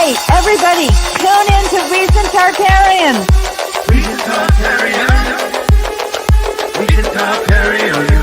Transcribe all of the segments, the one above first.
Hey, everybody, tune in to Recent Tartarians. Recent Tartarians. Recent Tartarians.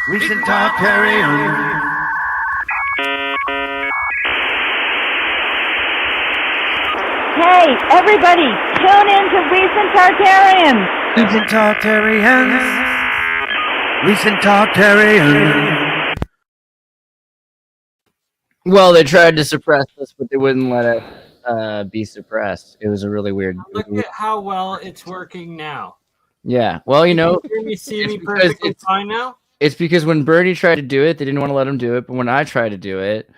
Recent Tartarians. Hey, everybody, tune in to Recent Tartarians. Recent Tartarians. Recent Tartarians. Well, they tried to suppress us, but they wouldn't let us be suppressed. It was a really weird. Look at how well it's working now. Yeah. Well, you know, Can you see it's me because perfectly it's- fine now? it's because when Bernie tried to do it, they didn't want to let him do it. But when I try to do it,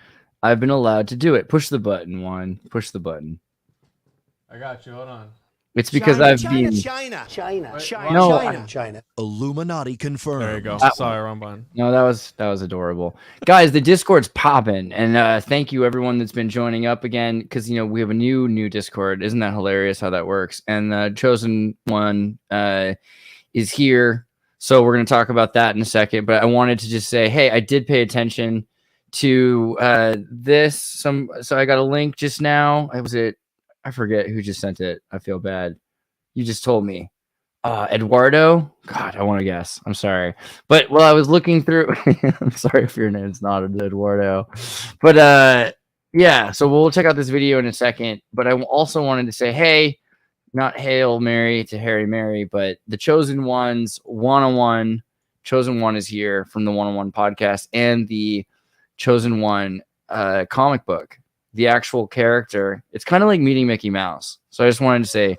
I've been allowed to do it. Push the button, Juan. Push the button. I got you. Hold on. It's because I've been. China. Illuminati confirmed. There you go. Sorry, wrong button. No, that was adorable, guys. The Discord's popping, and thank you everyone that's been joining up again. Because you know we have a new Discord. Isn't that hilarious how that works? And chosen one is here, so we're gonna talk about that in a second. But I wanted to just say, hey, I did pay attention to this. So I got a link just now. I forget who just sent it. I feel bad. You just told me. Eduardo? God, I want to guess. I'm sorry. But while I was looking through, I'm sorry if your name's not Eduardo. But yeah, so we'll check out this video in a second. But I also wanted to say, hey, not Hail Mary to Harry Mary, but the Chosen One's one-on-one. Chosen One is here from the one-on-one podcast and the Chosen One comic book. The actual character, it's kind of like meeting Mickey Mouse. So I just wanted to say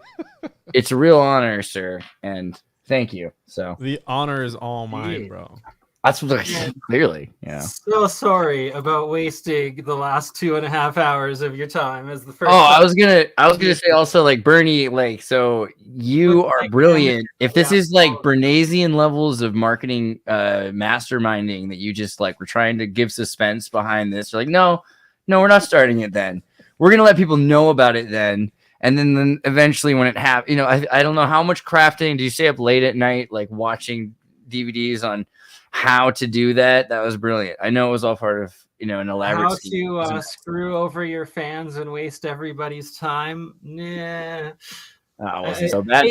it's a real honor, sir, and thank you. So The honor is all mine, bro. that's what clearly, yeah. So sorry about wasting the last 2.5 hours of your time as the first. Oh, I was gonna say also like Bernie, like so you are brilliant. If this is like Bernaysian levels of marketing masterminding that you just like were trying to give suspense behind this, you're like, no, we're not starting it then. We're gonna let people know about it then. And then eventually when it happens, you know, I don't know how much crafting. Do you stay up late at night, like watching DVDs on how to do that? That was brilliant. I know it was all part of, you know, an elaborate How scheme. to screw over your fans and waste everybody's time? Nah. Oh, it wasn't so bad.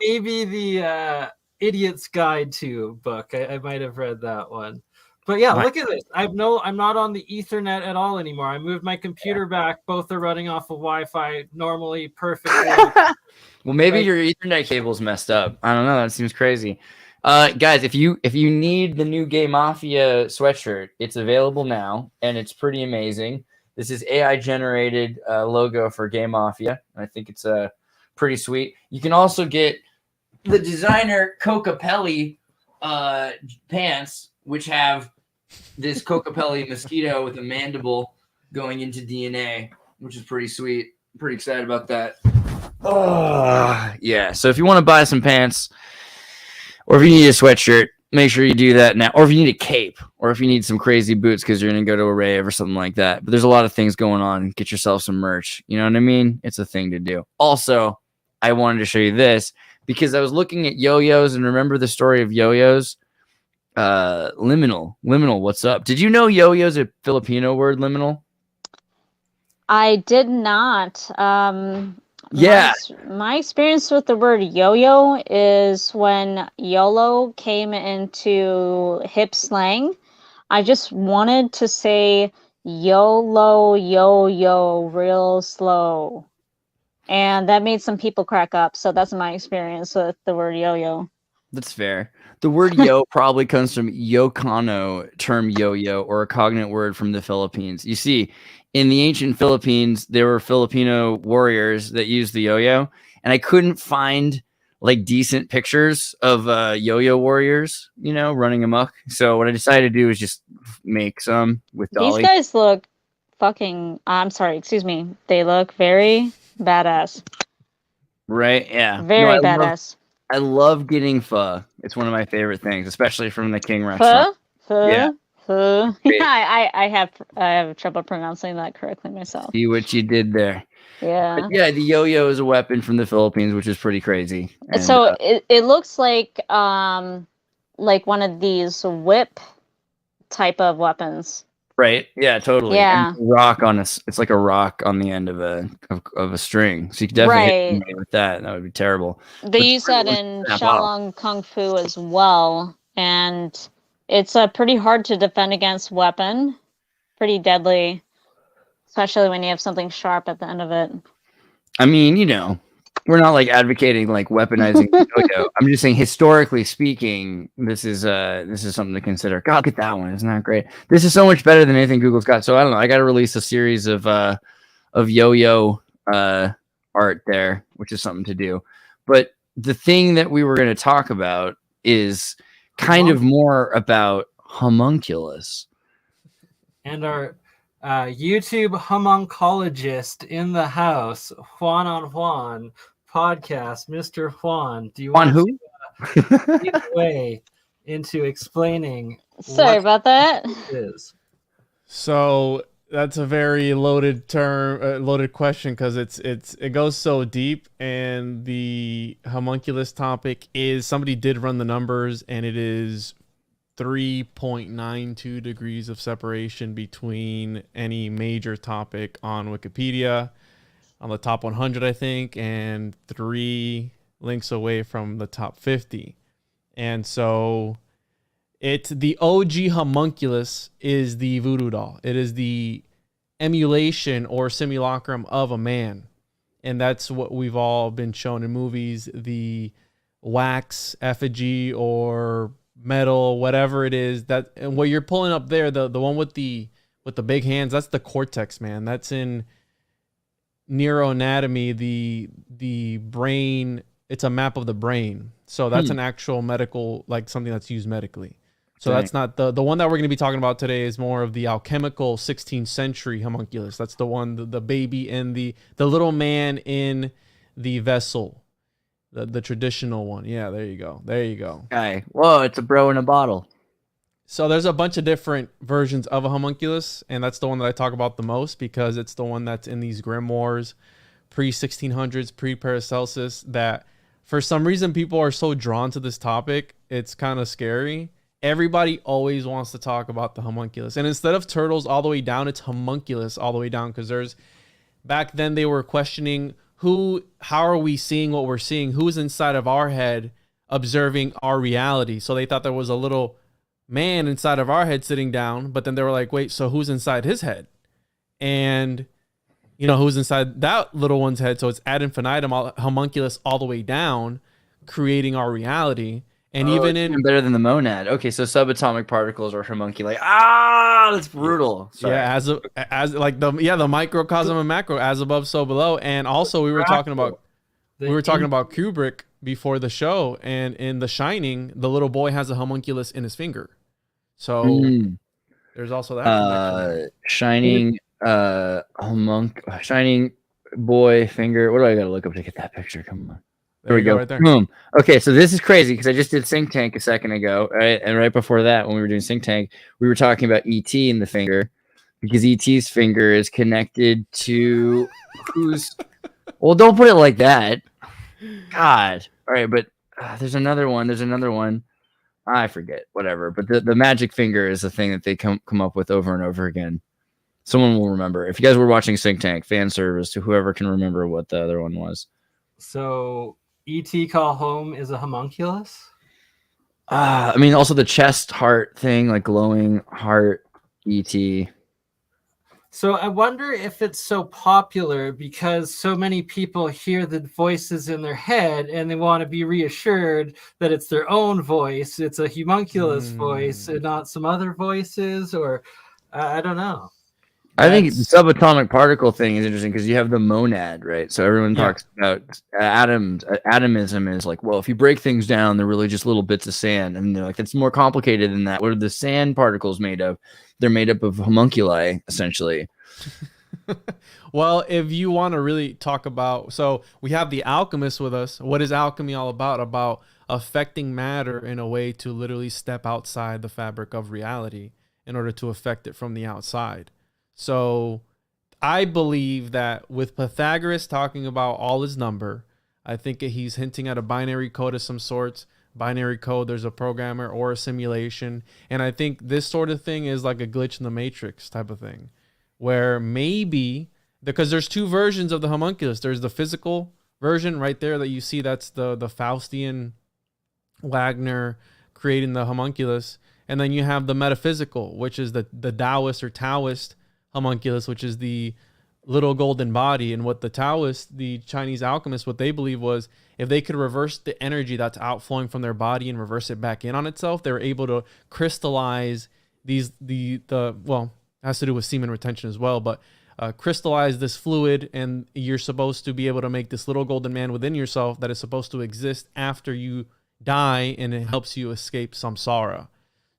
Maybe the Idiot's Guide to book. I might have read that one. But yeah, look at this. I'm not on the Ethernet at all anymore. I moved my computer back. Both are running off of Wi-Fi normally, perfectly. Well, maybe your Ethernet cable's messed up. I don't know. That seems crazy. Guys, if you need the new Gay Mafia sweatshirt, it's available now, and it's pretty amazing. This is AI generated logo for Gay Mafia. I think it's pretty sweet. You can also get the designer Cocapelli pants, which have this Cocapelli mosquito with a mandible going into DNA, which is pretty sweet. I'm pretty excited about that. Oh, yeah. So if you want to buy some pants, or if you need a sweatshirt, make sure you do that now. Or if you need a cape, or if you need some crazy boots because you're going to go to a rave or something like that. But there's a lot of things going on. Get yourself some merch. You know what I mean? It's a thing to do. Also, I wanted to show you this because I was looking at yo-yos, and remember the story of yo-yos? Liminal, what's up? Did you know yo-yo's a Filipino word, liminal? I did not. Yeah. My experience with the word yo-yo is when YOLO came into hip slang. I just wanted to say YOLO, yo-yo, real slow. And that made some people crack up. So that's my experience with the word yo-yo. That's fair. The word yo probably comes from Yokano term yo-yo, or a cognate word from the Philippines. You see, in the ancient Philippines, there were Filipino warriors that used the yo-yo, and I couldn't find like decent pictures of yo-yo warriors, you know, running amok. So what I decided to do is just make some with Dolly. These guys look fucking, I'm sorry, excuse me. They look very badass. Right? Yeah. Very badass. I love getting pho. It's one of my favorite things, especially from the King restaurant. Pho? Yeah. Pho. Yeah, I have trouble pronouncing that correctly myself. See what you did there. Yeah. But yeah, the yo-yo is a weapon from the Philippines, which is pretty crazy. And, so it looks like one of these whip type of weapons. right? Yeah, totally. Yeah. And it's like a rock on the end of a string. So you could definitely hit somebody with that. That would be terrible. They use that in Shaolin Kung Fu as well, and it's a pretty hard to defend against weapon. Pretty deadly, especially when you have something sharp at the end of it. I mean, we're not like advocating like weaponizing yo-yo. I'm just saying, historically speaking, this is something to consider. God, look at that one. Isn't that great? This is so much better than anything Google's got. So I don't know. I got to release a series of yo-yo art there, which is something to do. But the thing that we were going to talk about is kind of more about homunculus. And our YouTube homuncologist in the house, Juan on Juan podcast, Mr. Juan. Do you On want who? to lead the way into explaining Sorry about that. it is? So that's a very loaded term, loaded question, because it goes so deep. And the homunculus topic is, somebody did run the numbers, and it is 3.92 degrees of separation between any major topic on Wikipedia, on the top 100, I think, and 3 links away from the top 50. And so the OG homunculus is the voodoo doll. It is the emulation or simulacrum of a man. And that's what we've all been shown in movies. The wax effigy or metal, whatever it is, that, and what you're pulling up there, the one with the big hands, that's the cortex, man. That's in Neuroanatomy, the brain. It's a map of the brain. So that's an actual medical, like something that's used medically. So that's not the one that we're going to be talking about today. Is more of the alchemical 16th century homunculus. That's the one, the baby and the little man in the vessel, the traditional one. Yeah, there you go. There you go. Guy. Whoa, it's a bro in a bottle. So there's a bunch of different versions of a homunculus, and that's the one that I talk about the most because it's the one that's in these grimoires, pre-1600s, pre-Paracelsus, that for some reason people are so drawn to this topic. It's kind of scary. Everybody always wants to talk about the homunculus. And instead of turtles all the way down, it's homunculus all the way down, because back then they were questioning how are we seeing what we're seeing? Who's inside of our head observing our reality? So they thought there was a little man inside of our head sitting down, but then they were like, wait, so who's inside his head? And who's inside that little one's head? So it's ad infinitum, homunculus all the way down, creating our reality. And even better than the monad. Okay, so subatomic particles are homunculi. That's brutal. Sorry. Yeah, as like the microcosm and macro, as above, so below. And also we were talking about Kubrick before the show, and in The Shining, the little boy has a homunculus in his finger. So there's also that Shining Shining boy finger. What do I gotta look up to get that picture? Come on. There we go. Right there. Boom. Okay, so this is crazy because I just did Think Tank a second ago, right? And right before that, when we were doing Think Tank, we were talking about ET in the finger, because ET's finger is connected to who's. Well, don't put it like that. God. All right, but there's another one. I forget. Whatever. But the magic finger is the thing that they come up with over and over again. Someone will remember. If you guys were watching Think Tank, fan service to whoever can remember what the other one was. So E.T. Call Home is a homunculus? I mean, also the chest heart thing, like glowing heart, E.T. So I wonder if it's so popular because so many people hear the voices in their head and they want to be reassured that it's their own voice. It's a homunculus voice and not some other voices, or I don't know. I think the subatomic particle thing is interesting because you have the monad, right? So everyone talks about atomism is like, well, if you break things down, they're really just little bits of sand. And they're like, it's more complicated than that. What are the sand particles made of? They're made up of homunculi, essentially. Well, if you want to really talk about, so we have the Alchemist with us. What is alchemy all about? About affecting matter in a way to literally step outside the fabric of reality in order to affect it from the outside. So I believe that with Pythagoras talking about all his number, I think he's hinting at a binary code of some sorts. Binary code, there's a programmer or a simulation. And I think this sort of thing is like a glitch in the matrix type of thing, where maybe, because there's two versions of the homunculus. There's the physical version right there that you see. That's the Faustian Wagner creating the homunculus. And then you have the metaphysical, which is the Taoist or Taoist homunculus, which is the little golden body. And what the Taoists, the Chinese alchemists, what they believe was if they could reverse the energy that's outflowing from their body and reverse it back in on itself, they were able to crystallize these, well, it has to do with semen retention as well, but crystallize this fluid, and you're supposed to be able to make this little golden man within yourself that is supposed to exist after you die, and it helps you escape samsara.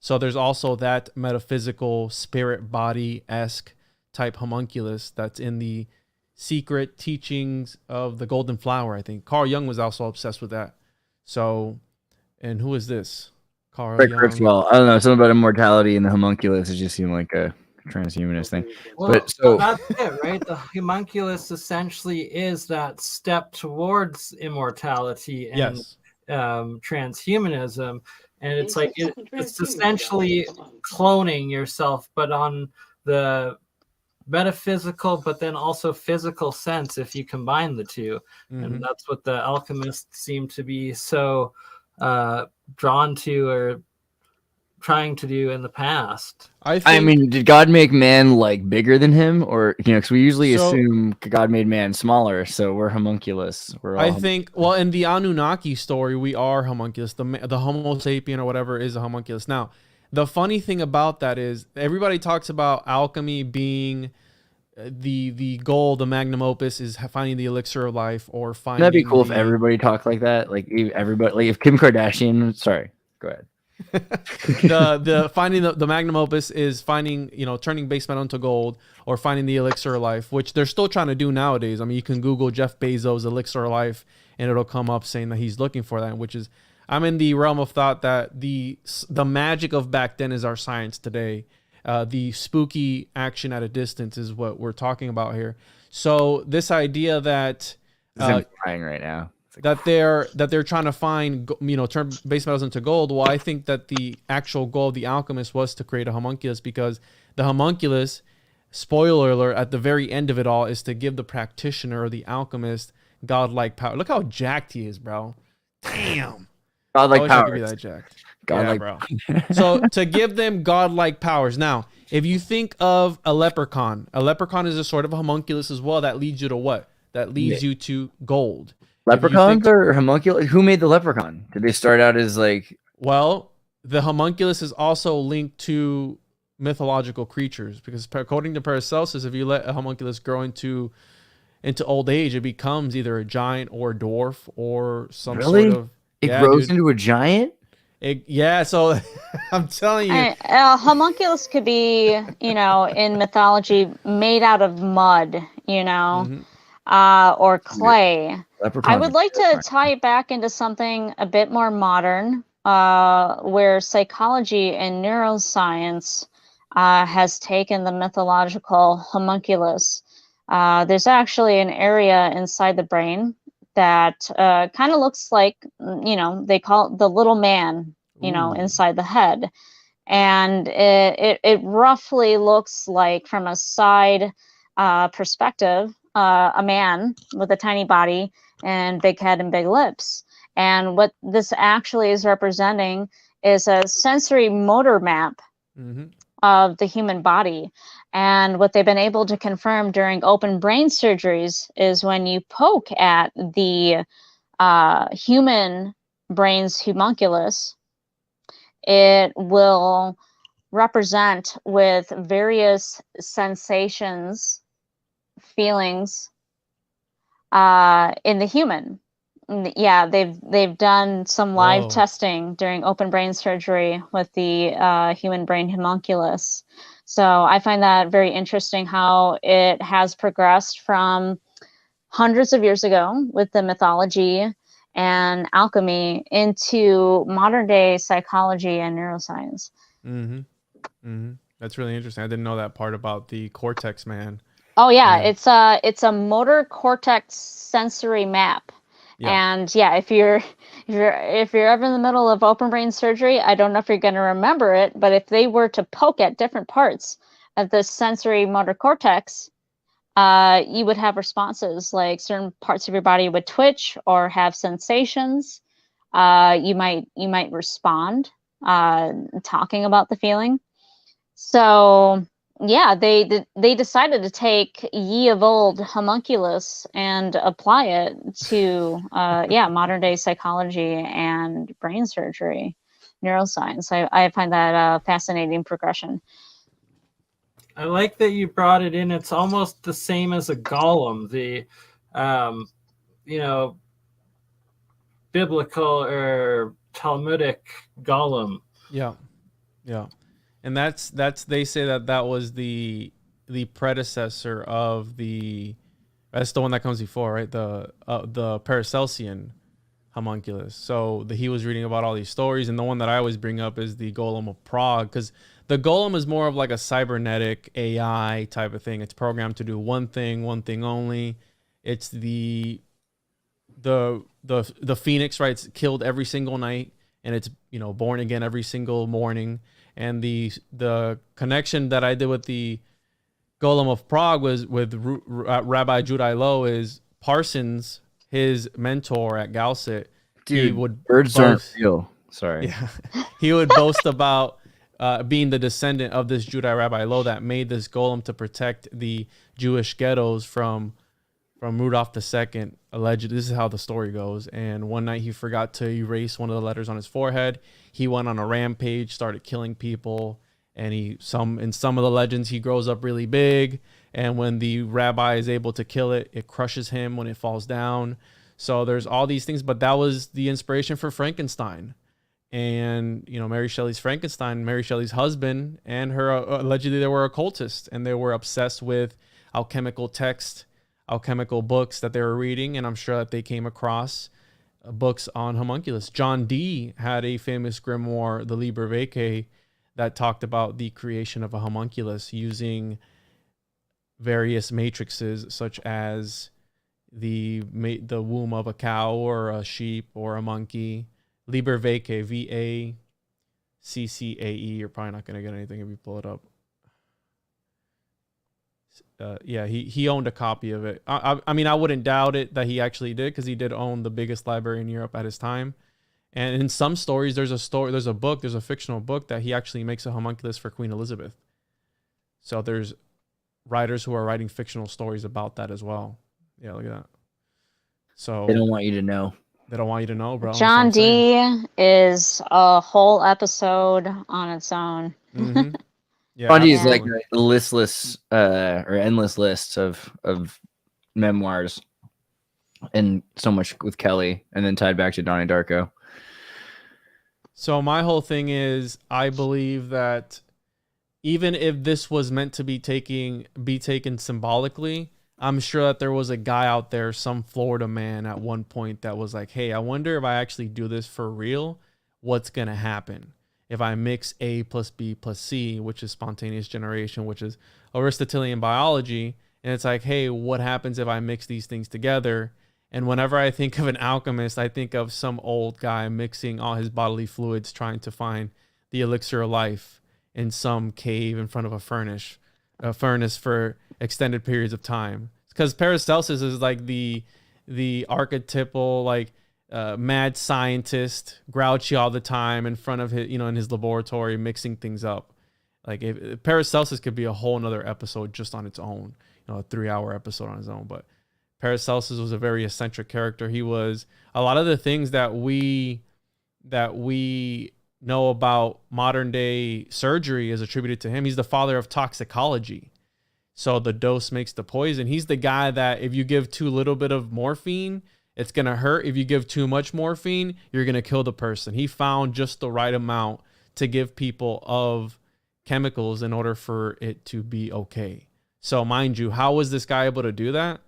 So there's also that metaphysical spirit body-esque type homunculus that's in the secret teachings of the golden flower. I think Carl Jung was also obsessed with that. So, and who is this? Carl Jung. Well, I don't know, something about immortality and the homunculus. It just seemed like a transhumanist thing. Well, But so that's it, right? The homunculus essentially is that step towards immortality and Yes. transhumanism, and it's like it's essentially cloning yourself, but on the metaphysical but then also physical sense if you combine the two. And that's what the alchemists seem to be so drawn to or trying to do in the past. I mean, did God make man like bigger than him, or because we usually assume God made man smaller, so we're homunculus. We're all well, in the Anunnaki story, we are homunculus. The Homo sapien or whatever is a homunculus. Now, the funny thing about that is everybody talks about alchemy being the goal, the magnum opus is finding the elixir of life, or finding. That'd be cool if everybody talked like that. Like everybody, like if Kim Kardashian. Sorry, go ahead. the finding the magnum opus is finding, turning base metal into gold, or finding the elixir of life, which they're still trying to do nowadays. I mean, you can Google Jeff Bezos elixir of life and it'll come up saying that he's looking for that, which is, I'm in the realm of thought that the magic of back then is our science today. The spooky action at a distance is what we're talking about here. So this idea that I'm crying right now. That they're trying to find, turn base metals into gold. Well, I think that the actual goal of the alchemist was to create a homunculus, because the homunculus, spoiler alert, at the very end of it all, is to give the practitioner or the alchemist godlike power. Look how jacked he is, bro. Damn. Godlike power. Be powers. that jacked. Godlike. Yeah, bro. So to give them godlike powers. Now, if you think of a leprechaun is a sort of a homunculus as well. That leads you to what? That leads you to gold. Leprechauns or homunculus? Who made the leprechaun? Did they start out as like? Well, the homunculus is also linked to mythological creatures, because according to Paracelsus, if you let a homunculus grow into old age, it becomes either a giant or a dwarf or some sort of. It grows into a giant? So I'm telling you. Homunculus could be, in mythology, made out of mud, or clay. I would like to tie it back into something a bit more modern, where psychology and neuroscience has taken the mythological homunculus. There's actually an area inside the brain that kind of looks like, they call it the little man, inside the head. And it roughly looks like, from a side perspective, a man with a tiny body and big head and big lips. And what this actually is representing is a sensory motor map of the human body. And what they've been able to confirm during open brain surgeries is when you poke at the human brain's homunculus, it will represent with various sensations, feelings in the human. Yeah, they've done some live testing during open brain surgery with the human brain homunculus. So I find that very interesting, how it has progressed from hundreds of years ago with the mythology and alchemy into modern day psychology and neuroscience. That's really interesting. I didn't know that part about the cortex man. Oh yeah, it's a motor cortex sensory map. Yeah. And yeah, if you're ever in the middle of open brain surgery, I don't know if you're going to remember it, but if they were to poke at different parts of the sensory motor cortex, you would have responses, like certain parts of your body would twitch or have sensations. You might respond talking about the feeling. So yeah, they decided to take ye of old homunculus and apply it to modern day psychology and brain surgery, neuroscience. I find that a fascinating progression. I like that you brought it in. It's almost the same as a golem. The, you know, biblical or Talmudic golem. Yeah, yeah, and that's they say that was the predecessor of the. That's the one that comes before, right? The Paracelsian homunculus. So he was reading about all these stories, and the one that I always bring up is the Golem of Prague, because the Golem is more of like a cybernetic AI type of thing. It's programmed to do one thing only. It's the phoenix, right? It's killed every single night, and it's, you know, born again every single morning. And the connection that I did with the Golem of Prague was with Rabbi Judai Low is Parsons, his mentor at Galset. Dude, he would birds aren't real. Sorry. Yeah, he would boast about being the descendant of this Judai Rabbi Low that made this golem to protect the Jewish ghettos from Rudolph II. Alleged. This is how the story goes. And one night he forgot to erase one of the letters on his forehead. He went on a rampage, started killing people. And in some of the legends, he grows up really big. And when the rabbi is able to kill it, it crushes him when it falls down. So there's all these things, but that was the inspiration for Frankenstein. And, you know, Mary Shelley's Frankenstein, Mary Shelley's husband and her, allegedly they were occultists, and they were obsessed with alchemical text, alchemical books that they were reading. And I'm sure that they came across books on homunculus. John Dee had a famous grimoire, the Liber Vitae, that talked about the creation of a homunculus using various matrices, such as the womb of a cow or a sheep or a monkey. Liber Vitae, Vaccae. You're probably not going to get anything if you pull it up. Yeah, he owned a copy of it. I mean, I wouldn't doubt it that he actually did, because he did own the biggest library in Europe at his time. And in some stories, there's a fictional book that he actually makes a homunculus for Queen Elizabeth. So there's writers who are writing fictional stories about that as well. Yeah, look at that. So They don't want you to know. They don't want you to know, bro. John Dee is a whole episode on its own. Mm-hmm. Yeah, John Dee is absolutely. like a listless or endless list of memoirs, and so much with Kelly, and then tied back to Donnie Darko. So my whole thing is, I believe that even if this was meant to be taken symbolically, I'm sure that there was a guy out there, some Florida man at one point, that was like, hey, I wonder if I actually do this for real, what's going to happen if I mix A plus B plus C, which is spontaneous generation, which is Aristotelian biology. And it's like, hey, what happens if I mix these things together? And whenever I think of an alchemist, I think of some old guy mixing all his bodily fluids, trying to find the elixir of life in some cave in front of a furnace for extended periods of time. Because Paracelsus is like the archetypal, like, mad scientist, grouchy all the time in front of his, in his laboratory, mixing things up. Like, if Paracelsus could be a whole nother episode just on its own, a 3-hour episode on its own. But Paracelsus was a very eccentric character. He was a lot of the things that we know about modern day surgery is attributed to him. He's the father of toxicology. So the dose makes the poison. He's the guy that if you give too little bit of morphine, it's going to hurt. If you give too much morphine, you're going to kill the person. He found just the right amount to give people of chemicals in order for it to be okay. So mind you, how was this guy able to do that?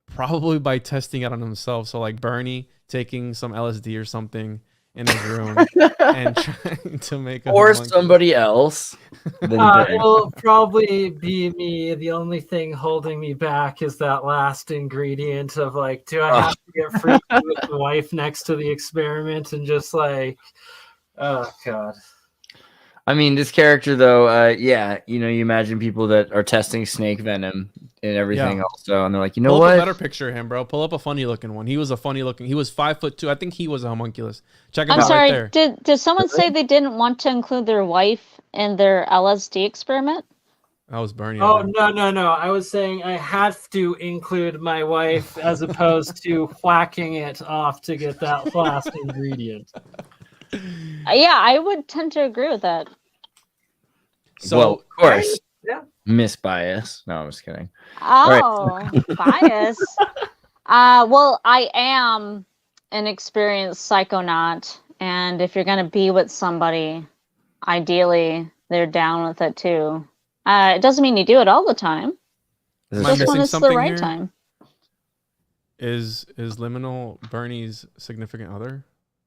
Probably by testing it on himself. So like BurnEye taking some LSD or something in his room and trying to make or somebody else. It'll probably be me. The only thing holding me back is that last ingredient of like, do I have to get freaky with the wife next to the experiment and just like, oh God. I mean, this character though, you imagine people that are testing snake venom and everything also, and they're like, Pull what? Up a better picture of him, bro. Pull up a funny looking one. He was 5'2". I think he was a homunculus. Check him out right there. Did someone say they didn't want to include their wife in their LSD experiment? That was BurnEye. Oh, no. I was saying I have to include my wife as opposed to whacking it off to get that last ingredient. Yeah, I would tend to agree with that. So, well, of course. Yeah. Miss Bias. No, I'm just kidding. Oh, bias. Well, I am an experienced psychonaut, and if you're gonna be with somebody, ideally they're down with it too. It doesn't mean you do it all the time. Am I Just when missing it's the something right here? time. Is Liminal BurnEye's significant other?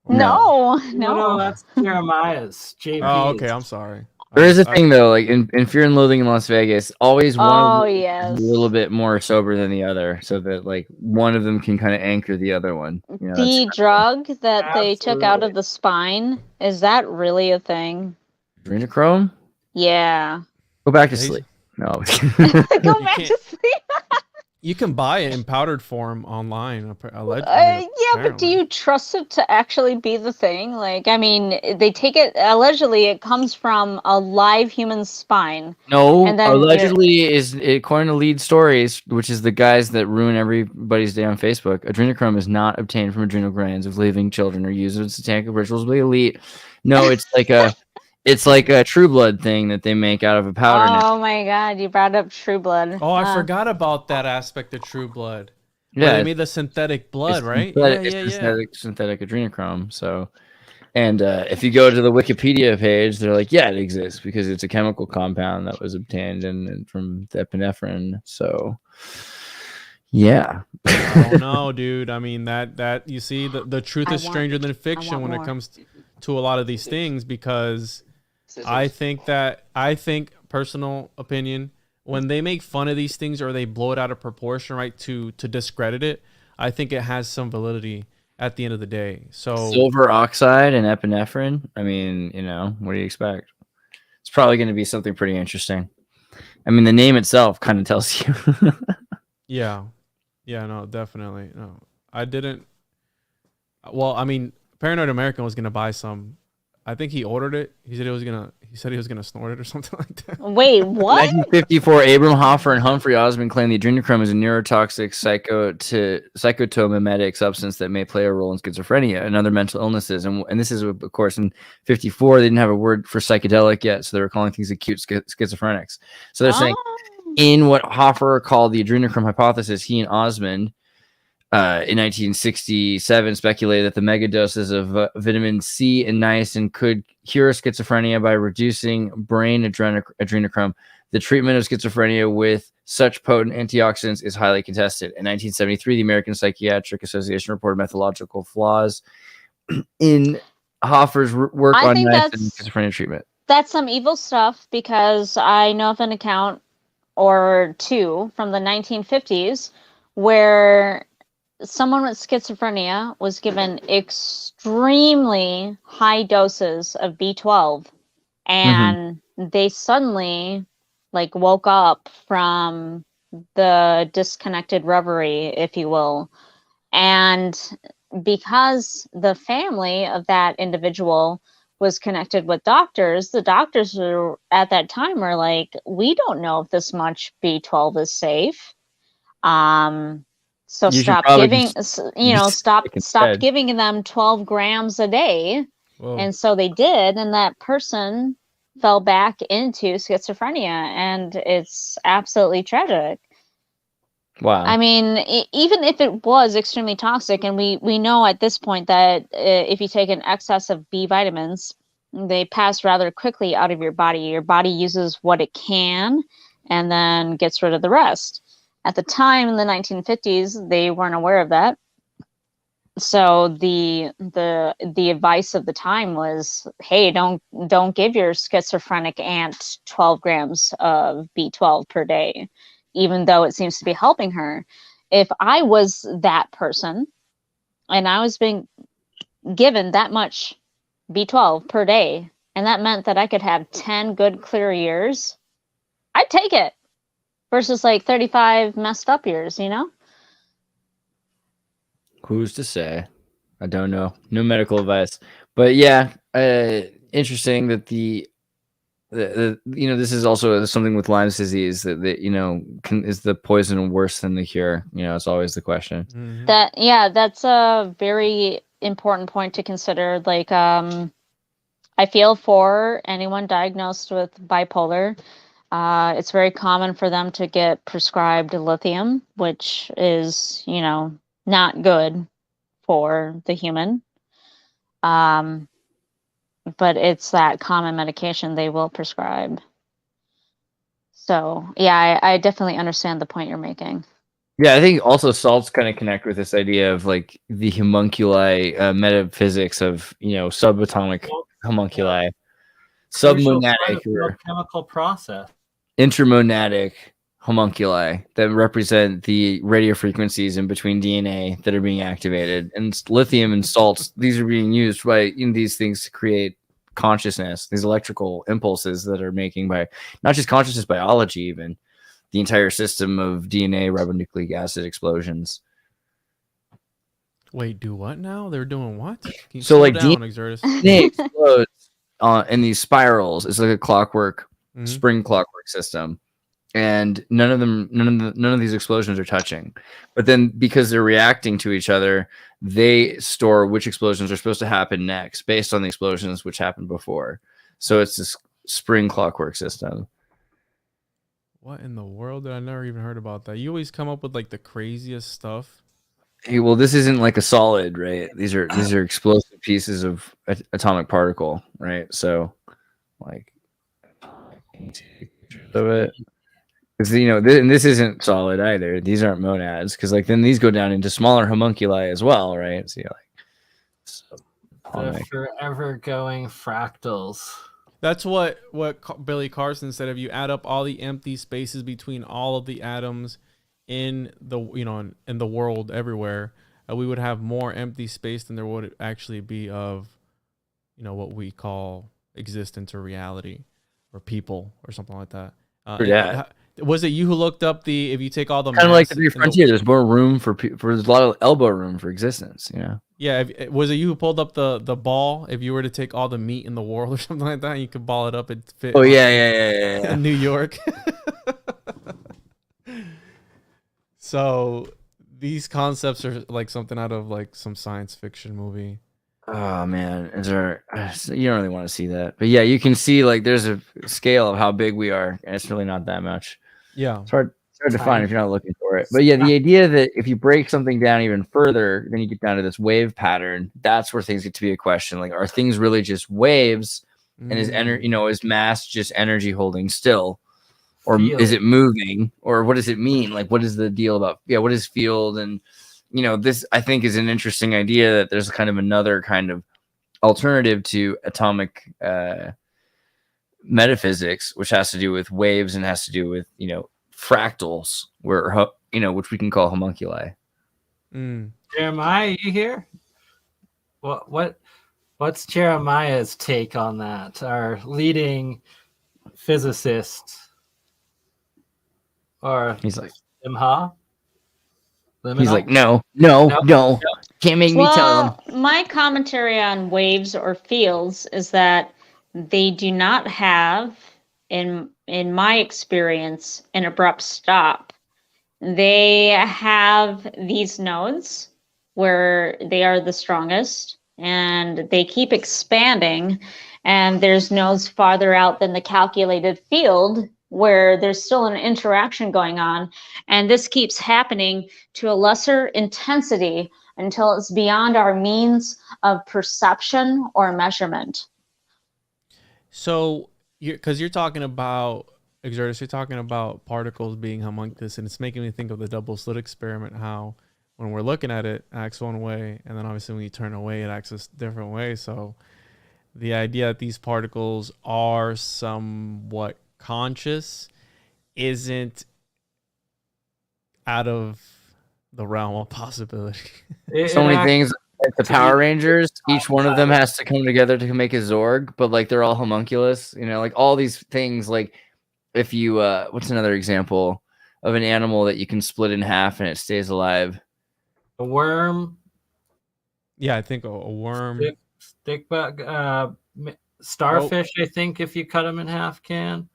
No, No, that's Jeremiah's. JP's. Oh, okay. I'm sorry. There is a thing though, like in Fear and Loathing in Las Vegas, always one Oh, of them yes. is a little bit more sober than the other, so that like one of them can kind of anchor the other one. You know, The drug that they took out Absolutely. of the spine, is that really a thing? Adrenochrome? Yeah. Go back to Yeah, he's- sleep. No. Go You back can't- to sleep. You can buy it in powdered form online. Allegedly. Yeah, but do you trust it to actually be the thing? Like, I mean, they take it, allegedly, it comes from a live human spine. No, And then allegedly is according to lead stories, which is the guys that ruin everybody's day on Facebook. Adrenochrome is not obtained from adrenal glands of living children or used in satanic rituals of the elite. No, it's like a True Blood thing that they make out of a powder. now. Oh my god, you brought up True Blood. Oh, I forgot about that aspect of True Blood. Yeah, They made the synthetic blood, it's right? synthetic adrenochrome. So, and if you go to the Wikipedia page, they're like, yeah, it exists because it's a chemical compound that was obtained and from the epinephrine. So, yeah. I don't know, dude. I mean, that you see, the truth is want- stranger than fiction when it more. comes to a lot of these things, because I think personal opinion, when they make fun of these things or they blow it out of proportion, right, to discredit it, I think it has some validity at the end of the day. So Silver oxide and epinephrine. I mean, you know, what do you expect? It's probably going to be something pretty interesting. I mean, the name itself kind of tells you. yeah, no, definitely. No, I didn't. Well, I mean, Paranoid American was gonna buy some. I think he ordered it. He said he was gonna snort it or something like that. Wait, what? 1954, Abram Hoffer and Humphrey Osmond claimed the adrenochrome is a neurotoxic psychotomimetic substance that may play a role in schizophrenia and other mental illnesses. And this is, of course, in 54, they didn't have a word for psychedelic yet, so they were calling things acute schizophrenics. So they're saying in what Hoffer called the adrenochrome hypothesis, he and Osmond in 1967 speculated that the megadoses of vitamin C and niacin could cure schizophrenia by reducing brain adrenochrome. The treatment of schizophrenia with such potent antioxidants is highly contested. In 1973, the American Psychiatric Association reported methodological flaws in Hoffer's work I on think niacin that's- schizophrenia treatment. That's some evil stuff, because I know of an account or two from the 1950s where someone with schizophrenia was given extremely high doses of B12, and they suddenly like woke up from the disconnected reverie, if you will. And because the family of that individual was connected with doctors, the doctors were, at that time, were like, we don't know if this much B12 is safe. So You should stop probably giving, stop instead. giving them 12 grams a day. Whoa. And so they did, and that person fell back into schizophrenia, and it's absolutely tragic. Wow. I mean, even if it was extremely toxic, and we know at this point that if you take an excess of B vitamins, they pass rather quickly out of your body. Your body uses what it can and then gets rid of the rest. At the time in the 1950s, they weren't aware of that. So the advice of the time was, hey, don't give your schizophrenic aunt 12 grams of B12 per day, even though it seems to be helping her. If I was that person and I was being given that much B12 per day, and that meant that I could have 10 good clear years, I'd take it versus like 35 messed up years, you know? Who's to say? I don't know. No medical advice. But yeah, interesting that the this is also something with Lyme's disease that is the poison worse than the cure? It's always the question. Mhm. That's a very important point to consider. Like, I feel for anyone diagnosed with bipolar. It's very common for them to get prescribed lithium, which is, not good for the human. But it's that common medication they will prescribe. So, yeah, I definitely understand the point you're making. Yeah, I think also salts kind of connect with this idea of like the homunculi metaphysics of subatomic homunculi, submonadic or chemical process, intermonadic homunculi that represent the radio frequencies in between DNA that are being activated, and lithium and salts. These are being used by these things to create consciousness, these electrical impulses that are making by not just consciousness biology, even the entire system of DNA ribonucleic acid explosions. Wait, do what now? They're doing what? Can you So slow like down, Exertus? DNA explodes in these spirals. It's like a clockwork, spring clockwork system, and none of these explosions are touching. But then because they're reacting to each other, they store which explosions are supposed to happen next based on the explosions which happened before. So it's this spring clockwork system. What in the world? Did I never even heard about that? You always come up with like the craziest stuff. Hey, well, this isn't like a solid, right? These are explosive pieces of atomic particle, right? So, like, of it, because and this isn't solid either. These aren't monads, because like then these go down into smaller homunculi as well, right? So the forever going fractals. That's what Billy Carson said. If you add up all the empty spaces between all of the atoms in the in the world everywhere, we would have more empty space than there would actually be of what we call existence or reality or people or something like that. Was it you who looked up if you take all the kind of like the Great Frontier? There's more room for there's a lot of elbow room for existence. Yeah, was it you who pulled up the ball? If you were to take all the meat in the world or something like that, you could ball it up and fit. Oh yeah. In New York. So these concepts are like something out of like some science fiction movie. Oh man, you don't really want to see that, but yeah, you can see like there's a scale of how big we are, and it's really not that much. Yeah, it's hard to find if you're not looking for it. But yeah, the idea that if you break something down even further, then you get down to this wave pattern. That's where things get to be a question. Like, are things really just waves? And is mass just energy holding still, or is it moving, or what does it mean? Like, what is the deal about? Yeah, what is field? And this I think is an interesting idea that there's kind of another kind of alternative to atomic metaphysics, which has to do with waves and has to do with fractals, where which we can call homunculi. Jeremiah, you here? What's Jeremiah's take on that? Our leading physicist, or he's like Imha? He's like, no, can't make me tell him. My commentary on waves or fields is that they do not have, in my experience, an abrupt stop. They have these nodes where they are the strongest, and they keep expanding, and there's nodes farther out than the calculated field where there's still an interaction going on, and this keeps happening to a lesser intensity until it's beyond our means of perception or measurement. So, because you're talking about, Exertus, you're talking about particles being homunculus, and it's making me think of the double slit experiment, how when we're looking at it acts one way, and then obviously when you turn away it acts a different way. So the idea that these particles are somewhat conscious isn't out of the realm of possibility. So many things, like the Power Rangers, each one of them has to come together to make a Zorg, but like they're all homunculus, like all these things. Like if you what's another example of an animal that you can split in half and it stays alive? A worm. Yeah, I think a worm. Stick bug, starfish. I think if you cut them in half, can.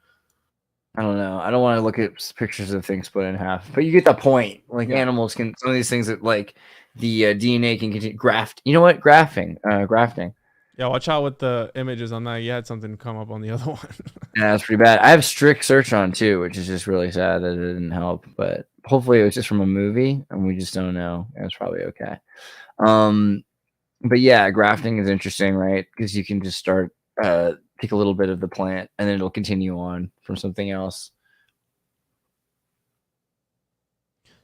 I don't know. I don't want to look at pictures of things split in half, but you get the point. Like animals can, some of these things that like the DNA can continue graft. You know what? Grafting. Yeah, Yeah, watch out with the images on that. You had something come up on the other one. Yeah, that's pretty bad. I have strict search on too, which is just really sad that it didn't help. But hopefully it was just from a movie, and we just don't know. It's probably okay. But yeah, grafting is interesting, right? Because you can just start pick a little bit of the plant, and then it'll continue on from something else.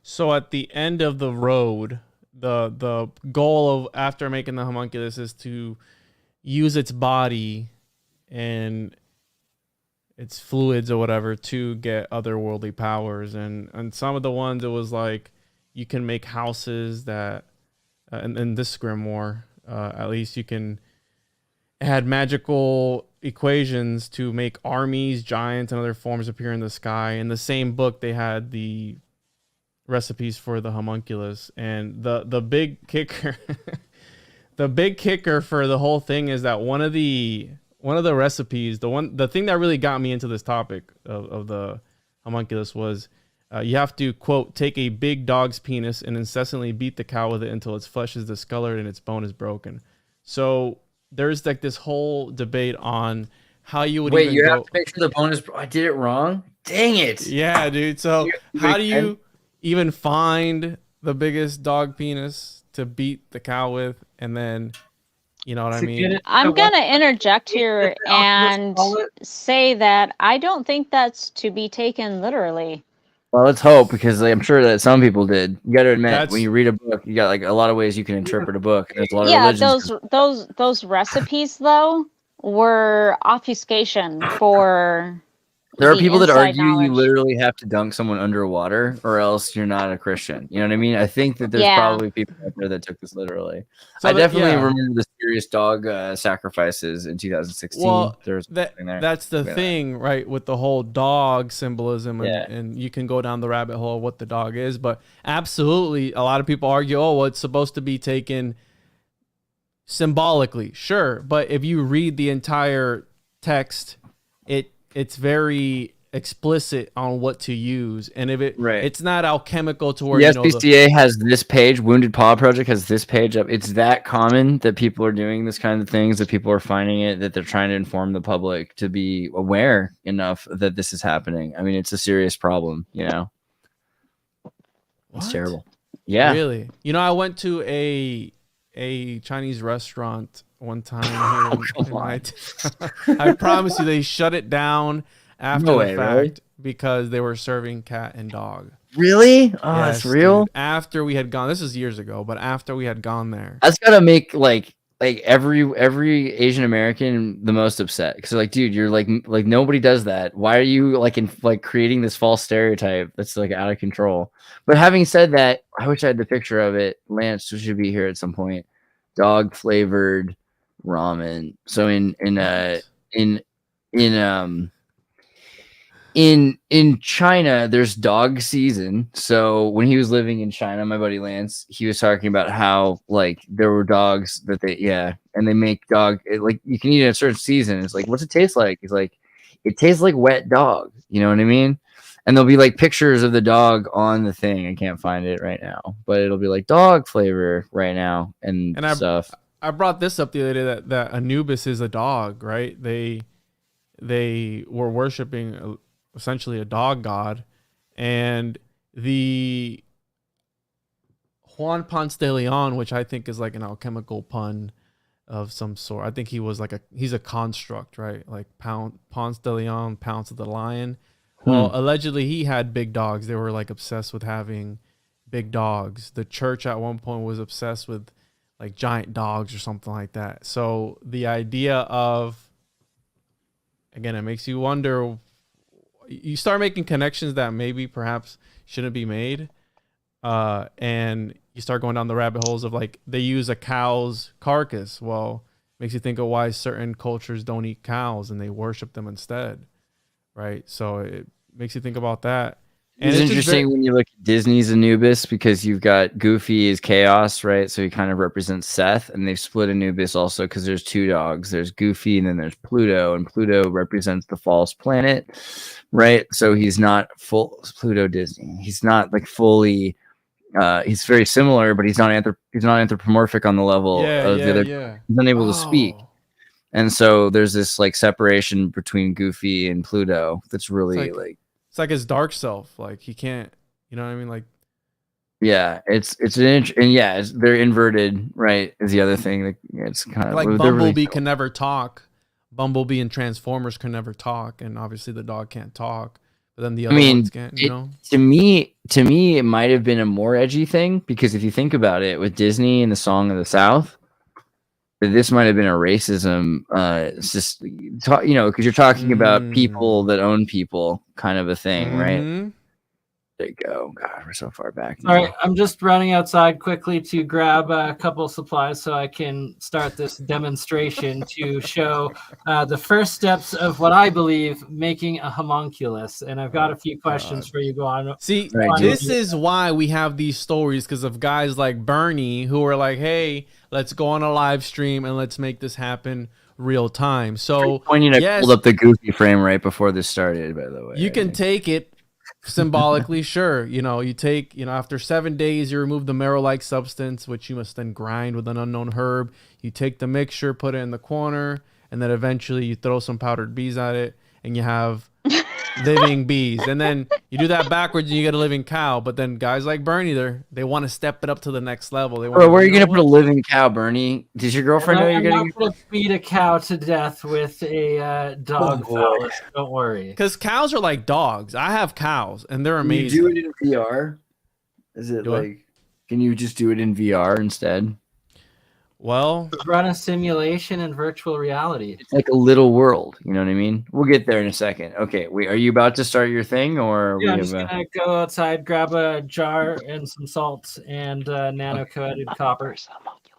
So at the end of the road, the goal of after making the homunculus is to use its body and its fluids or whatever to get otherworldly powers. And some of the ones it was like you can make houses that in this grimoire at least you can add magical equations to make armies, giants, and other forms appear in the sky. In the same book they had the recipes for the homunculus, and the big kicker the big kicker for the whole thing is that one of the recipes, the thing that really got me into this topic of the homunculus was you have to, quote, take a big dog's penis and incessantly beat the cow with it until its flesh is discolored and its bone is broken. So there's like this whole debate on how you would wait. You have to make sure the bone is. I did it wrong. Dang it. Yeah, dude. So how do you even find the biggest dog penis to beat the cow with, and then, you know what I mean? I'm going to interject here and say that I don't think that's to be taken literally. Well, let's hope, because I'm sure that some people did. You got to admit, when you read a book, you got like a lot of ways you can interpret a book. There's a lot of religions. those recipes though were obfuscation for. There are people that argue knowledge. you literally have to dunk someone underwater or else you're not a Christian. You know what I mean? I think that there's probably people out there that took this literally. So I definitely remember the serious dog sacrifices in 2016. Well, there. That's the thing, right? With the whole dog symbolism, and you can go down the rabbit hole of what the dog is. But absolutely, a lot of people argue, oh, well, it's supposed to be taken symbolically. Sure. But if you read the entire text, it's very explicit on what to use, and if it's not alchemical to where the SPCA has this page. Wounded Paw Project has this page up. It's that common that people are doing this kind of things, that people are finding it, that they're trying to inform the public to be aware enough that this is happening. I mean, it's a serious problem. You know, it's terrible. Yeah, really. You know, I went to a Chinese restaurant one time here I promise you they shut it down after the fact because they were serving cat and dog. Really? Oh, that's real? Dude. After we had gone, this is years ago, but after we had gone there. That's gotta make like every Asian American the most upset, because like, dude, you're like nobody does that. Why are you creating this false stereotype that's like out of control? But having said that, I wish I had the picture of it. Lance should be here at some point. Dog flavored ramen. So in China, there's dog season. So when he was living in China, my buddy Lance, he was talking about how like there were dogs that and they make dog like you can eat in a certain season. It's like, what's it taste like? He's like, it tastes like wet dog. You know what I mean? And there'll be like pictures of the dog on the thing. I can't find it right now, but it'll be like dog flavor right now and stuff. I brought this up the other day that Anubis is a dog, right? They were worshiping essentially a dog god, and the Juan Ponce de Leon, which I think is like an alchemical pun of some sort. I think he's a construct, right? Like Ponce de Leon, Pounce of the Lion. Well, allegedly he had big dogs. They were like obsessed with having big dogs. The church at one point was obsessed with like giant dogs or something like that. So the idea of, again, it makes you wonder, you start making connections that maybe perhaps shouldn't be made. And you start going down the rabbit holes of like, they use a cow's carcass. Well, makes you think of why certain cultures don't eat cows and they worship them instead. Right. So it makes you think about that. And it's interesting when you look at Disney's Anubis, because you've got Goofy is chaos, right? So he kind of represents Seth, and they've split Anubis also because there's two dogs. There's Goofy and then there's Pluto, and Pluto represents the false planet, right? So he's not full Pluto Disney. He's not like fully. He's very similar, but he's not anthropomorphic on the level of the other. He's unable to speak. And so there's this like separation between Goofy and Pluto that's really like it's like his dark self. Like he can't, you know what I mean? Like yeah, it's they're inverted, right? Is the other thing. Like, it's kind of like they're Bumblebee really can never talk. Bumblebee and Transformers can never talk, and obviously the dog can't talk. But then the other ones can't, you know? To me, it might have been a more edgy thing, because if you think about it, with Disney and the Song of the South, this might have been a racism, it's just, you know, because you're talking about people that own people, kind of a thing, right? There you go. God, we're so far back now. All right, I'm just running outside quickly to grab a couple of supplies so I can start this demonstration to show the first steps of what I believe making a homunculus. And I've got a few questions for you, Juan. See, Right, this is why we have these stories, because of guys like BurnEye who are like, hey, let's go on a live stream and let's make this happen real time. So When you yes, pulled up the Goofy frame right before this started, by the way. you can take it symbolically, sure. You know, you take, you know, after 7 days, you remove the marrow-like substance, which you must then grind with an unknown herb. You take the mixture, put it in the corner, and then eventually you throw some powdered bees at it, and you have living bees. And then you do that backwards, and you get a living cow. But then guys like BurnEye, they want to step it up to the next level. They want. Bro, where are you gonna put a living cow, BurnEye? Does your girlfriend know you're I'm gonna? not going to beat a cow to death with a dog phallus. Don't worry. Because cows are like dogs. I have cows, and they're Can you amazing. do it in VR? Is it Do what? like? Can you just do it in VR instead? Well, Run a simulation in virtual reality. It's like a little world. You know what I mean? We'll get there in a second. Okay, wait. Are you about to start your thing, or Yeah, I'm we just have gonna go outside, grab a jar and some salt and nano-coated copper.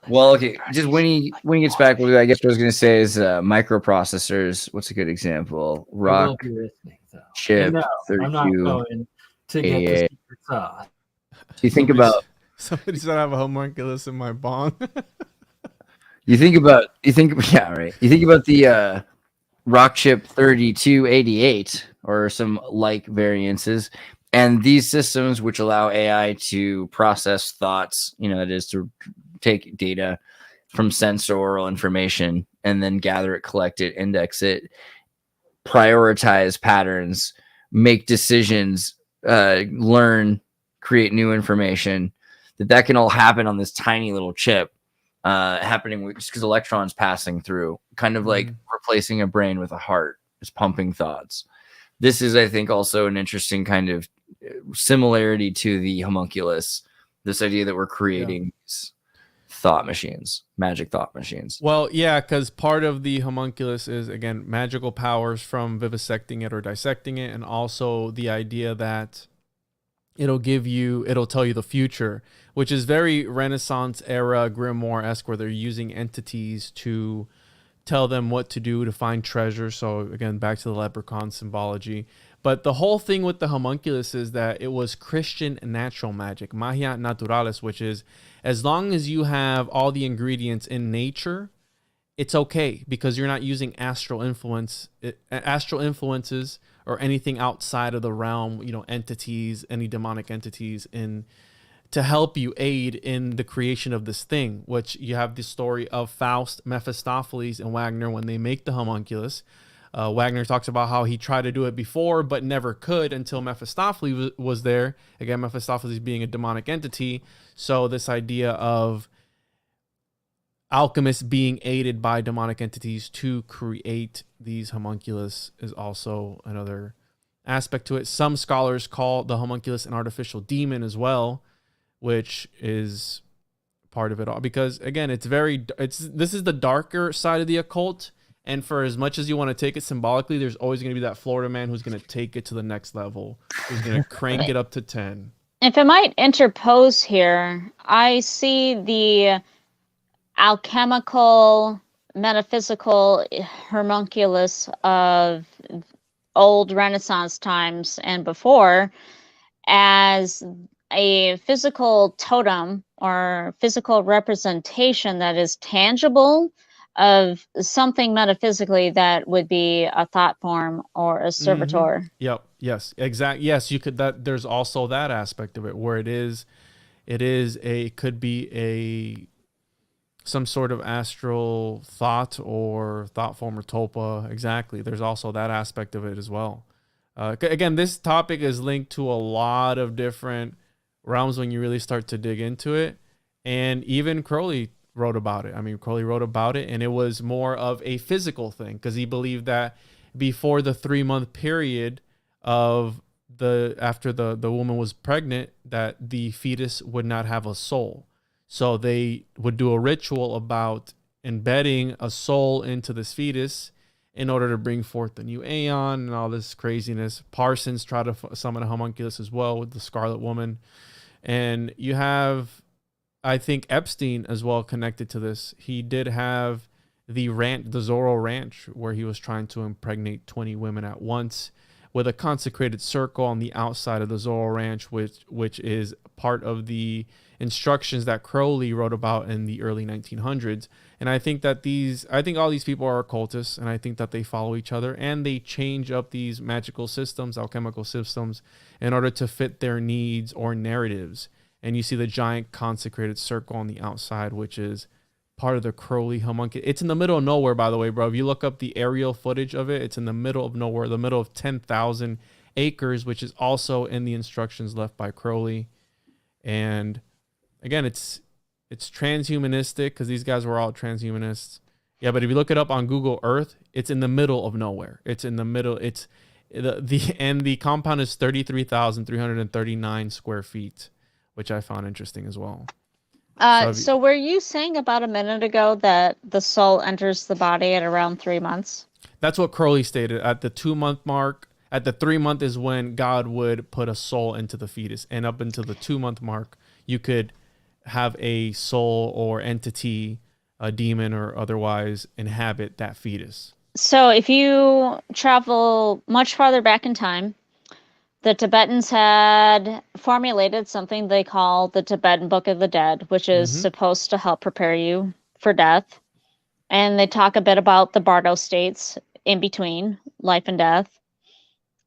Well, okay. Just when he gets back, I guess what I was gonna say is microprocessors. What's a good example? I will Rock be listening, though. chip And no, I'm not 32. going to get the secret sauce. So you think about somebody said I have a homunculus in my bong. yeah, right. You think about the rock chip 3288 or some like variances, and these systems which allow AI to process thoughts, you know, that is to take data from sensorial information and then gather it, collect it, index it, prioritize patterns, make decisions, learn, create new information, that can all happen on this tiny little chip, happening just because electrons passing through, kind of like replacing a brain with a heart, is pumping thoughts. This is, I think, also an interesting kind of similarity to the homunculus, this idea that we're creating these thought machines, magic thought machines. Well, yeah, because part of the homunculus is, again, magical powers from vivisecting it or dissecting it, and also the idea that it'll tell you the future, which is very Renaissance era grimoire-esque, where they're using entities to tell them what to do to find treasure. So again, back to the leprechaun symbology. But the whole thing with the homunculus is that it was Christian natural magic, magia naturalis, which is, as long as you have all the ingredients in nature, it's okay, because you're not using astral influences or anything outside of the realm, you know, entities, any demonic entities, to help you aid in the creation of this thing. Which you have the story of Faust, Mephistopheles, and Wagner when they make the homunculus. Wagner talks about how he tried to do it before but never could until Mephistopheles was there. Again, Mephistopheles being a demonic entity. So this idea of alchemists being aided by demonic entities to create these homunculus is also another aspect to it. Some scholars call the homunculus an artificial demon as well, which is part of it all, because again, this is the darker side of the occult. And for as much as you want to take it symbolically, there's always going to be that Florida man who's going to take it to the next level, who's going to crank it up to 10. If I might interpose here, I see the alchemical, metaphysical homunculus of old Renaissance times and before as a physical totem or physical representation that is tangible of something metaphysically that would be a thought form or a servitor. Yep. Yes. Exactly. Yes. You could. There's also that aspect of it where could be a some sort of astral thought or thought form or tulpa. Exactly. There's also that aspect of it as well. Again, this topic is linked to a lot of different realms when you really start to dig into it. And even Crowley wrote about it. I mean, Crowley wrote about it, and it was more of a physical thing because he believed that before the 3-month period of after the woman was pregnant, that the fetus would not have a soul. So they would do a ritual about embedding a soul into this fetus in order to bring forth the new aeon and all this craziness. Parsons tried to summon a homunculus as well with the Scarlet Woman. And you have, I think, Epstein as well connected to this. He did have the Zorro Ranch, where he was trying to impregnate 20 women at once with a consecrated circle on the outside of the Zorro Ranch, which is part of the instructions that Crowley wrote about in the early 1900s. And I think that all these people are occultists, and I think that they follow each other, and they change up these magical systems, alchemical systems, in order to fit their needs or narratives. And you see the giant consecrated circle on the outside, which is part of the Crowley homunculus. It's in the middle of nowhere, by the way, bro. If you look up the aerial footage of it, it's in the middle of nowhere, the middle of 10,000 acres, which is also in the instructions left by Crowley. And again, it's transhumanistic because these guys were all transhumanists. Yeah, but if you look it up on Google Earth, it's in the middle of nowhere. It's in the middle. It's the compound is 33,339 square feet, which I found interesting as well. So were you saying about a minute ago that the soul enters the body at around 3 months? That's what Crowley stated. At the 2-month mark, at the 3-month is when God would put a soul into the fetus. And up until the 2-month mark, you could have a soul or entity, a demon or otherwise, inhabit that fetus. So if you travel much farther back in time, the Tibetans had formulated something they call the Tibetan Book of the Dead, which is supposed to help prepare you for death. And they talk a bit about the Bardo states in between life and death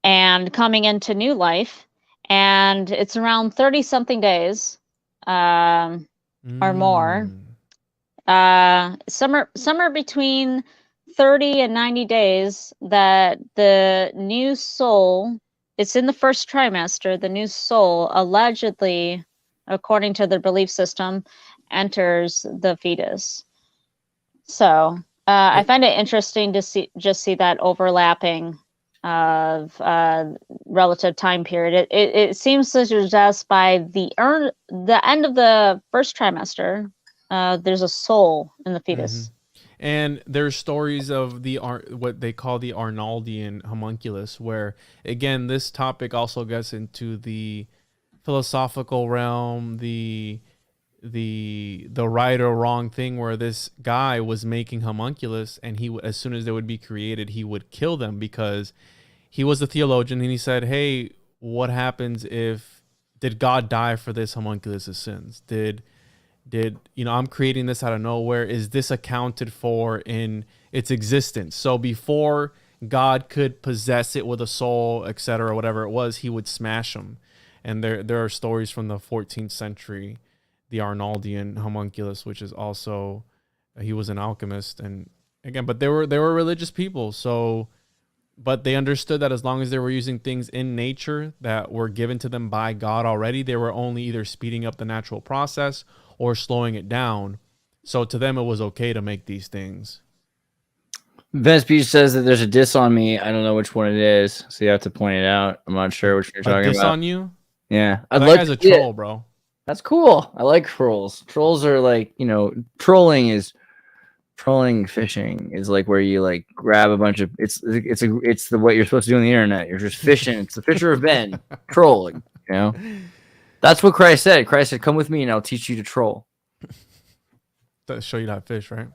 and coming into new life. And it's around 30-something days or more. Somewhere between 30 and 90 days that the new soul, it's in the first trimester, the new soul allegedly, according to their belief system, enters the fetus. So I find it interesting to see that overlapping of relative time period. It seems to suggest by the end of the first trimester, there's a soul in the fetus. And there's stories of what they call the Arnaldian homunculus, where, again, this topic also gets into the philosophical realm, the right or wrong thing, where this guy was making homunculus, and he, as soon as they would be created, he would kill them because he was a theologian, and he said, hey, what happens did God die for this homunculus's sins? Did I'm creating this out of nowhere? Is this accounted for in its existence? So before God could possess it with a soul, etc., whatever it was, he would smash them. And there are stories from the 14th century, the Arnaldian homunculus, which is also, he was an alchemist. And again, but they were religious people. So, but they understood that as long as they were using things in nature that were given to them by God already, they were only either speeding up the natural process or slowing it down. So to them, it was okay to make these things. Vespeach says that there's a diss on me. I don't know which one it is, so you have to point it out. I'm not sure which you're talking about. Diss on you? Yeah. That guy's a troll, bro. That's cool. I like trolls. Trolls are like, trolling fishing is like where you like grab a bunch of it's what you're supposed to do on the internet. You're just fishing. It's the Fisher of Ben. Trolling, That's what Christ said. Christ said, come with me and I'll teach you to troll. To show you how to fish, right?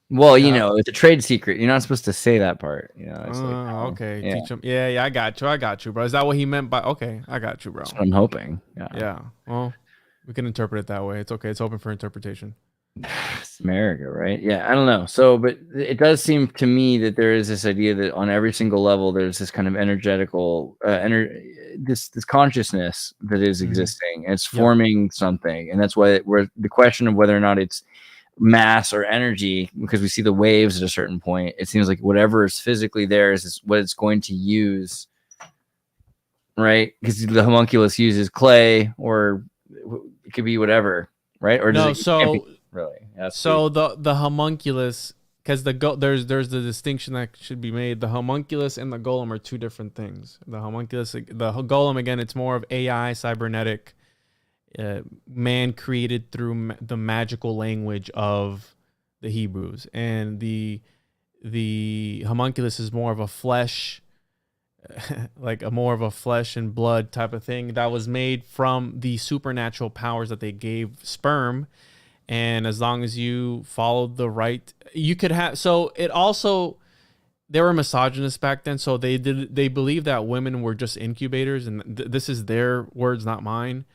Well, it's a trade secret. You're not supposed to say that part. It's okay. Yeah. Teach him. Yeah, I got you, bro. Is that what he meant by, okay, I got you, bro. That's what I'm hoping. Yeah. Well, we can interpret it that way. It's okay. It's open for interpretation. It's America, right? Yeah, I don't know. So, but it does seem to me that there is this idea that on every single level, there's this kind of energetical, this consciousness that is existing, and it's forming something, and that's why the question of whether or not it's mass or energy, because we see the waves at a certain point. It seems like whatever is physically there is what it's going to use, right? Because the homunculus uses clay, or it could be whatever, right? Or does No, it so can't be- really? That's so the homunculus, because there's the distinction that should be made. The homunculus and the golem are two different things. The golem, again, it's more of AI, cybernetic, man created through the magical language of the Hebrews, and the homunculus is more of a flesh, more of a flesh and blood type of thing that was made from the supernatural powers that they gave sperm. And as long as you followed the right, you could have. So it also, they were misogynists back then, so they believed that women were just incubators, and this is their words, not mine.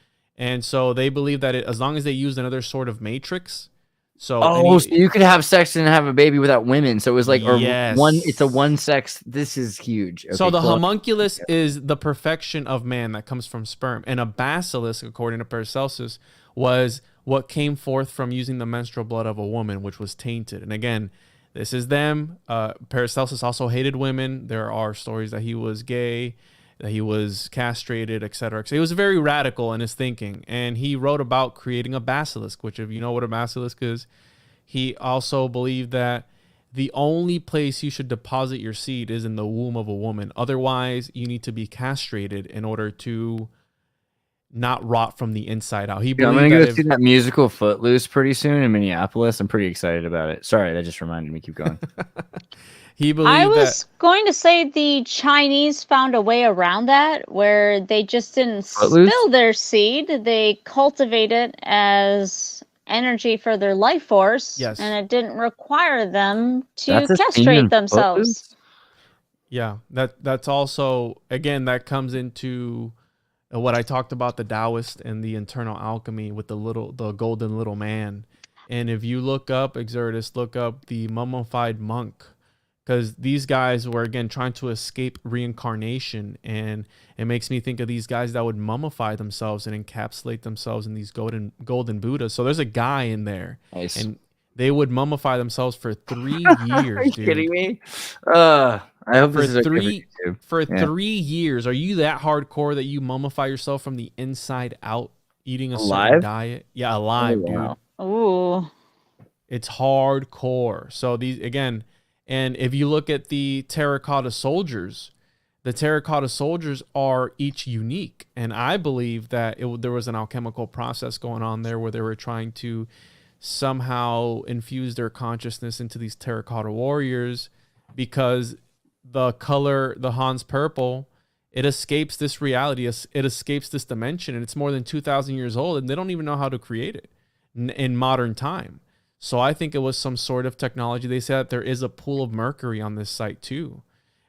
And so they believed that as long as they used another sort of matrix. So so you could have sex and have a baby without women. So it was like, Yes. it's a one sex. This is huge. Okay, so the cool. homunculus is the perfection of man that comes from sperm, and a basilisk, according to Paracelsus, was what came forth from using the menstrual blood of a woman, which was tainted. And again, this is them. Paracelsus also hated women. There are stories that he was gay, that he was castrated, etc. So he was very radical in his thinking, and he wrote about creating a basilisk, which, if you know what a basilisk is, he also believed that the only place you should deposit your seed is in the womb of a woman. Otherwise, you need to be castrated in order to not rot from the inside out. He I'm believed gonna go that see that musical Footloose pretty soon in Minneapolis. I'm pretty excited about it. Sorry, that just reminded me. Keep going. he believed I was going to say the Chinese found a way around that, where they just didn't Footloose? spill their seed. They cultivate it as energy for their life force, Yes. and it didn't require them to That's a scene in castrate themselves. Footloose? Yeah, that's also, again, that comes into what I talked about, the Taoist and the internal alchemy with the golden little man. And if you look up, Exertus, look up the mummified monk, because these guys were, again, trying to escape reincarnation, and it makes me think of these guys that would mummify themselves and encapsulate themselves in these golden Buddhas. So there's a guy in there, Nice. and they would mummify themselves for 3 years. Are you dude. kidding me? I hope For this is okay for 3 YouTube. for Yeah. 3 years. Are you that hardcore that you mummify yourself from the inside out, eating a certain Alive? diet? Yeah, alive, Oh, wow. dude. Ooh. It's hardcore. So these, again, and if you look at the terracotta soldiers are each unique, and I believe that there was an alchemical process going on there where they were trying to somehow infuse their consciousness into these terracotta warriors, because the color, the Hans purple, it escapes this reality, it escapes this dimension, and it's more than 2,000 years old, and they don't even know how to create it in modern time. So I think it was some sort of technology. They said that there is a pool of mercury on this site too.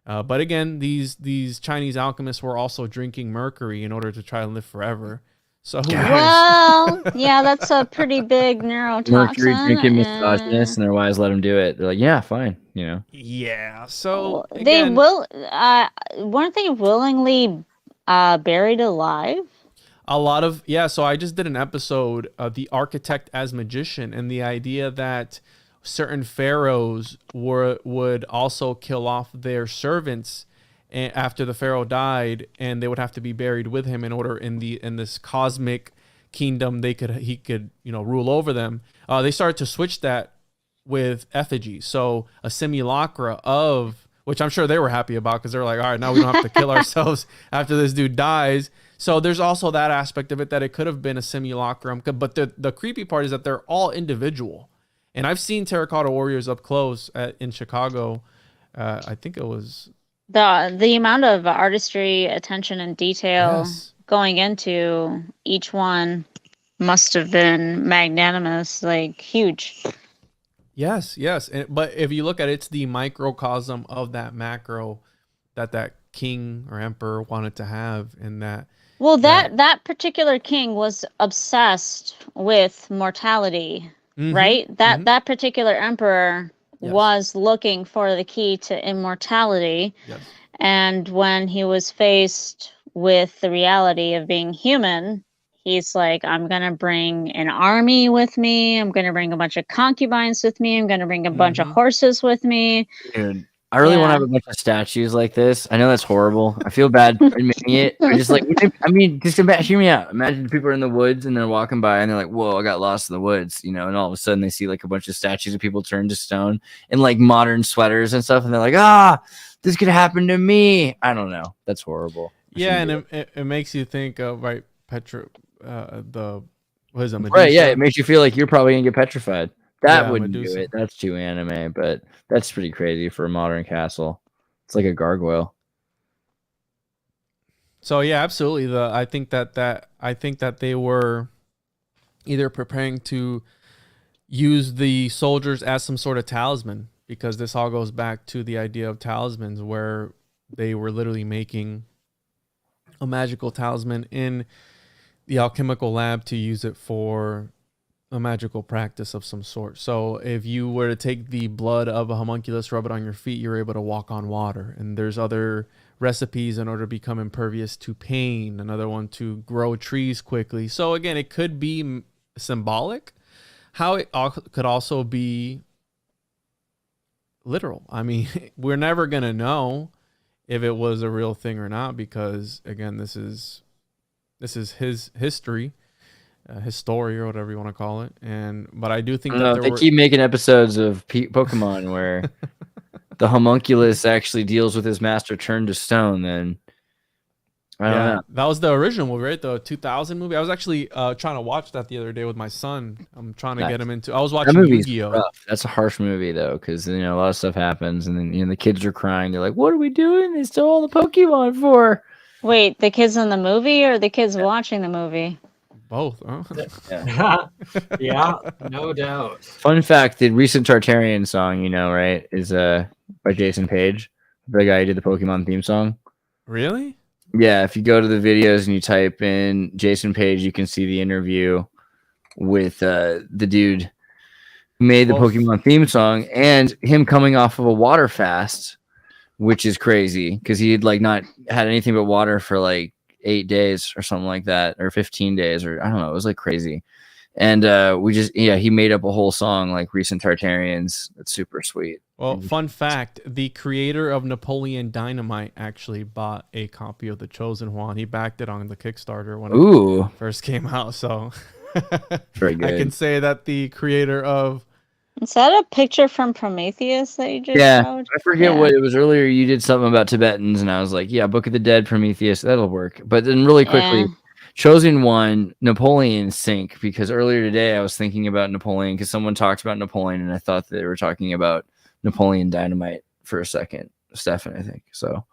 But again, these Chinese alchemists were also drinking mercury in order to try to live forever. So who knows? Well, yeah, that's a pretty big neurotoxin. Mercury drinking and- misogynists, and their wives let them do it. They're like, yeah, fine, you know. Yeah. So They again, weren't they willingly buried alive? a lot of, yeah. So I just did an episode of The Architect as Magician, and the idea that certain pharaohs would also kill off their servants after the pharaoh died, and they would have to be buried with him in order in this cosmic kingdom he could rule over them. They started to switch that with effigy, so a simulacra of, which I'm sure they were happy about, because they're like, all right, now we don't have to kill ourselves after this dude dies. So there's also that aspect of it, that it could have been a simulacrum. But the creepy part is that they're all individual. And I've seen terracotta warriors up close in Chicago. I think it was... The amount of artistry, attention, and detail Yes. going into each one must have been magnanimous, like huge. Yes. But if you look at it, it's the microcosm of that macro that king or emperor wanted to have, and that... Well, that particular king was obsessed with mortality, Mhm, right? mhm. That particular emperor Yes. was looking for the key to immortality. Yes. And when he was faced with the reality of being human, He's like, I'm gonna bring an army with me. I'm gonna bring a bunch of concubines with me. I'm gonna bring a bunch of horses with me. Dude, I really want to Yeah. have a bunch of statues like this. I know that's horrible. I feel bad admitting it. I just like, I mean, just hear me out. Imagine people are in the woods and they're walking by and they're like, "Whoa, I got lost in the woods," you know, and all of a sudden they see like a bunch of statues of people turned to stone in like modern sweaters and stuff, and they're like, "Ah, this could happen to me." I don't know. That's horrible. Yeah, and it makes you think of what is it, Medusa? Right? Yeah, it makes you feel like you're probably gonna get petrified. That Yeah, wouldn't Medusa. do it. That's too anime, but that's pretty crazy for a modern castle. It's like a gargoyle. So yeah, absolutely. I think that they were either preparing to use the soldiers as some sort of talisman, because this all goes back to the idea of talismans, where they were literally making a magical talisman in the alchemical lab to use it for a magical practice of some sort. So if you were to take the blood of a homunculus, rub it on your feet, you're able to walk on water. And there's other recipes in order to become impervious to pain, another one to grow trees quickly. So again, it could be symbolic. How it could also be literal. I mean, we're never going to know if it was a real thing or not, because again, this is his history. His story, or whatever you want to call it, but I do think that they keep making episodes of Pokemon where the homunculus actually deals with his master turned to stone. Then I don't know. That was the original movie, right? The 2000 movie. I was actually trying to watch that the other day with my son. I'm trying to get him into. I was watching Yu-Gi-Oh. Rough. That's a harsh movie though, because a lot of stuff happens, and then the kids are crying. They're like, "What are we doing? They stole all the Pokemon for." Wait, the kids in the movie or the kids watching the movie? Both, huh? Yeah, no doubt. Fun fact: the recent Tartarian song, right, is by Jason Page, the guy who did the Pokemon theme song. Really? Yeah, if you go to the videos and you type in Jason Page, you can see the interview with the dude who made the Pokemon theme song, and him coming off of a water fast, which is crazy because he had not had anything but water for 8 days or something like that, or 15 days, or I don't know. It was crazy. And he made up a whole song like Recent Tartarians. It's super sweet. Well, fun fact, the creator of Napoleon Dynamite actually bought a copy of The Chosen Juan. He backed it on the Kickstarter when it first came out. So very good. I can say that the creator of... Is that a picture from Prometheus that you just showed? I forget what it was earlier. You did something about Tibetans, and I was like, yeah, Book of the Dead, Prometheus, that'll work. But then really quickly, Chosen One, Napoleon sync, because earlier today I was thinking about Napoleon because someone talked about Napoleon, and I thought they were talking about Napoleon Dynamite for a second. Stefan, I think. So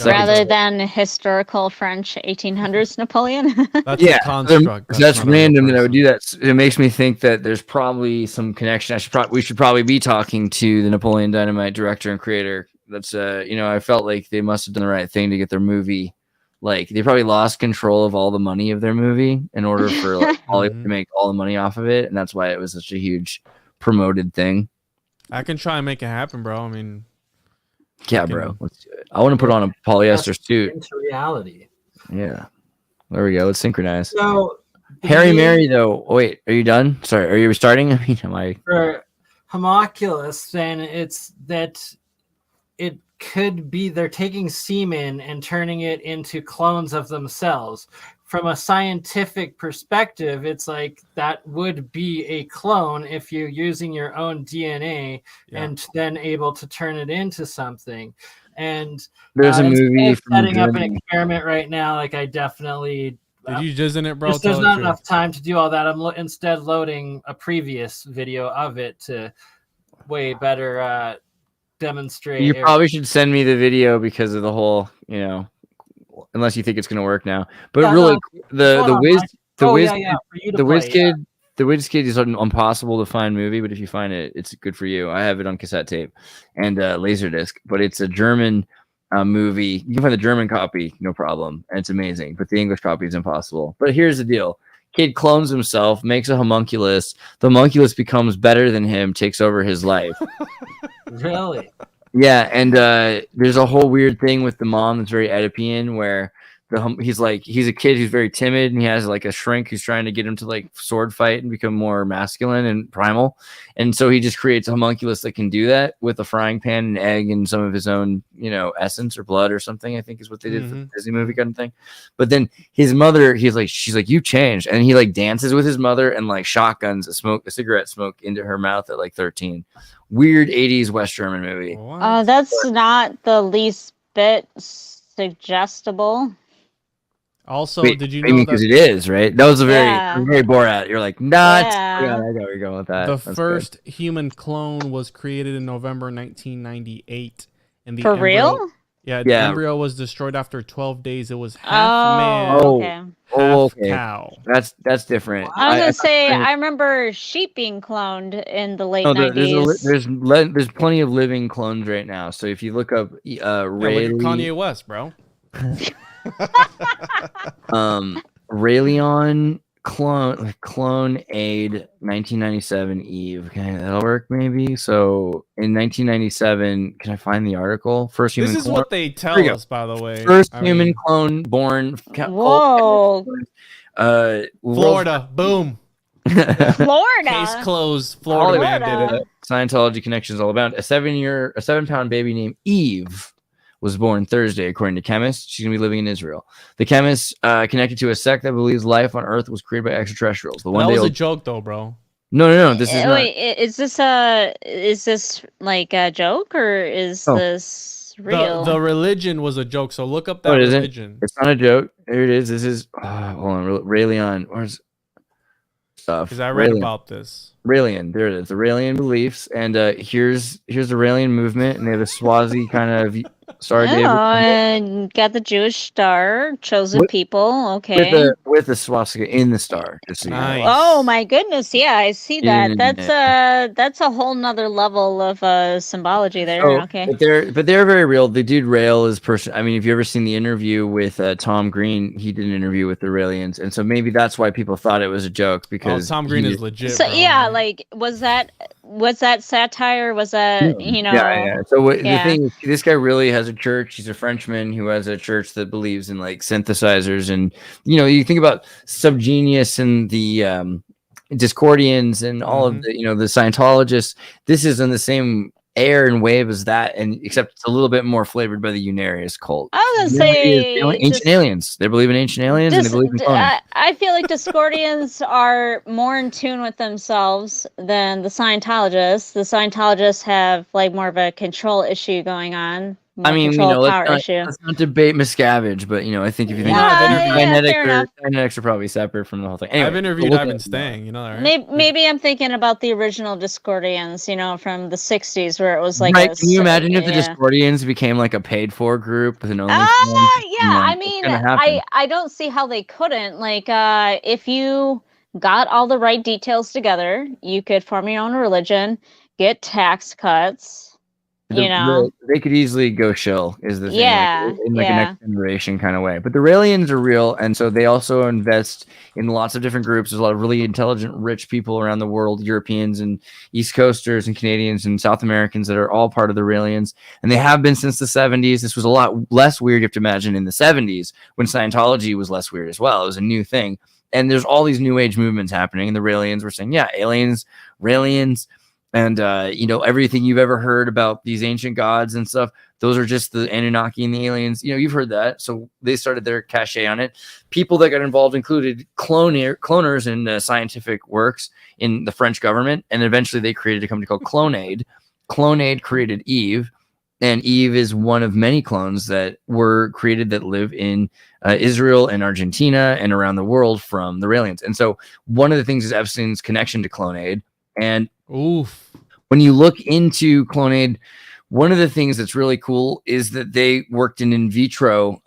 rather than historical French 1800s Napoleon. That's a construct. That's random that I would do that. It makes me think that there's probably some connection. We should probably be talking to the Napoleon Dynamite director and creator. That's I felt like they must have done the right thing to get their movie. They probably lost control of all the money of their movie in order for Hollywood to make all the money off of it, and that's why it was such a huge promoted thing. I can try and make it happen, bro. I mean, yeah, bro, let's do it. I want to put on a polyester suit. Into reality. Yeah, there we go. Let's synchronize. So, Harry Mary, though. Oh, wait, are you done? Sorry, are you restarting? I mean, am I? For homunculus, then it's that it could be they're taking semen and turning it into clones of themselves. From a scientific perspective, it's like that would be a clone if you're using your own DNA and then able to turn it into something. And there's a movie setting up an experiment right now. I definitely did you jizz in it, bro? There's not enough time to do all that. I'm instead loading a previous video of it to way better demonstrate. You probably should send me the video because of the whole, unless you think it's going to work now. But the Wiz Kid is an impossible to find movie, but if you find it, it's good for you. I have it on cassette tape and Laserdisc, but it's a German movie. You can find the German copy, no problem, and it's amazing. But the English copy is impossible. But here's the deal: kid clones himself, makes a homunculus. The homunculus becomes better than him, takes over his life. Really? Yeah, and there's a whole weird thing with the mom that's very Oedipian, where he's a kid who's very timid, and he has like a shrink who's trying to get him to like sword fight and become more masculine and primal, and so he just creates a homunculus that can do that with a frying pan, and egg, and some of his own essence or blood or something. I think is what they did for the Disney movie kind of thing. But then his mother, she's like, "You changed," and he like dances with his mother and like shotguns a cigarette smoke into her mouth at like 13. Weird 80s West German movie. That's not the least bit suggestible. Also, Wait, did you I know mean, that because it is, right? That was a very, Yeah. very Borat. You're like, nuts. Yeah. Yeah, I got where you're going with that. the That's first human clone was created in November 1998, and the For embryo, real? Yeah, the Yeah. embryo was destroyed after 12 days. It was half man, Oh, okay. Oh, half okay. cow. That's different. I was gonna say, I remember sheep being cloned in the late 90s. there's plenty of living clones right now. So if you look up Yeah, look at Rayleigh, Kanye West, bro. Rayllion clone aid 1997 Eve. Okay, that'll work maybe. So in 1997, can I find the article? First human This is clone. what they tell Here we go. us, by the way. First I human mean, clone born. Whoa. Florida, boom. Florida. Case closed. Florida man did Florida. it. Scientology connections all about. A 7-pound baby named Eve was born Thursday, according to chemists. She's gonna be living in Israel. The chemists connected to a sect that believes life on Earth was created by extraterrestrials. The one That day was a old. joke, though, bro. No. This is not. Wait, is this like a joke, or is Oh. this real? The religion was a joke, so look up that Oh, it isn't? religion. It's not a joke. Here it is. This is. Hold on. Rayllion. Where's stuff? Because I read Rayllion. about this. Rayllion. There it is. The Rayllian beliefs. And here's the Rayllian movement, and they have a Swazi kind of Star of David and got the Jewish star, chosen With- people. Okay. with the swastika in the star. Just so you know. Nice. Oh my goodness! Yeah, I see that. Yeah. That's a whole nother level of symbology there. So, Okay. but they're very real. The dude Rail is person. I mean, if you ever seen the interview with Tom Green, he did an interview with the Raelians, and so maybe that's why people thought it was a joke because Tom Green he- is legit. So bro. yeah, like was that satire? Was that Yeah. So the Yeah. thing is, this guy really has a church. He's a Frenchman who has a church that believes in like synthesizers, and you think about Subgenius and the Discordians and all of the the Scientologists. This is in the same air and wave as that, and except it's a little bit more flavored by the Unarius cult. I was The gonna reality is say ancient aliens. They believe in ancient aliens and they believe in cloning. I feel like Discordians are more in tune with themselves than the Scientologists. The Scientologists have like more of a control issue going on. I mean, control power let's issue. not debate Miscavige, but I think if you think fair enough. Cybernetics are probably separate from the whole thing. I've Anyway, interviewed we'll look Ivan at it. Stang. You know that, right? Maybe I'm thinking about the original Discordians, from the '60s, where it was like. Right? Can you imagine if the yeah. Discordians became like a paid-for group with an OnlyFans? Yeah. I it's mean, gonna happen. I don't see how they couldn't. Like, if you got all the right details together, you could form your own religion, get tax cuts. They could easily go shill is the thing, Yeah, in like yeah. a next generation kind of way. But the Raelians are real, and so they also invest in lots of different groups. There's a lot of really intelligent, rich people around the world, Europeans and East Coasters and Canadians and South Americans that are all part of the Raelians, and they have been since the 70s. This was a lot less weird, you have to imagine, in the 70s when Scientology was less weird as well. It was a new thing, and there's all these new age movements happening, and the Raelians were saying, yeah, aliens, Raelians. And everything you've ever heard about these ancient gods and stuff, those are just the Anunnaki and the aliens. You've heard that. So they started their cachet on it. People that got involved included cloners in scientific works in the French government, and eventually they created a company called CloneAid. CloneAid created Eve, and Eve is one of many clones that were created that live in Israel and Argentina and around the world from the Raelians. And so one of the things is Epstein's connection to CloneAid. And Oof. when you look into CloneAid, one of the things that's really cool is that they worked in vitro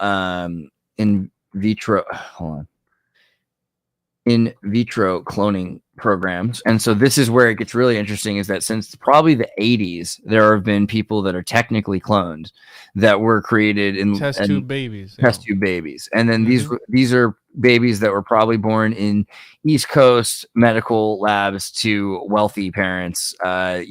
cloning programs. And so this is where it gets really interesting, is that since probably the 80s, there have been people that are technically cloned that were created in Test tube babies. test tube babies. And then these are babies that were probably born in East Coast medical labs to wealthy parents, that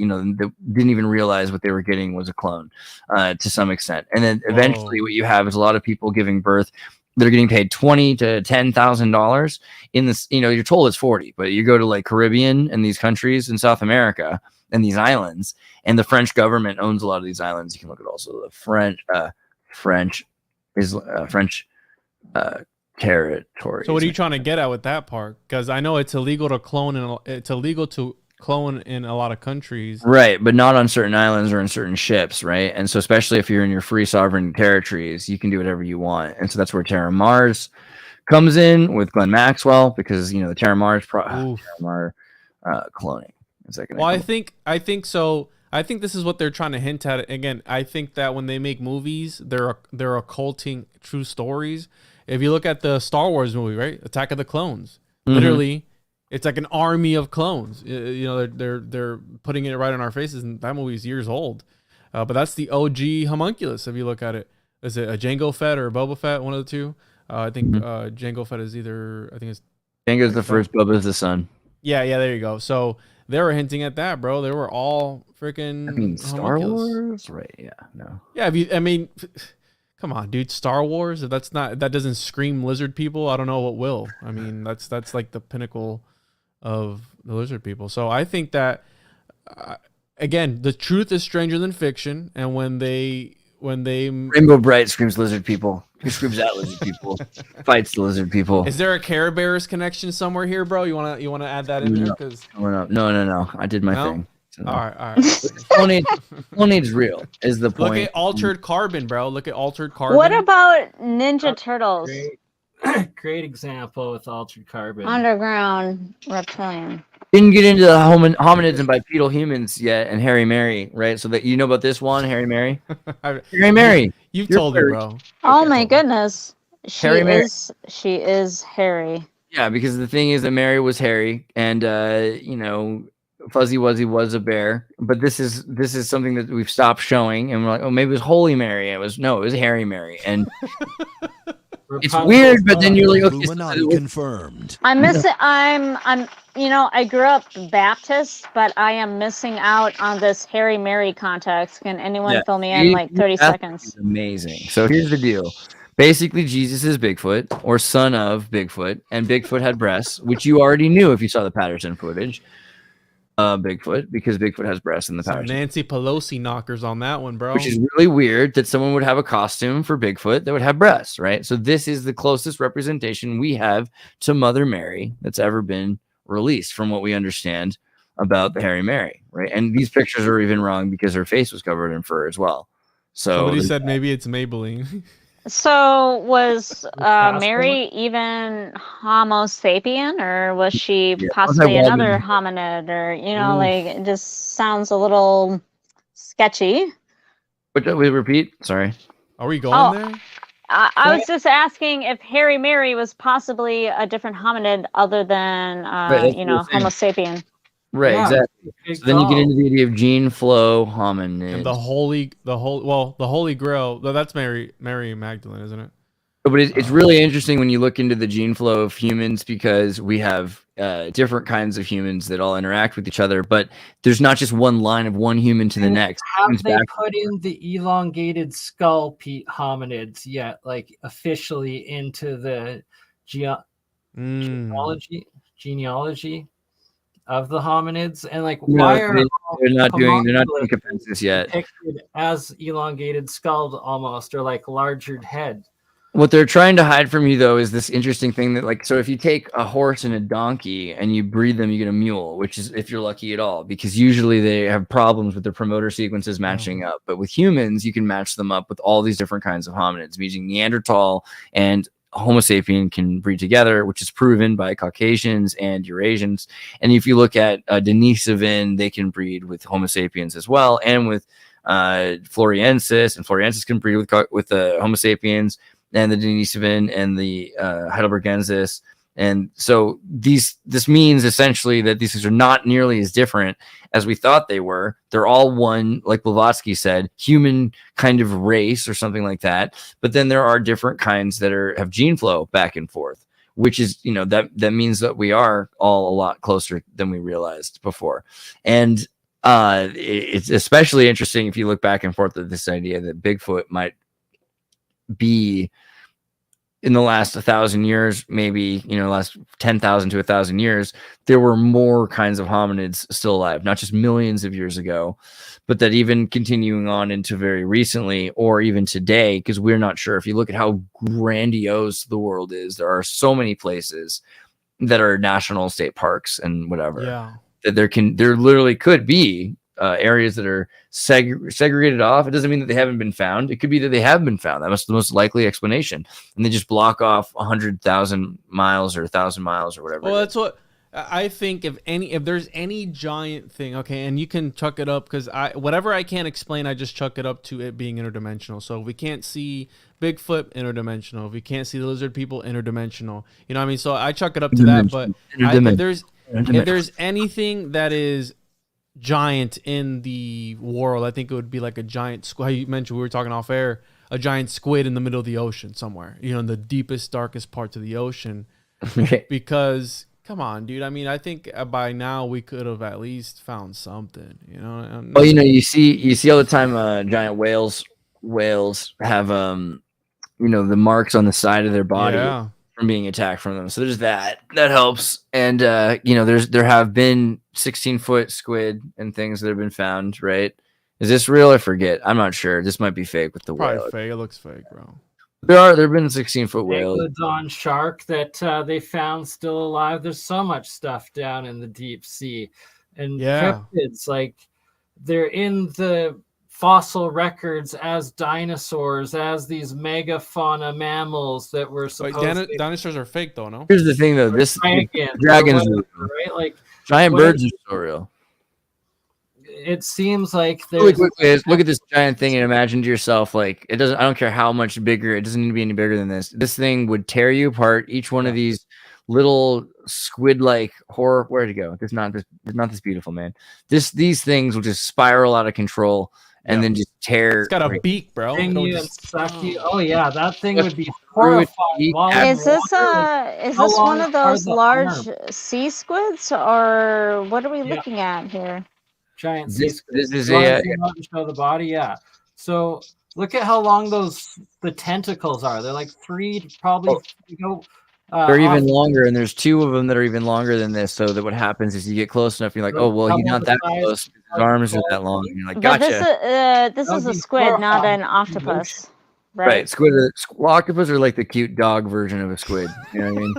didn't even realize what they were getting was a clone to some extent. And then eventually what you have is a lot of people giving birth that are getting paid $20,000 to $10,000 in this. You're told it's 40, but you go to like Caribbean and these countries in South America and these islands, and the French government owns a lot of these islands. You can look at also the French territories. So what are you trying to get at with that part? Because I know it's illegal to clone, and it's illegal to clone in a lot of countries, right? But not on certain islands or in certain ships, right? And so especially if you're in your free sovereign territories, you can do whatever you want. And so that's where Terra Mars comes in with Glenn Maxwell, because the Terra Mars cloning is that gonna I think so. I think this is what they're trying to hint at. Again, I think that when they make movies, they're occulting true stories. If you look at the Star Wars movie, right, Attack of the Clones, literally, it's like an army of clones. They're putting it right in our faces, and that movie is years old. But that's the OG Homunculus. If you look at it, is it a Jango Fett or a Boba Fett? One of the two. I think Jango Fett is either. I think it's Jango's the first, Boba's the son. Yeah. There you go. So they were hinting at that, bro. They were all freaking Star Wars, right? Yeah, no. Yeah, come on, dude. Star Wars. If that doesn't scream lizard people, I don't know what will. I mean, that's like the pinnacle of the lizard people. So I think that again, the truth is stranger than fiction, and when they Rainbow Bright screams lizard people. Who screams at lizard people? Fights the lizard people. Is there a Care Bears connection somewhere here, bro? You wanna add that in there? Because no. I did my thing. So no. All right. Clonage's real is the point. Look at Altered Carbon, bro. Look at Altered Carbon. What about Ninja Turtles? Great example with Altered Carbon. Underground reptilian. Didn't get into the hominids and bipedal humans yet, and Harry Mary, right? So that you know about this one, Harry Mary. Harry Mary, you've told me, bro. Oh my goodness, she Harry is Harry. Yeah, because the thing is that Mary was Harry, and Fuzzy Wuzzy was a bear. But this is something that we've stopped showing, and we're like, oh, maybe it was Holy Mary. It was Harry Mary, and it's weird. But then you're like, okay, Illuminati confirmed. I'm missing. I grew up Baptist, but I am missing out on this Harry Mary context. Can anyone fill me in like 30 seconds? Amazing. So here's the deal. Basically, Jesus is Bigfoot, or son of Bigfoot, and Bigfoot had breasts, which you already knew if you saw the Patterson footage. Bigfoot, because Bigfoot has breasts in the Patterson. Nancy Pelosi knockers on that one, bro. Which is really weird that someone would have a costume for Bigfoot that would have breasts, right? So this is the closest representation we have to Mother Mary that's ever been released, from what we understand about the Harry Mary, right? And these pictures are even wrong because her face was covered in fur as well. So somebody said maybe it's Maybelline. So was Mary even Homo sapien, or was she possibly another hominid, or like it just sounds a little sketchy. But we repeat. Sorry. Are we going there? I was just asking if Harry Mary was possibly a different hominid other than Homo sapien. Right, exactly. So then you get into the idea of gene flow hominid. And the holy grail. That's Mary Magdalene, isn't it? But it's really interesting when you look into the gene flow of humans, because we have different kinds of humans that all interact with each other. But there's not just one line of one human to the next. Have they put in the elongated skull hominids yet, like officially into the genealogy of the hominids? And like, why are they're not doing capensis yet depicted as elongated skulled almost, or like larger head? What they're trying to hide from you, though, is this interesting thing that, like, so if you take a horse and a donkey and you breed them, you get a mule, which is if you're lucky at all, because usually they have problems with their promoter sequences matching up. But with humans, you can match them up with all these different kinds of hominids, meaning Neanderthal and Homo sapien can breed together, which is proven by Caucasians and Eurasians. And if you look at Denisovan, they can breed with Homo sapiens as well, and with Floriensis, and Floriensis can breed with the Homo sapiens, and the Denisovan and the Heidelbergensis. And so this means essentially that these things are not nearly as different as we thought they were. They're all one, like Blavatsky said, human kind of race or something like that. But then there are different kinds that have gene flow back and forth, which is, that means that we are all a lot closer than we realized before. And it's especially interesting if you look back and forth at this idea that Bigfoot might be in the last 1,000 years, maybe, last 10,000 to 1,000 years, there were more kinds of hominids still alive, not just millions of years ago, but that even continuing on into very recently or even today, because we're not sure. If you look at how grandiose the world is, there are so many places that are national state parks and whatever. Yeah. That there literally could be areas that are segregated off. It doesn't mean that they haven't been found. It could be that they have been found. That's the most likely explanation. And they just block off 100,000 miles or 1,000 miles or whatever. Well, that's what I think. If there's any giant thing, okay, and you can chuck it up, because whatever I can't explain, I just chuck it up to it being interdimensional. So if we can't see Bigfoot, interdimensional. If we can't see the lizard people, interdimensional. You know what I mean? So I chuck it up to that. But if there's anything that is giant in the world, I think it would be like a giant squid. How you mentioned, we were talking off air, a giant squid in the middle of the ocean somewhere, in the deepest, darkest parts of the ocean. Because come on, dude. I mean, I think by now we could have at least found something, Well, you see all the time giant whales have the marks on the side of their body from being attacked from them. So there's that helps. And there have been 16-foot squid and things that have been found, right? Is this real? I forget. I'm not sure. This might be fake with the probably whale. Fake. It looks fake, bro. There have been 16-foot whales. Megalodon shark that they found still alive. There's so much stuff down in the deep sea. And cryptids, like, they're in the fossil records as dinosaurs, as these megafauna mammals that were supposed dinosaurs are fake, though, no? Here's the thing, though. This dragons, right? Like giant birds are so real. It seems like really quickly, look at this giant thing and imagine to yourself, like, it doesn't. I don't care how much bigger. It doesn't need to be any bigger than this. This thing would tear you apart. Each one of these little squid-like horror. Where'd it go? It's not this beautiful, man. These things will just spiral out of control. And then just tear. It's got a beak, bro. You and suck you. Oh yeah, that thing would be horrifying. Is this one of those large sea squids, or what are we looking at here? Giant sea squids. This is show the body. Yeah. So look at how long the tentacles are. They're like 3, probably. They're even longer, and there's 2 of them that are even longer than this. So that what happens is you get close enough, you're like, oh well, he's not that close. His arms are that long. And you're like, gotcha. This is a squid, not an octopus, right? Octopus are like the cute dog version of a squid. You know what I mean?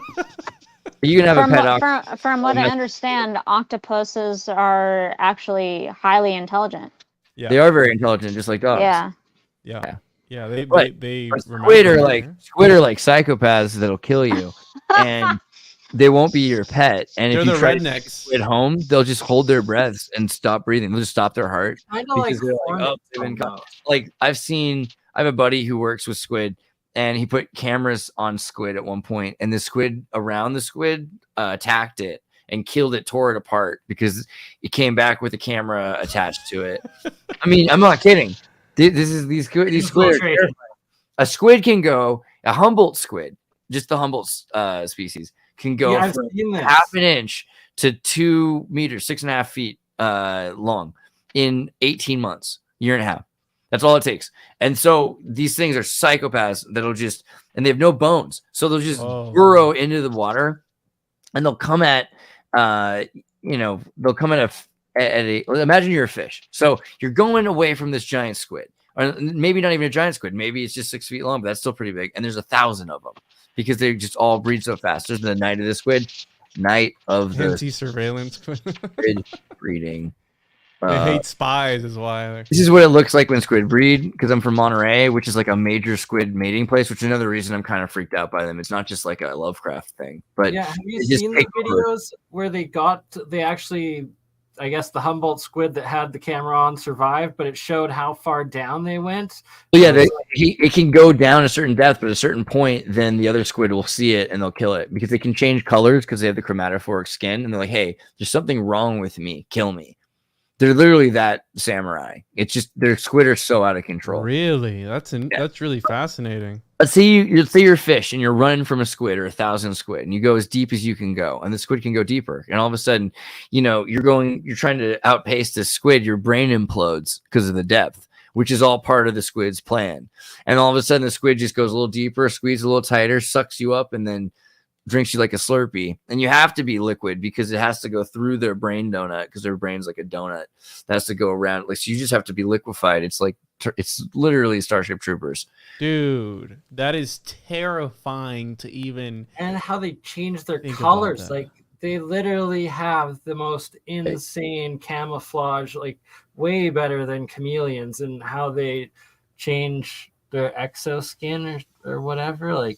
You can have a pet octopus. From what I understand, octopuses are actually highly intelligent. Yeah, they are very intelligent, just like dogs. Yeah. Yeah, they squid are like psychopaths that'll kill you, and they won't be your pet. And they're if you try to rednecks squid home, they'll just hold their breaths and stop breathing. They'll just stop their heart. I know, I have a buddy who works with squid, and he put cameras on squid at one point, and the squid around the squid attacked it and killed it, tore it apart because it came back with a camera attached to it. I mean, I'm not kidding. These squid are terrifying. A squid can go, a Humboldt squid, just the Humboldt species, can go from half an inch to 2 meters, 6.5 feet long in 18 months, year and a half. That's all it takes. And so these things are psychopaths that'll just, and they have no bones. So they'll just burrow into the water, and they'll come at, imagine you're a fish. So you're going away from this giant squid, or maybe not even a giant squid. Maybe it's just 6 feet long, but that's still pretty big. And there's 1,000 of them because they just all breed so fast. There's the night of the squid, night of the anti-surveillance squid breeding. They hate spies is why. This is what it looks like when squid breed, because I'm from Monterey, which is like a major squid mating place, which is another reason I'm kind of freaked out by them. It's not just like a Lovecraft thing. But yeah, have you seen the videos where they actually, I guess the Humboldt squid that had the camera on survived, but it showed how far down they went? Well, yeah, it can go down a certain depth, but at a certain point, then the other squid will see it and they'll kill it because they can change colors because they have the chromatophoric skin. And they're like, hey, there's something wrong with me. Kill me. They're literally that samurai. It's just their squid are so out of control. Really? That's really fascinating. Let's say you're a fish and you're running from a squid or 1,000 squid, and you go as deep as you can go, and the squid can go deeper. And all of a sudden, you're trying to outpace this squid. Your brain implodes because of the depth. which is all part of the squid's plan. And all of a sudden, the squid just goes a little deeper, squeezes a little tighter, sucks you up, and then drinks you like a Slurpee. And you have to be liquid because it has to go through their brain donut, because their brain's like a donut that has to go around. Like, so you just have to be liquefied. It's like, it's literally Starship Troopers. Dude, that is terrifying to even. And how they change their think colors. about that. Like, they literally have the most insane camouflage, like way better than chameleons, and how they change their exoskin or whatever. Like,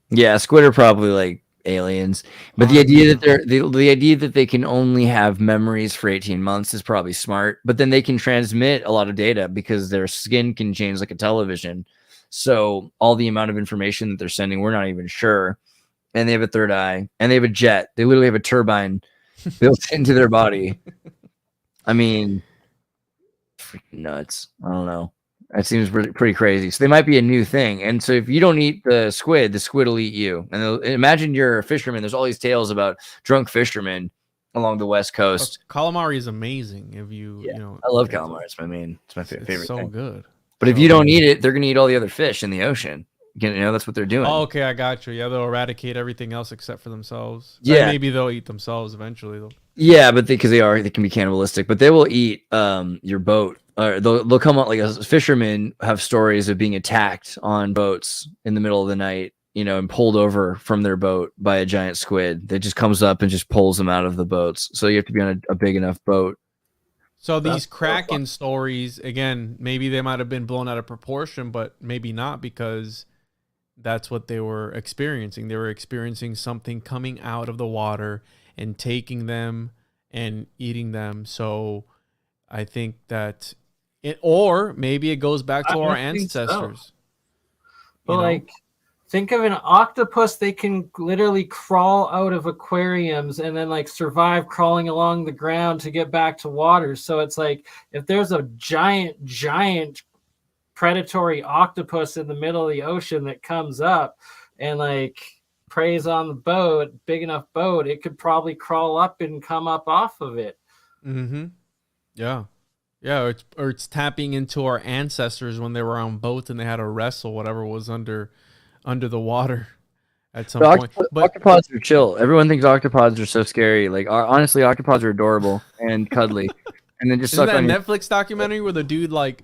Yeah, squid are probably like aliens, but the idea that the idea that they can only have memories for 18 months is probably smart. But then they can transmit a lot of data because their skin can change like a television. So all the amount of information that they're sending, we're not even sure. And they have a third eye, and they have a jet. They literally have a turbine built into their body. I mean, freaking nuts. I don't know. That seems pretty crazy. So they might be a new thing. And so if you don't eat the squid will eat you. And imagine you're a fisherman. There's all these tales about drunk fishermen along the West Coast. Calamari is amazing. If you, you know, I love calamari. It's my favorite so thing. good. But if you don't eat it, they're gonna eat all the other fish in the ocean. You know, that's what they're doing. Oh, okay, I got you. Yeah, they'll eradicate everything else except for themselves. Yeah, and maybe they'll eat themselves eventually, though. Yeah, but they can be cannibalistic. But they will eat your boat. Or they'll come out, like, as fishermen have stories of being attacked on boats in the middle of the night, you know, and pulled over from their boat by a giant squid that just comes up and just pulls them out of the boats. So you have to be on a big enough boat. So these Kraken stories, again, maybe they might have been blown out of proportion, but maybe not, because that's what they were experiencing. They were experiencing something coming out of the water and taking them and eating them. So I think that or maybe it goes back to our ancestors. So. But like, think of an octopus. They can literally crawl out of aquariums and then like survive crawling along the ground to get back to water. So it's like, if there's a giant predatory octopus in the middle of the ocean that comes up and like preys on the boat, big enough boat, it could probably crawl up and come up off of it. Yeah, or it's tapping into our ancestors when they were on boats and they had to wrestle whatever was under the water at some point. But octopods are chill. Everyone thinks octopods are so scary. Like, honestly, octopods are adorable and cuddly. And then just isn't suck that on Netflix documentary where the dude like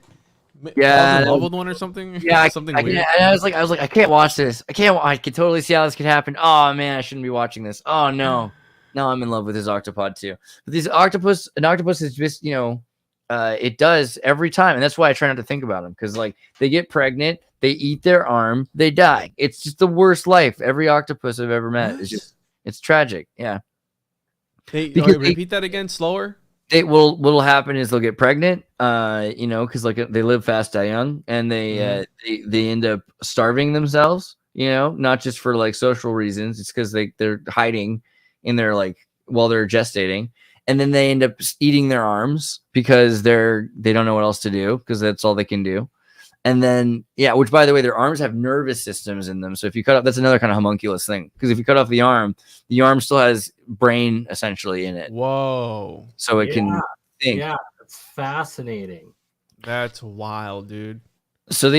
falls in love with one or something? Yeah, something weird. I was like, I can't watch this. I can totally see how this could happen. Oh man, I shouldn't be watching this. Oh no, now I'm in love with this octopod too. But an octopus is just, you know, it does every time, and that's why I try not to think about them, because like they get pregnant, they eat their arm, they die. It's just the worst life. Every octopus I've ever met is just, it's tragic. Yeah. Repeat that again, slower. What'll happen is they'll get pregnant, you know, because like they live fast, die young, and they end up starving themselves, you know, not just for like social reasons. It's because they're hiding in their, like, while they're gestating, and then they end up eating their arms because they don't know what else to do, because that's all they can do. And then, yeah, which, by the way, their arms have nervous systems in them. So if you cut off, that's another kind of homunculus thing, because if you cut off the arm still has brain essentially in it. Whoa. So it can think. Yeah, it's fascinating. That's wild, dude. So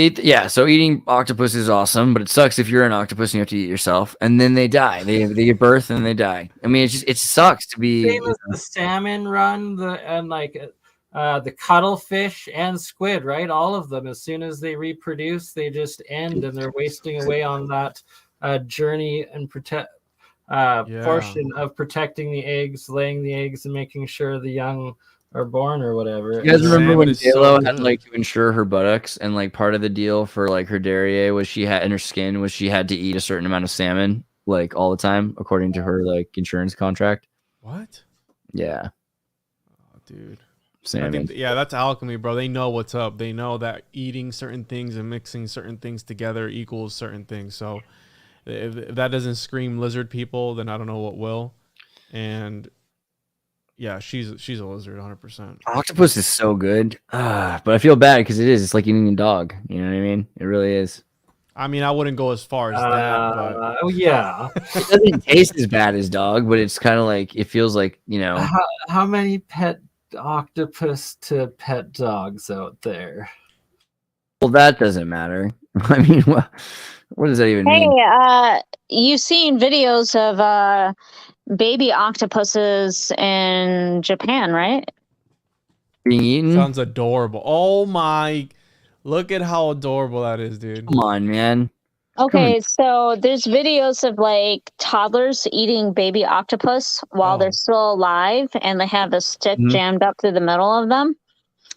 so eating octopus is awesome, but it sucks if you're an octopus and you have to eat yourself, and then they die. They give birth and they die. I mean, it sucks to be. Same as the salmon run, the cuttlefish and squid, right? All of them, as soon as they reproduce, they just end, and they're wasting away on that journey and portion of protecting the eggs, laying the eggs, and making sure the young are born or whatever. You guys remember when J-Lo so had like to insure her buttocks, and like part of the deal for like her derriere was she had in her skin was she had to eat a certain amount of salmon like all the time according to her like insurance contract. What? Yeah. Oh, dude. Salmon. That's alchemy, bro. They know what's up. They know that eating certain things and mixing certain things together equals certain things. So if that doesn't scream lizard people, then I don't know what will. And yeah, she's a lizard, 100%. Octopus is so good, but I feel bad because it's like eating a dog. You know what I mean? It really is. I mean, I wouldn't go as far as that. But... Oh yeah, it doesn't taste as bad as dog, but it's kind of like it feels like, you know. How many pet octopus to pet dogs out there. Well, that doesn't matter. I mean, what does that even Hey, mean? you've seen videos of baby octopuses in Japan, right? Being eaten? Sounds adorable. Oh my! Look at how adorable that is, dude. Come on, man. Okay, so there's videos of like toddlers eating baby octopus while they're still alive, and they have a stick Mhm. jammed up through the middle of them.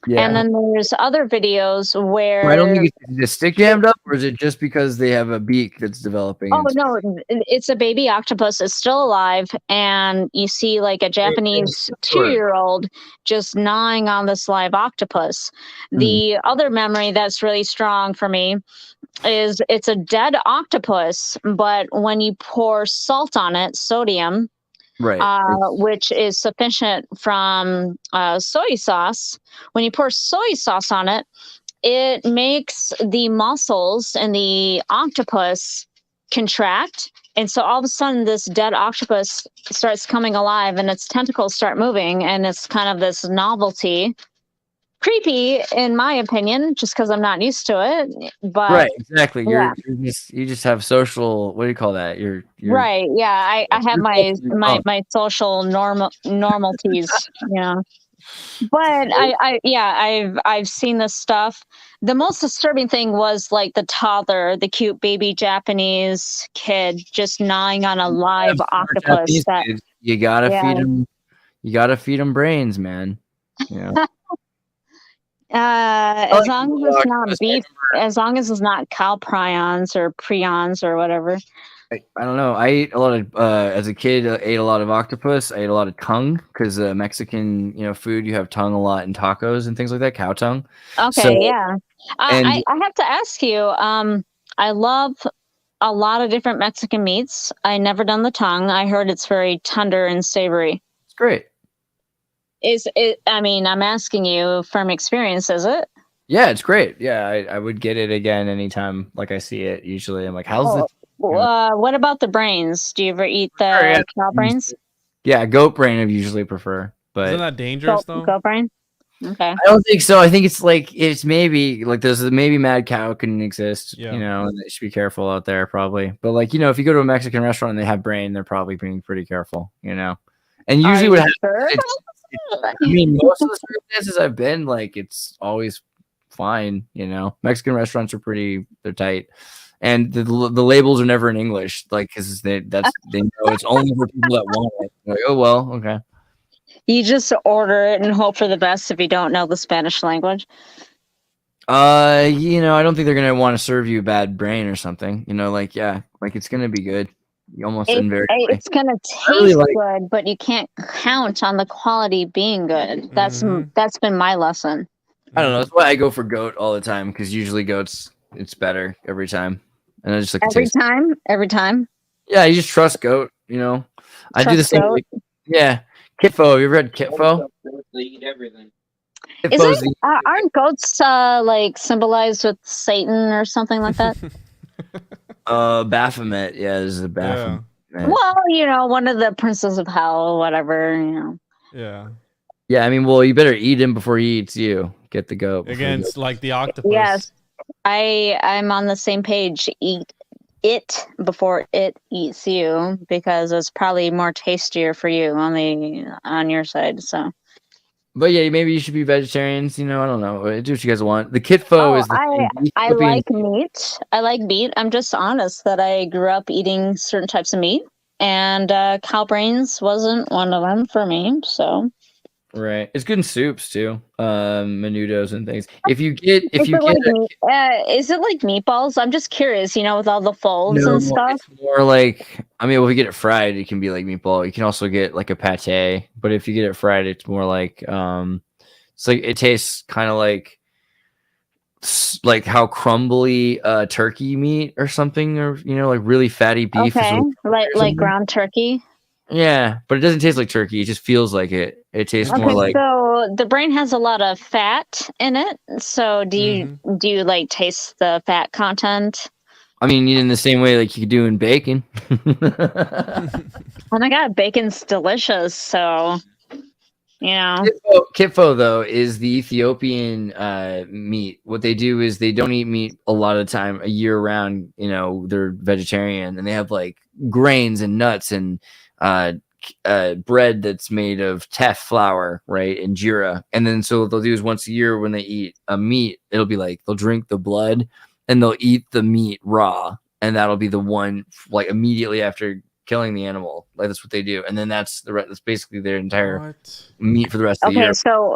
Yeah. And then there's other videos where I don't think it's the stick jammed up, or is it just because they have a beak that's developing? oh no, it's a baby octopus. It's still alive, and you see like a Japanese 2-year-old just gnawing on this live octopus. The other memory that's really strong for me is it's a dead octopus, but when you pour salt on it, sodium, Right. which is sufficient from soy sauce, when you pour soy sauce on it, it makes the muscles in the octopus contract. And so all of a sudden, this dead octopus starts coming alive and its tentacles start moving. And it's kind of this novelty. Creepy, in my opinion, just because I'm not used to it. But Right, exactly. yeah. You just have social. What do you call that? You're Right. Yeah. I have my social normalities, you know. But I've seen this stuff. The most disturbing thing was like the toddler, the cute baby Japanese kid just gnawing on a live octopus. You gotta feed them. You gotta feed them brains, man. Yeah. As long as it's not beef, as long as it's not cow prions or prions or whatever. I don't know. I ate a lot of as a kid. I ate a lot of octopus. I ate a lot of tongue because Mexican, food. You have tongue a lot in tacos and things like that. Cow tongue. Okay, So, yeah. I have to ask you. I love a lot of different Mexican meats. I never done the tongue. I heard it's very tender and savory. It's great. Is it? I mean, I'm asking you from experience. Is it? Yeah, it's great. Yeah, I would get it again anytime like I see it. Usually, I'm like, how's this? What about the brains? Do you ever eat the cow brains? Yeah, goat brain I usually prefer. But isn't that dangerous though? Goat brain? Okay. I don't think so. I think it's maybe like there's maybe mad cow can exist. Yeah. And they should be careful out there probably. But like, if you go to a Mexican restaurant and they have brain, they're probably being pretty careful, And usually what happens I mean, most of the circumstances I've been, like, it's always fine, Mexican restaurants are they're tight. And the labels are never in English, like, because they know it's only for people that want it. They're like, oh, well, okay. You just order it and hope for the best if you don't know the Spanish language. I don't think they're going to want to serve you a bad brain or something, like it's going to be good. It's gonna taste good, but you can't count on the quality being good. That's been my lesson. I don't know. That's why I go for goat all the time because usually goats it's better every time, and I just like every time. Yeah, you just trust goat. I do the same. Yeah, Kitfo. You ever had Kitfo? They eat everything. Aren't goats like symbolized with Satan or something like that? Baphomet. Yeah, this is a Baphomet. Yeah. Well, one of the princes of hell, whatever. Yeah. Yeah, I mean, well, you better eat him before he eats you. Get the goat. Against like the octopus. Yes, I'm on the same page. Eat it before it eats you because it's probably more tastier for you on your side. So. But yeah, maybe you should be vegetarians. I don't know. Do what you guys want. The Kitfo is. I like meat. I like meat. I'm just honest that I grew up eating certain types of meat, and cow brains wasn't one of them for me. So. Right, it's good in soups too, menudos and things. Is it like meatballs? I'm just curious, with all the folds and stuff. It's more like, if you get it fried, it can be like meatball. You can also get like a pate, but if you get it fried, it's more like, it's like it tastes kind of like how crumbly turkey meat or something, or like really fatty beef. Okay, like ground turkey. Yeah, but it doesn't taste like turkey. It just feels like it. It tastes more like. So the brain has a lot of fat in it. So do you like taste the fat content? I mean, in the same way like you do in bacon. Oh my god, bacon's delicious. So, You know, Kitfo though is the Ethiopian meat. What they do is they don't eat meat a lot of the time, a year round. You know, they're vegetarian and they have like grains and nuts and bread that's made of teff flour, right, and jira. And then so what they'll do is once a year when they eat a meat, it'll be like they'll drink the blood and they'll eat the meat raw, and that'll be the one like immediately after killing the animal. Like that's what they do, and then that's basically their entire meat for the rest of the okay, year.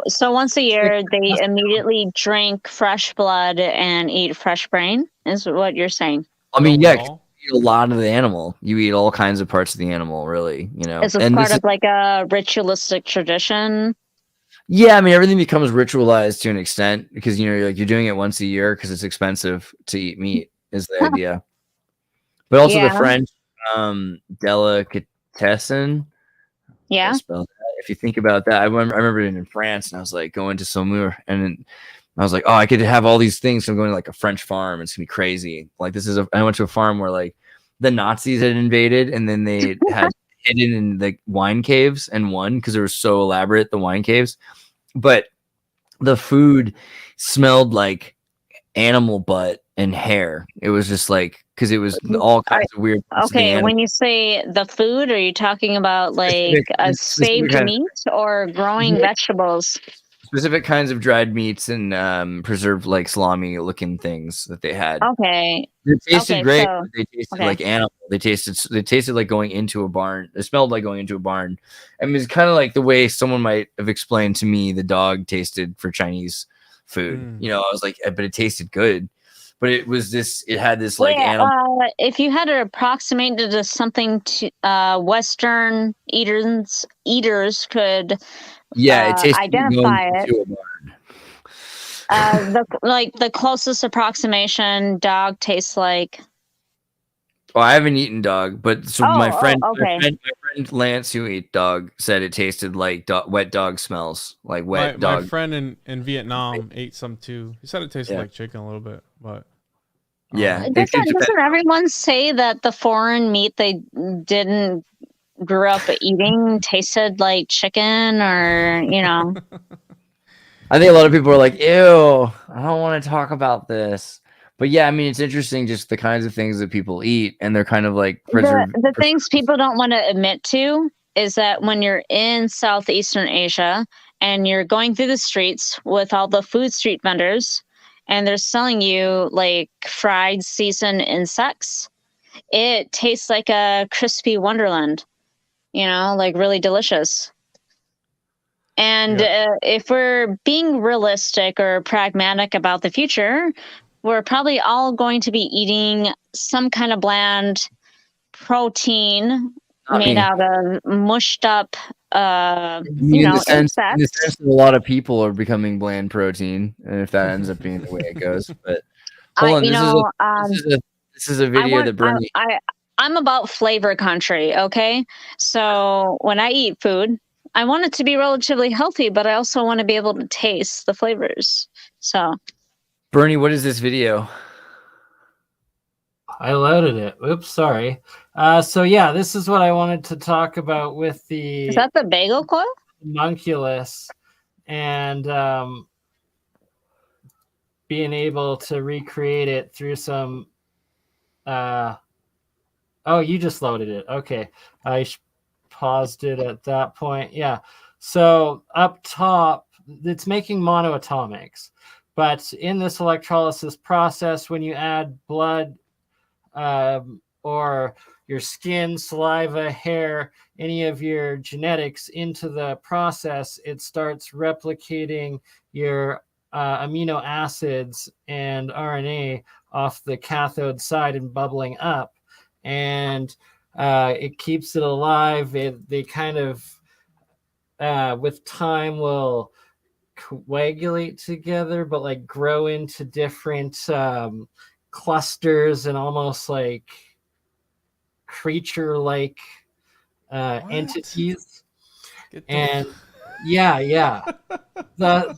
so once a year they immediately drink fresh blood and eat fresh brain, is what you're saying? I mean, yeah, 'cause you eat a lot of the animal. You eat all kinds of parts of the animal, really. You know, Is this part of like a ritualistic tradition? Yeah, I mean, everything becomes ritualized to an extent because you know you're doing it once a year because it's expensive to eat meat. Is the idea, but also the French delicatessen. Yeah. If you think about that, I remember it in France, and I was like going to Saumur, and I was like, oh, I could have all these things. So I'm going to like a French farm. It's gonna be crazy. Like I went to a farm where like the Nazis had invaded, and then they had hidden in the wine caves and won because they were so elaborate, the wine caves. But the food smelled like animal butt and hair. It was just like because it was all kinds of weird. Okay, when you say the food, are you talking about like a saved meat or growing vegetables? Specific kinds of dried meats and preserved like salami looking things that they had. Okay. They tasted great. But they tasted like animal. They tasted like going into a barn. It smelled like going into a barn. I mean, it's kind of like the way someone might have explained to me the dog tasted for Chinese food. You know, I was like, but it tasted good. But it was this. It had this like animal. If you had to approximate it to something to Western eaters could. Yeah, it tastes identify it. The closest approximation dog tastes like. Well, I haven't eaten dog, but my friend Lance, who ate dog, said it tasted like wet dog smells, like wet dog. My friend in Vietnam ate some too. He said it tasted like chicken a little bit, but yeah. Doesn't everyone say that the foreign meat they didn't grew up eating tasted like chicken, or you know? I think a lot of people are like, ew, I don't want to talk about this. But yeah, I mean, it's interesting just the kinds of things that people eat, and they're kind of like the things people don't want to admit to is that when you're in Southeastern Asia and you're going through the streets with all the food street vendors and they're selling you like fried seasoned insects, it tastes like a crispy wonderland, you know, like really delicious. And if we're being realistic or pragmatic about the future, we're probably all going to be eating some kind of bland protein made out of mushed up, insects. In the sense that a lot of people are becoming bland protein, and if that ends up being the way it goes. But hold on, this is a video that BurnEye. I'm about flavor country, okay? So when I eat food, I want it to be relatively healthy, but I also want to be able to taste the flavors. So, BurnEye, what is this video? I loaded it. Oops, sorry. So yeah, this is what I wanted to talk about with the. Is that the bagel club? Homunculus, and being able to recreate it through some. Oh, you just loaded it. Okay, I paused it at that point. Yeah. So up top, it's making monoatomics, but in this electrolysis process, when you add blood or your skin, saliva, hair, any of your genetics into the process, it starts replicating your amino acids and RNA off the cathode side and bubbling up. And it keeps it alive. They kind of, with time, will coagulate together, but like grow into different clusters and almost like creature-like entities. And yeah.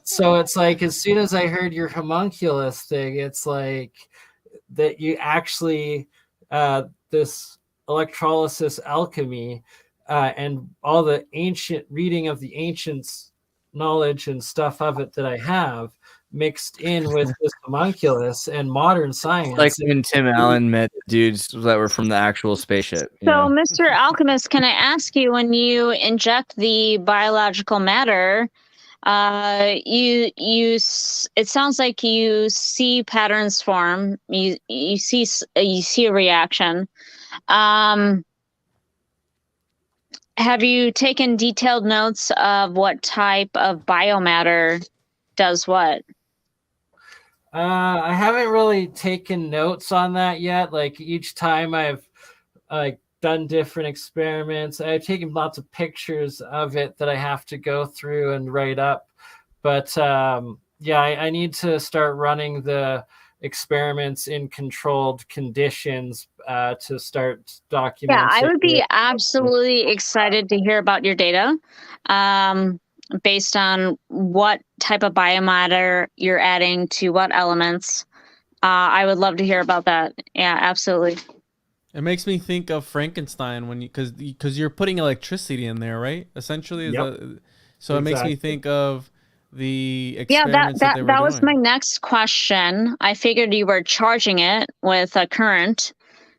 So it's like as soon as I heard your homunculus thing, it's like that you actually this electrolysis alchemy and all the ancient reading of the ancients knowledge and stuff of it that I have mixed in with this homunculus and modern science. Like when Tim Allen met dudes that were from the actual spaceship. You So, know? Mr. Alchemist, can I ask you, when you inject the biological matter, it sounds like you see patterns form. You see a reaction. Have you taken detailed notes of what type of biomatter does what? I haven't really taken notes on that yet. Like each time I've done different experiments, I've taken lots of pictures of it that I have to go through and write up. But yeah, I need to start running the experiments in controlled conditions to start documenting. Yeah, I would be absolutely excited to hear about your data based on what type of biomatter you're adding to what elements. I would love to hear about that. Yeah, absolutely. It makes me think of Frankenstein when because you're putting electricity in there, right? Essentially, so it makes me think of the experiments that they were was doing. my next question. I figured you were charging it with a current,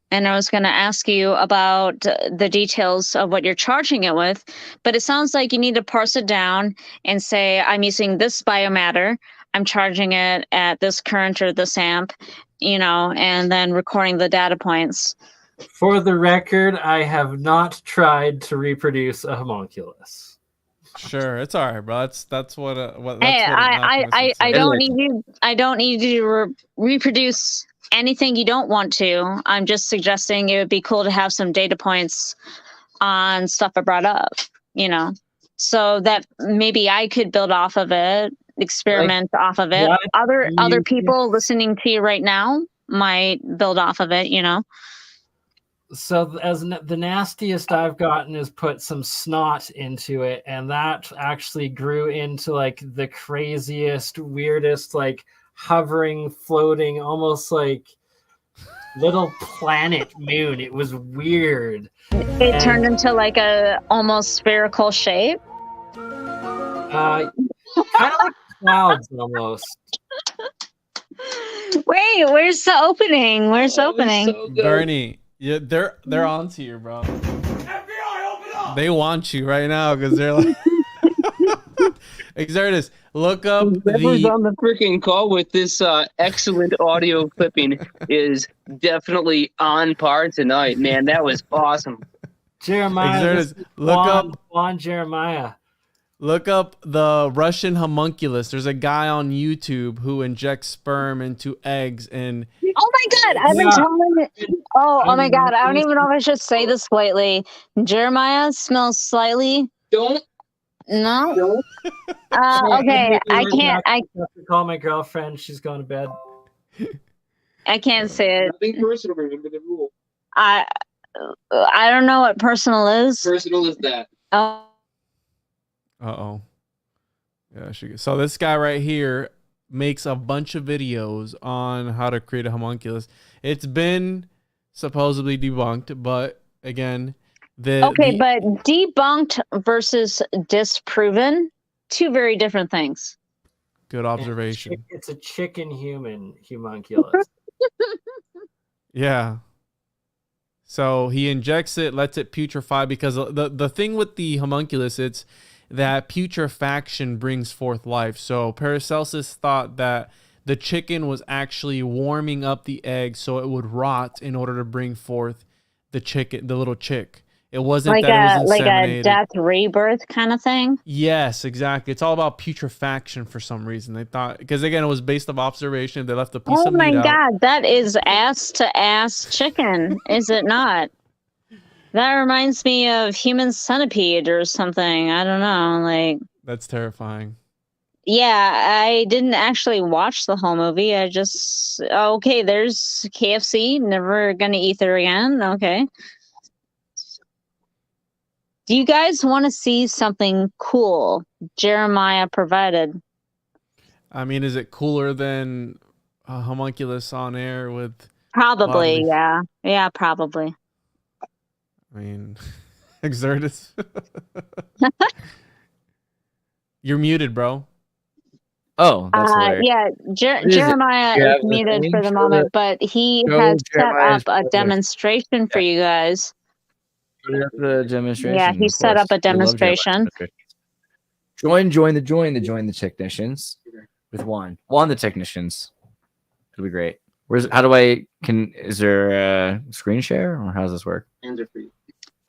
and I was going to ask you about the details of what you're charging it with. But it sounds like you need to parse it down and say, I'm using this biomatter, I'm charging it at this current or this amp, and then recording the data points. For the record, I have not tried to reproduce a homunculus. Sure, it's all right, bro. That's what. Hey, I don't need you. I don't need you to reproduce anything you don't want to. I'm just suggesting it would be cool to have some data points on stuff I brought up. So that maybe I could build off of it, experiment off of it. Other people listening to you right now might build off of it. So as the nastiest I've gotten is put some snot into it, and that actually grew into like the craziest, weirdest, like hovering, floating, almost like little planet moon. It was weird. It turned into like a almost spherical shape. Kind of like clouds almost. Wait, where's the opening? Wwhere's the opening? So good. Bernie. Yeah, they're on to you, bro. FBI, open up! They want you right now because they're like, Exertus, look up Whoever's on the freaking call with this excellent audio clipping is definitely on par tonight, man. That was awesome. Jeremiah, Exertus, look up Juan Jeremiah. Look up the Russian homunculus. There's a guy on YouTube who injects sperm into eggs and. Oh my God! I've been telling it. Oh my God! I don't even know if I should say this politely. Jeremiah smells slightly. Don't. No. Okay, I can't. I have to call my girlfriend. She's going to bed. I can't say it. Nothing personal. Remember the rule. I don't know what personal is. Personal is that. Oh. Uh-oh. Yeah, so this guy right here makes a bunch of videos on how to create a homunculus. It's been supposedly debunked, but again, but debunked versus disproven, two very different things. Good observation. It's a chicken human homunculus. Yeah. So he injects it, lets it putrefy, because the thing with the homunculus, it's that putrefaction brings forth life. So Paracelsus thought that the chicken was actually warming up the egg so it would rot in order to bring forth the little chick. It wasn't like that it was a death rebirth kind of thing. Yes, exactly. It's all about putrefaction for some reason. They thought, because again, it was based off observation. They left a piece of meat out. Oh my God, that is ass to ass chicken, is it not? That reminds me of Human Centipede or something. I don't know, That's terrifying. Yeah, I didn't actually watch the whole movie. I just okay. There's KFC. Never gonna eat there again. Okay. Do you guys want to see something cool Jeremiah provided? I mean, is it cooler than a homunculus on air with? Probably, yeah. Yeah, probably. I mean, Exertus. You're muted, bro. Oh, that's hilarious. Yeah, What is it? Jeremiah You is have the muted thing? for the Show moment, it. but he Show has set Jeremiah's up a photo. demonstration for you guys. Put up the demonstration. Yeah, he of set up course. a We love Jeremiah's demonstration. demonstrations. Join the technicians with Juan. Juan the technicians. It'll be great. Is there a screen share or how does this work?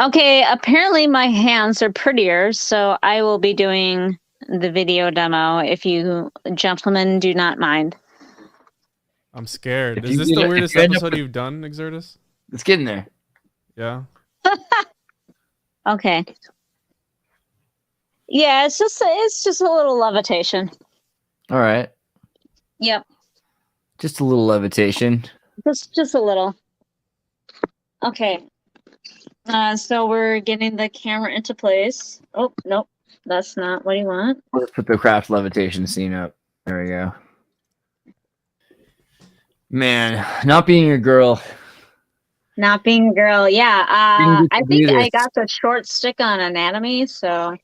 Okay, apparently my hands are prettier, so I will be doing the video demo if you gentlemen do not mind. I'm scared. If Is you this get the it- if weirdest you end up episode with- you've done, Exertus? Let's get in there. Yeah. Okay. Yeah, it's just a little levitation. All right. Yep, Just a little levitation. just a little. Okay. So we're getting the camera into place. Oh, nope. That's not what you want. Let's put the craft levitation scene up. There we go. Man, not being a girl. Not being a girl. Yeah. Didn't get I to think do I this. got the short stick on anatomy, so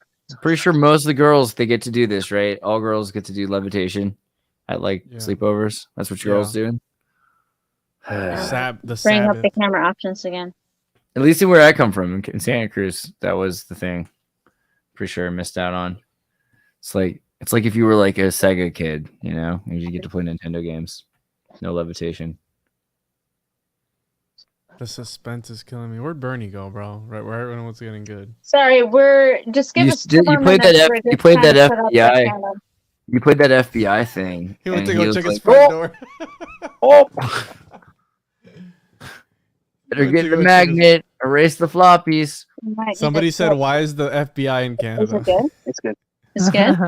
Pretty sure most of the girls they get to do this, right? All girls get to do levitation at like Yeah. sleepovers. That's what Yeah. girls do. The bring up Sabbath. the camera options again. At least in where I come from in Santa Cruz, that was the thing. Pretty sure I missed out on. It's like if you were like a Sega kid, you know, and you get to play Nintendo games. No levitation. The suspense is killing me. Where'd Bernie go, bro? Right when it was getting good. Sorry, we're just give You us did- 2 you more played that minutes. F- We're you just played trying that to set up the FBI. camera. You played that FBI thing. He went and to go was check his like, front "Oh, door. oh." Better Went get to the go check his- magnet, erase the floppies. We might need Somebody to said, flip. "Why is the FBI in Is Canada?" it good? It's good. It's good?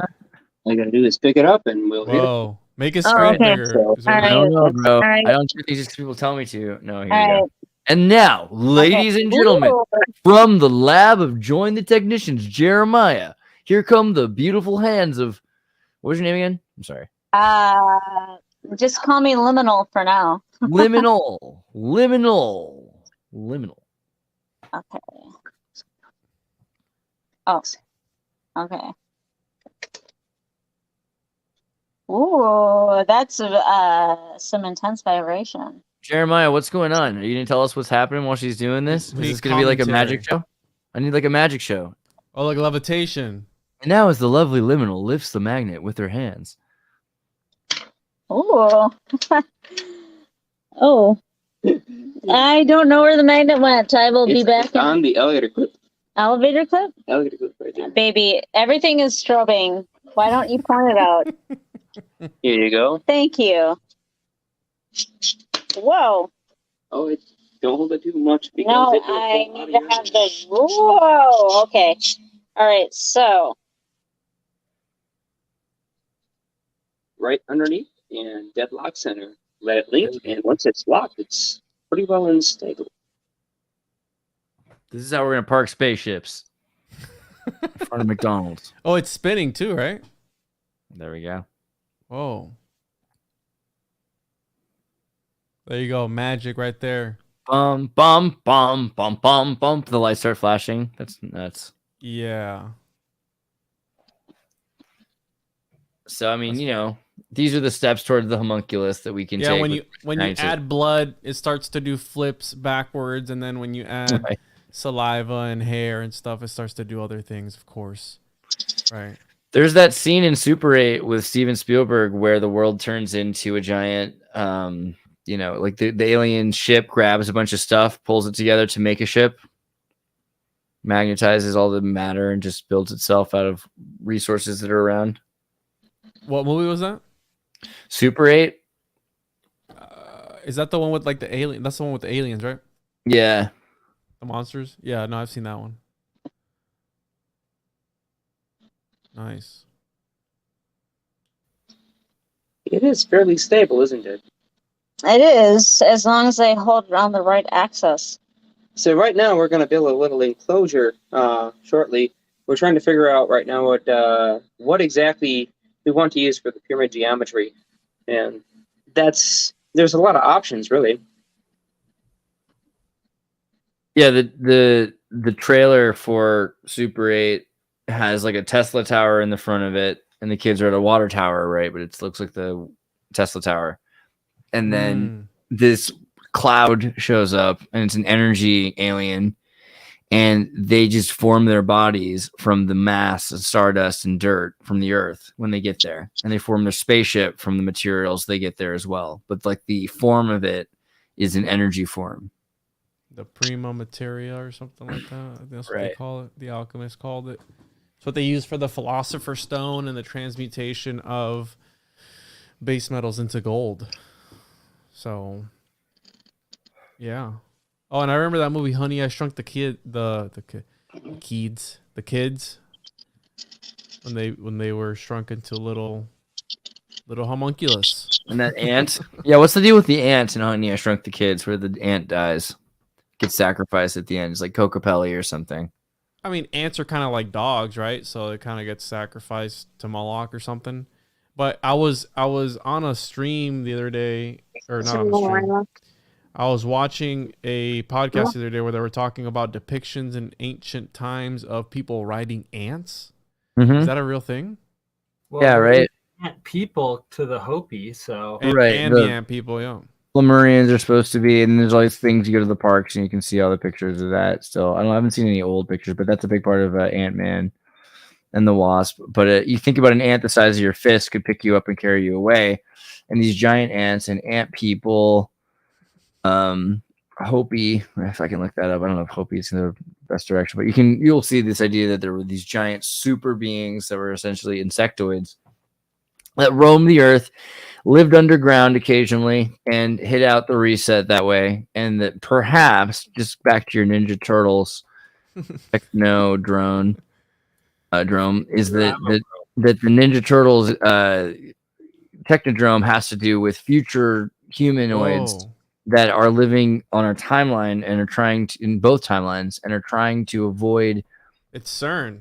All you gotta do is pick it up and we'll hit it. Whoa! Make his Oh, screen okay. bigger. So- Is there- All I don't know, bro. All right. I don't do things just 'cause people tell me to. No, here All you go. right. And now, ladies and gentlemen, Ooh. from the lab of Join the Technicians, Jeremiah, here come the beautiful hands of, what was your name again? I'm sorry. Just call me Liminal for now. Liminal. Okay. Oh. Okay. Ooh, that's some intense vibration. Jeremiah, what's going on? Are you going to tell us what's happening while she's doing this? Is We need this going to be like a magic commentary. show? I need like a magic show. Oh, like levitation. And now as the lovely Liminal lifts the magnet with her hands. Ooh. Oh. I don't know where the magnet went. I will be It's back in on the elevator clip. elevator clip. Elevator clip right there. Baby, everything is strobing. Why don't you point it out? Here you go. Thank you. Whoa. Oh, don't hold it too much because No, it will I fall out need of to your have the. Whoa. Okay. All right. So. right underneath and deadlock center. Let it link, and once it's locked, it's pretty well unstable. This is how we're going to park spaceships in front of McDonald's. Oh, it's spinning too, right? There we go. Whoa. There you go. Magic right there. Bum, bum, bum, bum, bum, bum. The lights start flashing. That's nuts. Yeah. So, I mean, you know, these are the steps towards the homunculus that we can Yeah, take. when with you when you trying to- add blood, it starts to do flips backwards, and then when you add Right. saliva and hair and stuff, it starts to do other things, of course. Right. There's that scene in Super 8 with Steven Spielberg where the world turns into a giant, you know, like the alien ship grabs a bunch of stuff, pulls it together to make a ship, magnetizes all the matter, and just builds itself out of resources that are around. What movie was that? Super 8? Is that the one with like the alien? That's the one with the aliens, right? Yeah. The monsters? Yeah, no, I've seen that one. Nice. It is fairly stable, isn't it? It is, as long as I hold it on the right axis. So right now we're going to build a little enclosure shortly. We're trying to figure out right now what exactly we want to use for the pyramid geometry, and there's a lot of options really. Yeah, the trailer for Super 8 has like a Tesla tower in the front of it, and the kids are at a water tower, right? But it looks like the Tesla tower. And then this cloud shows up, and it's an energy alien, and they just form their bodies from the mass of stardust and dirt from the earth when they get there, and they form their spaceship from the materials they get there as well. But like the form of it is an energy form. The prima materia or something like that. I think that's what they Right. call it. The alchemist called it. It's what they use for the philosopher's stone and the transmutation of base metals into gold. So, yeah. Oh, and I remember that movie, Honey, I Shrunk the Kid, the kids, when they were shrunk into little homunculus. And that ant, yeah. What's the deal with the ant in Honey, I Shrunk the Kids, where the ant dies, gets sacrificed at the end? It's like Cocopelli or something. I mean, ants are kind of like dogs, right? So it kind of gets sacrificed to Moloch or something. But I was on a stream the other day, or not on a stream. I was watching a podcast the other day where they were talking about depictions in ancient times of people riding ants. Mm-hmm. Is that a real thing? Well, Yeah, right. Ant people to the Hopi, so And, Right, and the- the ant people, yeah. Lemurians are supposed to be, and there's all these things. You go to the parks and you can see all the pictures of that. Still, I haven't seen any old pictures, but that's a big part of Ant-Man and the Wasp. But you think about an ant the size of your fist could pick you up and carry you away, and these giant ants and ant people, Hopi. If I can look that up, I don't know if Hopi is in the best direction, but you'll see this idea that there were these giant super beings that were essentially insectoids that roamed the earth, lived underground occasionally, and hit out the reset that way. And that perhaps, just back to your Ninja Turtles techno drone, is that the Ninja Turtles technodrome has to do with future humanoids Whoa. that are living on our timeline and are trying to, in both timelines, and are trying to avoid. It's CERN.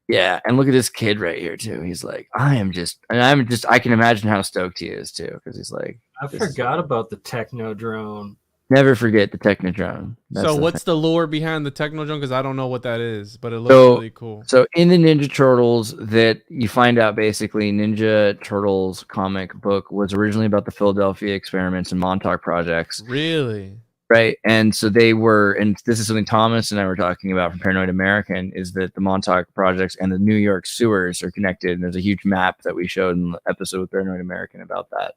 Yeah, and look at this kid right here too. He's like, I can imagine how stoked he is too, because he's like, I forgot about the techno drone. never forget the Technodrome. That's So the what's thing. the lore behind the Technodrome? Because I don't know what that is, but it looks So- really cool. So in the Ninja Turtles, that you find out basically Ninja Turtles comic book was originally about the Philadelphia experiments and Montauk projects, Really? right? And so they were, and this is something Thomas and I were talking about from Paranoid American, is that the Montauk projects and the New York sewers are connected. And there's a huge map that we showed in the episode with Paranoid American about that.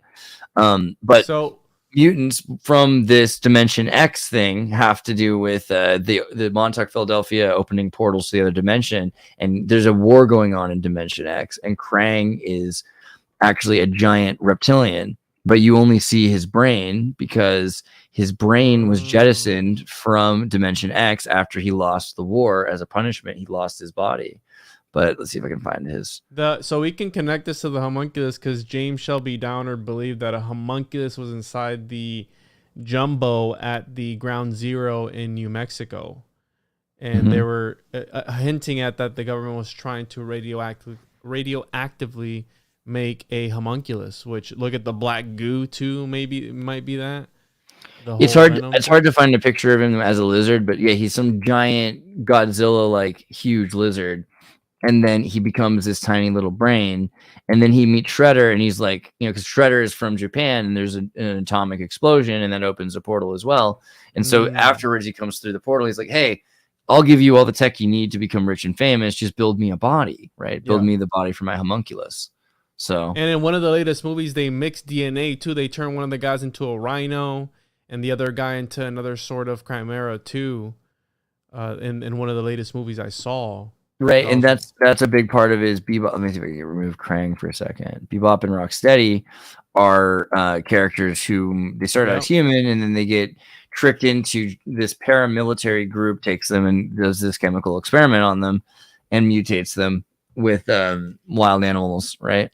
But So mutants from this Dimension X thing have to do with the Montauk, Philadelphia opening portals to the other dimension, and there's a war going on in Dimension X, and Krang is actually a giant reptilian, but you only see his brain because his brain was jettisoned from Dimension X after he lost the war. As a punishment, he lost his body. But let's see if I can find his. so we can connect this to the homunculus because James Shelby Downer believed that a homunculus was inside the jumbo at the ground zero in New Mexico. And they were hinting at that the government was trying to radioactively make a homunculus, which look at the black goo too, maybe it might be that. It's hard to find a picture of him as a lizard, but yeah, he's some giant Godzilla like huge lizard. And then he becomes this tiny little brain, and then he meets Shredder, and he's like, because Shredder is from Japan, and there's an atomic explosion, and that opens a portal as well. And so afterwards, he comes through the portal. He's like, "Hey, I'll give you all the tech you need to become rich and famous. Just build me a body, right? Build me the body for my homunculus." So, and in one of the latest movies, they mix DNA too. They turn one of the guys into a rhino, and the other guy into another sort of chimera too. In one of the latest movies I saw. right, and that's a big part of his Bebop. Let me see if I can remove Krang for a second. Bebop and Rocksteady are characters who they start out as human, and then they get tricked into this paramilitary group, takes them and does this chemical experiment on them, and mutates them with wild animals, right?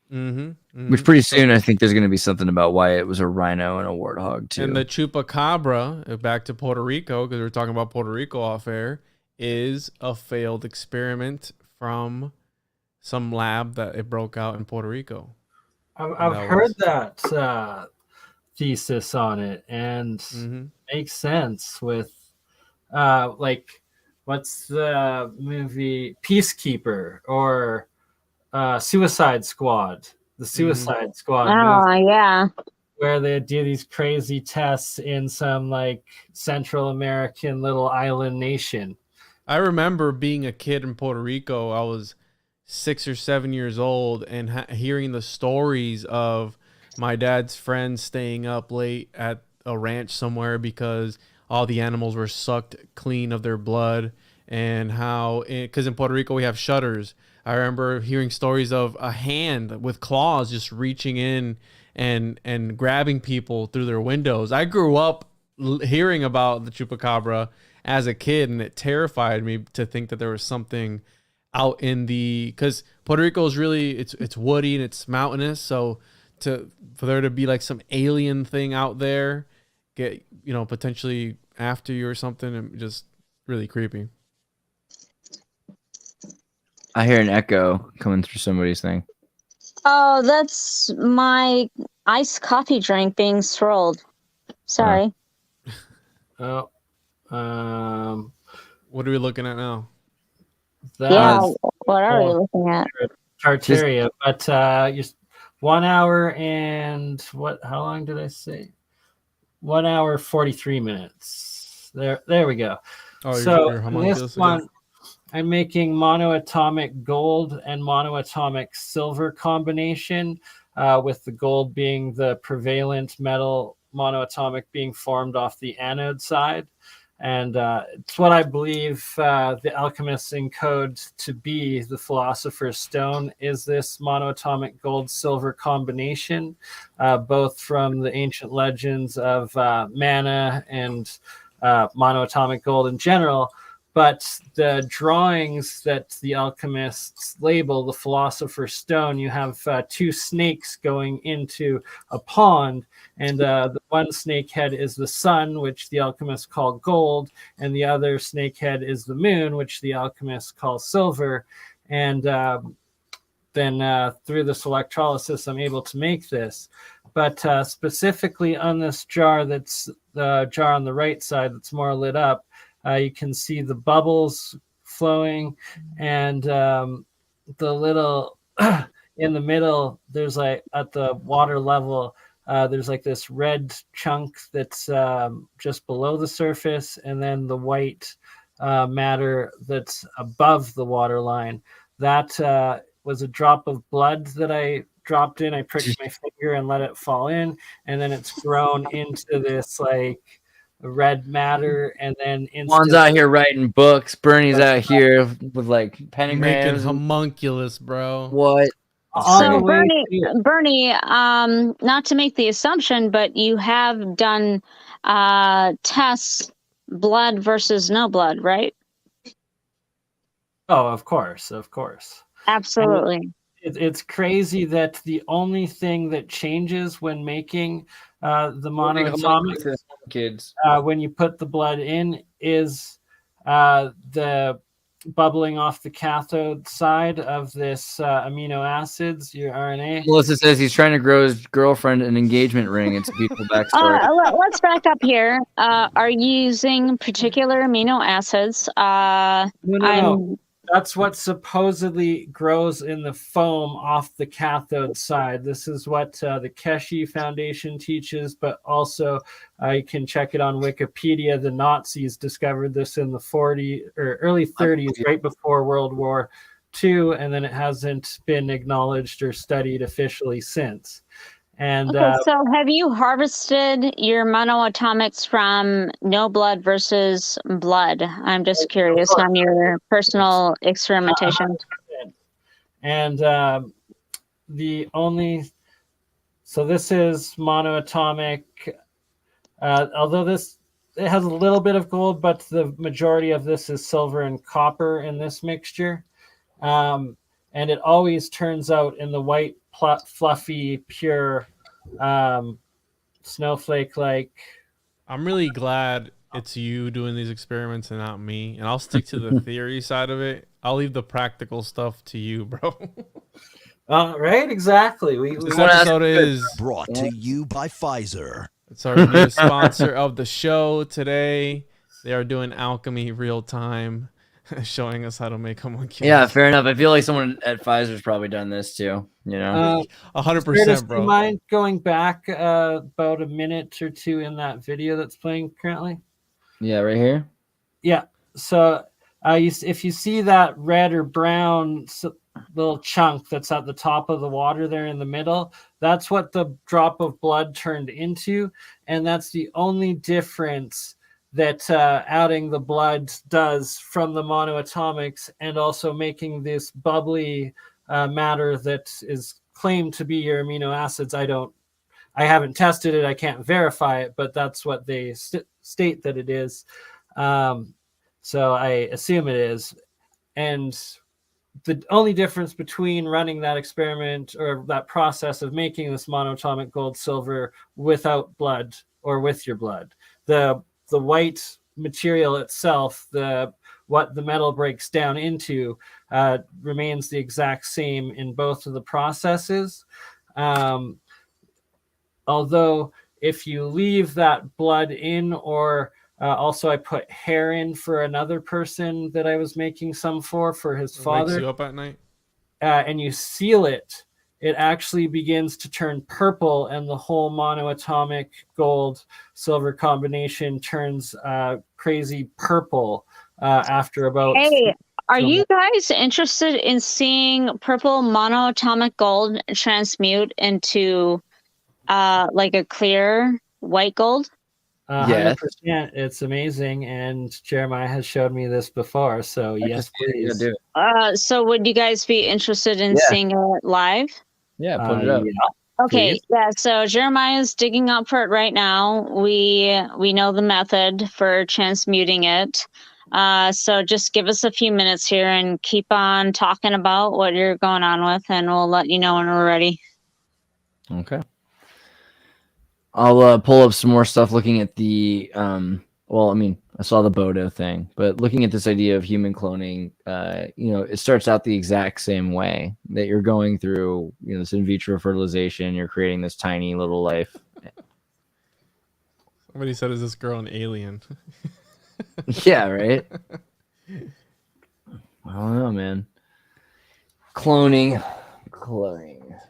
Which pretty soon I think there's going to be something about why it was a rhino and a warthog too. And the chupacabra, back to Puerto Rico, because we were talking about Puerto Rico off air, is a failed experiment from some lab that it broke out in Puerto Rico. I've heard that thesis on it, and makes sense with like what's the movie Peacekeeper or Suicide Squad? The Suicide Squad movie, Oh, yeah. where they do these crazy tests in some like Central American little island nation. I remember being a kid in Puerto Rico. I was 6 or 7 years old and hearing the stories of my dad's friends staying up late at a ranch somewhere because all the animals were sucked clean of their blood, and how, because in Puerto Rico we have shutters. I remember hearing stories of a hand with claws just reaching in and grabbing people through their windows. I grew up hearing about the chupacabra as a kid, and it terrified me to think that there was something out in the, because Puerto Rico is really, it's woody and it's mountainous, so for there to be like some alien thing out there, get, you know, potentially after you or something, and just really creepy. I hear an echo coming through somebody's thing. Oh, that's my iced coffee drink being swirled. Sorry. Oh, What are we looking at now? Yeah, that's what are we looking at? Tartaria, but just 1 hour and what? How long did I say? 1 hour 43 minutes. There we go. Oh, So your in homunculus this again? one, I'm making monoatomic gold and monoatomic silver combination, with the gold being the prevalent metal, monoatomic being formed off the anode side. And it's what I believe the alchemists encode to be the philosopher's stone, is this monoatomic gold-silver combination, both from the ancient legends of mana and monoatomic gold in general. But the drawings that the alchemists label the philosopher's stone, you have two snakes going into a pond, and the one snake head is the sun, which the alchemists call gold, and the other snake head is the moon, which the alchemists call silver. And then through this electrolysis, I'm able to make this. But specifically on this jar, that's the jar on the right side that's more lit up, you can see the bubbles flowing, and the little in the middle, there's like at the water level, there's like this red chunk that's just below the surface, and then the white matter that's above the water line. That was a drop of blood that I dropped in. I pricked my finger and let it fall in, and then it's grown into this like red matter, and then Juan's out here writing books. Bernie's out here with like Making pentagrams. homunculus, bro. What? So Bernie, not to make the assumption, but you have done tests, blood versus no blood, right? Oh, of course. Absolutely. It's crazy that the only thing that changes when making the monoatomic, kids, when you put the blood in, is the bubbling off the cathode side of this amino acids, your RNA. Melissa says he's trying to grow his girlfriend an engagement ring. It's a beautiful backstory. Let's back up here. Are you using particular amino acids? No. That's what supposedly grows in the foam off the cathode side. This is what the Keshe Foundation teaches, but also you can check it on Wikipedia. The Nazis discovered this in the early 30s, right before World War II, and then it hasn't been acknowledged or studied officially since. And okay, so have you harvested your monoatomics from no blood versus blood? I'm just curious on your personal experimentation. And so this is monoatomic, although it has a little bit of gold, but the majority of this is silver and copper in this mixture. And it always turns out in the white, fluffy, pure, snowflake-like. I'm really glad it's you doing these experiments and not me. And I'll stick to the theory side of it. I'll leave the practical stuff to you, bro. Right? Exactly. This episode is brought to you by Pfizer. It's our new sponsor of the show today. They are doing Alchemy real time. showing us how to make homunculus. Yeah, fair enough. I feel like someone at Pfizer's probably done this too. You know, 100%, bro. Do you mind going back about a minute or two in that video that's playing currently? yeah, right here. Yeah. So if you see that red or brown little chunk that's at the top of the water there in the middle, that's what the drop of blood turned into. And that's the only difference that adding the blood does from the monoatomics, and also making this bubbly matter that is claimed to be your amino acids. I haven't tested it. I can't verify it, but that's what they state that it is. So I assume it is. And the only difference between running that experiment or that process of making this monatomic gold silver without blood or with your blood, the white material itself, what the metal breaks down into, remains the exact same in both of the processes. Although if you leave that blood in, or also I put hair in for another person that I was making some for his father. Wakes you up at night? And you seal it, it actually begins to turn purple, and the whole monoatomic gold silver combination turns crazy purple after about. Hey, are you guys interested in seeing purple monoatomic gold transmute into like a clear white gold? 100%. It's amazing, and Jeremiah has showed me this before, so yes, please. do it. So would you guys be interested in seeing it live? Yeah, put it up. Yeah. Okay, Please. yeah, so Jeremiah's digging up for it right now. We know the method for transmuting it. So just give us a few minutes here and keep on talking about what you're going on with, and we'll let you know when we're ready. Okay. I'll pull up some more stuff looking at the well, I mean, I saw the Bodo thing, but looking at this idea of human cloning, it starts out the exact same way, that you're going through, this in vitro fertilization, you're creating this tiny little life. Somebody said, "Is this girl an alien?" Yeah, right. I don't know, man. Cloning.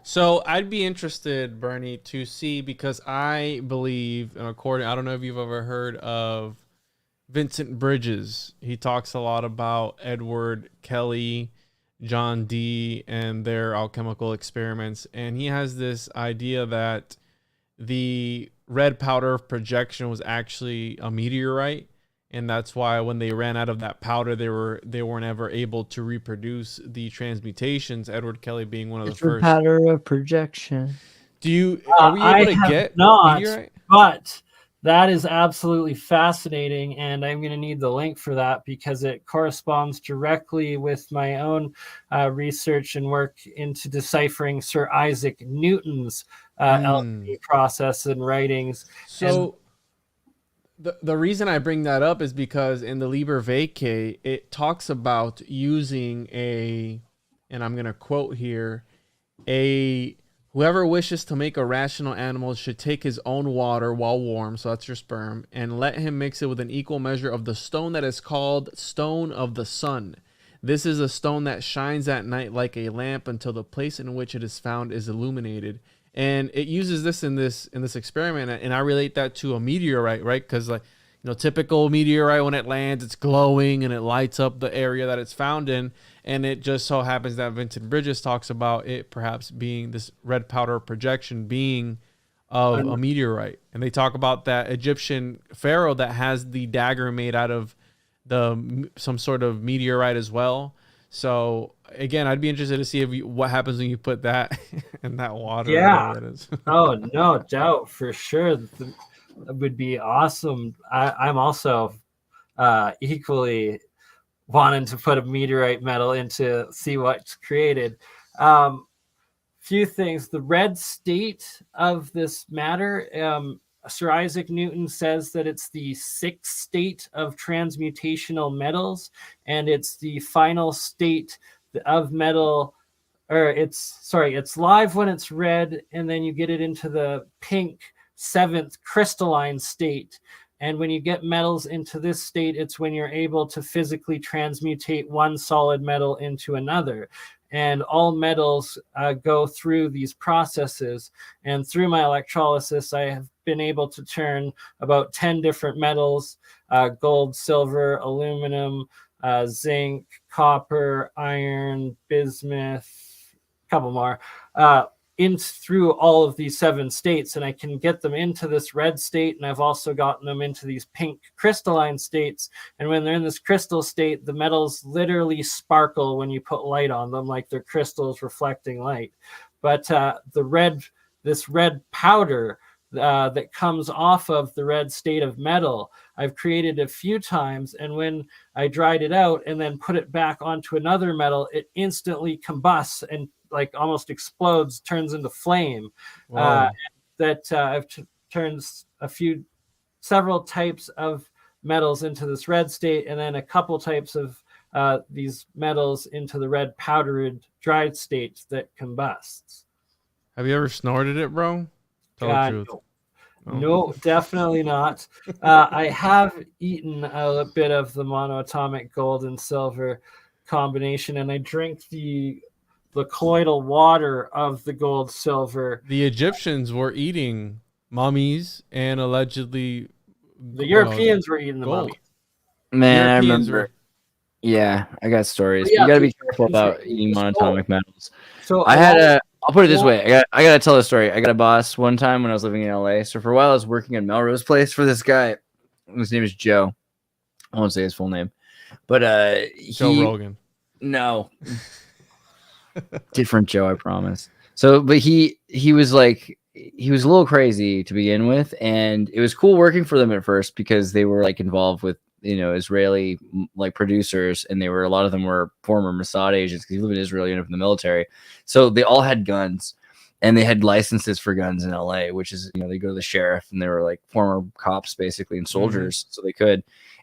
So I'd be interested, Bernie, to see, because I believe, and according, I don't know if you've ever heard of Vincent Bridges. He talks a lot about Edward Kelly, John Dee, and their alchemical experiments. And he has this idea that the red powder of projection was actually a meteorite. And that's why when they ran out of that powder, they weren't ever able to reproduce the transmutations. Edward Kelly being one of the first. Powder of projection. Are we able to get not, meteorite? But that is absolutely fascinating, and I'm going to need the link for that because it corresponds directly with my own research and work into deciphering Sir Isaac Newton's alchemy process and writings. So. The reason I bring that up is because in the Liber Vacae, it talks about using and I'm going to quote here, whoever wishes to make a rational animal should take his own water while warm, so that's your sperm, and let him mix it with an equal measure of the stone that is called stone of the sun. This is a stone that shines at night like a lamp until the place in which it is found is illuminated. And it uses this in this experiment, and I relate that to a meteorite, right? Because typical meteorite, when it lands, it's glowing and it lights up the area that it's found in. And it just so happens that Vincent Bridges talks about it perhaps being this red powder projection being of a meteorite. And they talk about that Egyptian pharaoh that has the dagger made out of some sort of meteorite as well. So again, I'd be interested to see what happens when you put that in that water. Yeah. Oh, no doubt, for sure. That would be awesome. I'm also equally wanting to put a meteorite metal in to see what's created. Few things. The red state of this matter, Sir Isaac Newton says that it's the sixth state of transmutational metals, and it's the final state of metal, or it's live when it's red, and then you get it into the pink seventh crystalline state. And when you get metals into this state, it's when you're able to physically transmutate one solid metal into another. And all metals go through these processes. And through my electrolysis, I have been able to turn about 10 different metals, gold, silver, aluminum, zinc, copper, iron, bismuth, a couple more, in through all of these 7 states. And I can get them into this red state, and I've also gotten them into these pink crystalline states. And when they're in this crystal state, the metals literally sparkle when you put light on them, like they're crystals reflecting light. But this red powder that comes off of the red state of metal, I've created a few times, and when I dried it out and then put it back onto another metal, it instantly combusts and like almost explodes, turns into flame. I've turned several types of metals into this red state, and then a couple types of these metals into the red powdered dried state that combusts. Have you ever snorted it, bro? Tell the truth. No, definitely not. I have eaten a bit of the monoatomic gold and silver combination, and I drink the colloidal water of the gold silver. The Egyptians were eating mummies, and allegedly the Europeans were eating the gold. mummies. Man, Europeans I remember. Yeah, I got stories. Yeah, you got to be careful about eating monatomic metals. So I'll put it this way. I got to tell a story. I got a boss one time when I was living in LA. So for a while I was working at Melrose Place for this guy. His name is Joe. I won't say his full name. But Joe Rogan. No. Different Joe, I promise. So but he was like, he was a little crazy to begin with, and it was cool working for them at first because they were like involved with, you know, Israeli like producers, and a lot of them were former Mossad agents because he lived in Israel, you know, from the military. So they all had guns, and they had licenses for guns in LA, which is, you know, they go to the sheriff, and they were like former cops basically and soldiers, so they could.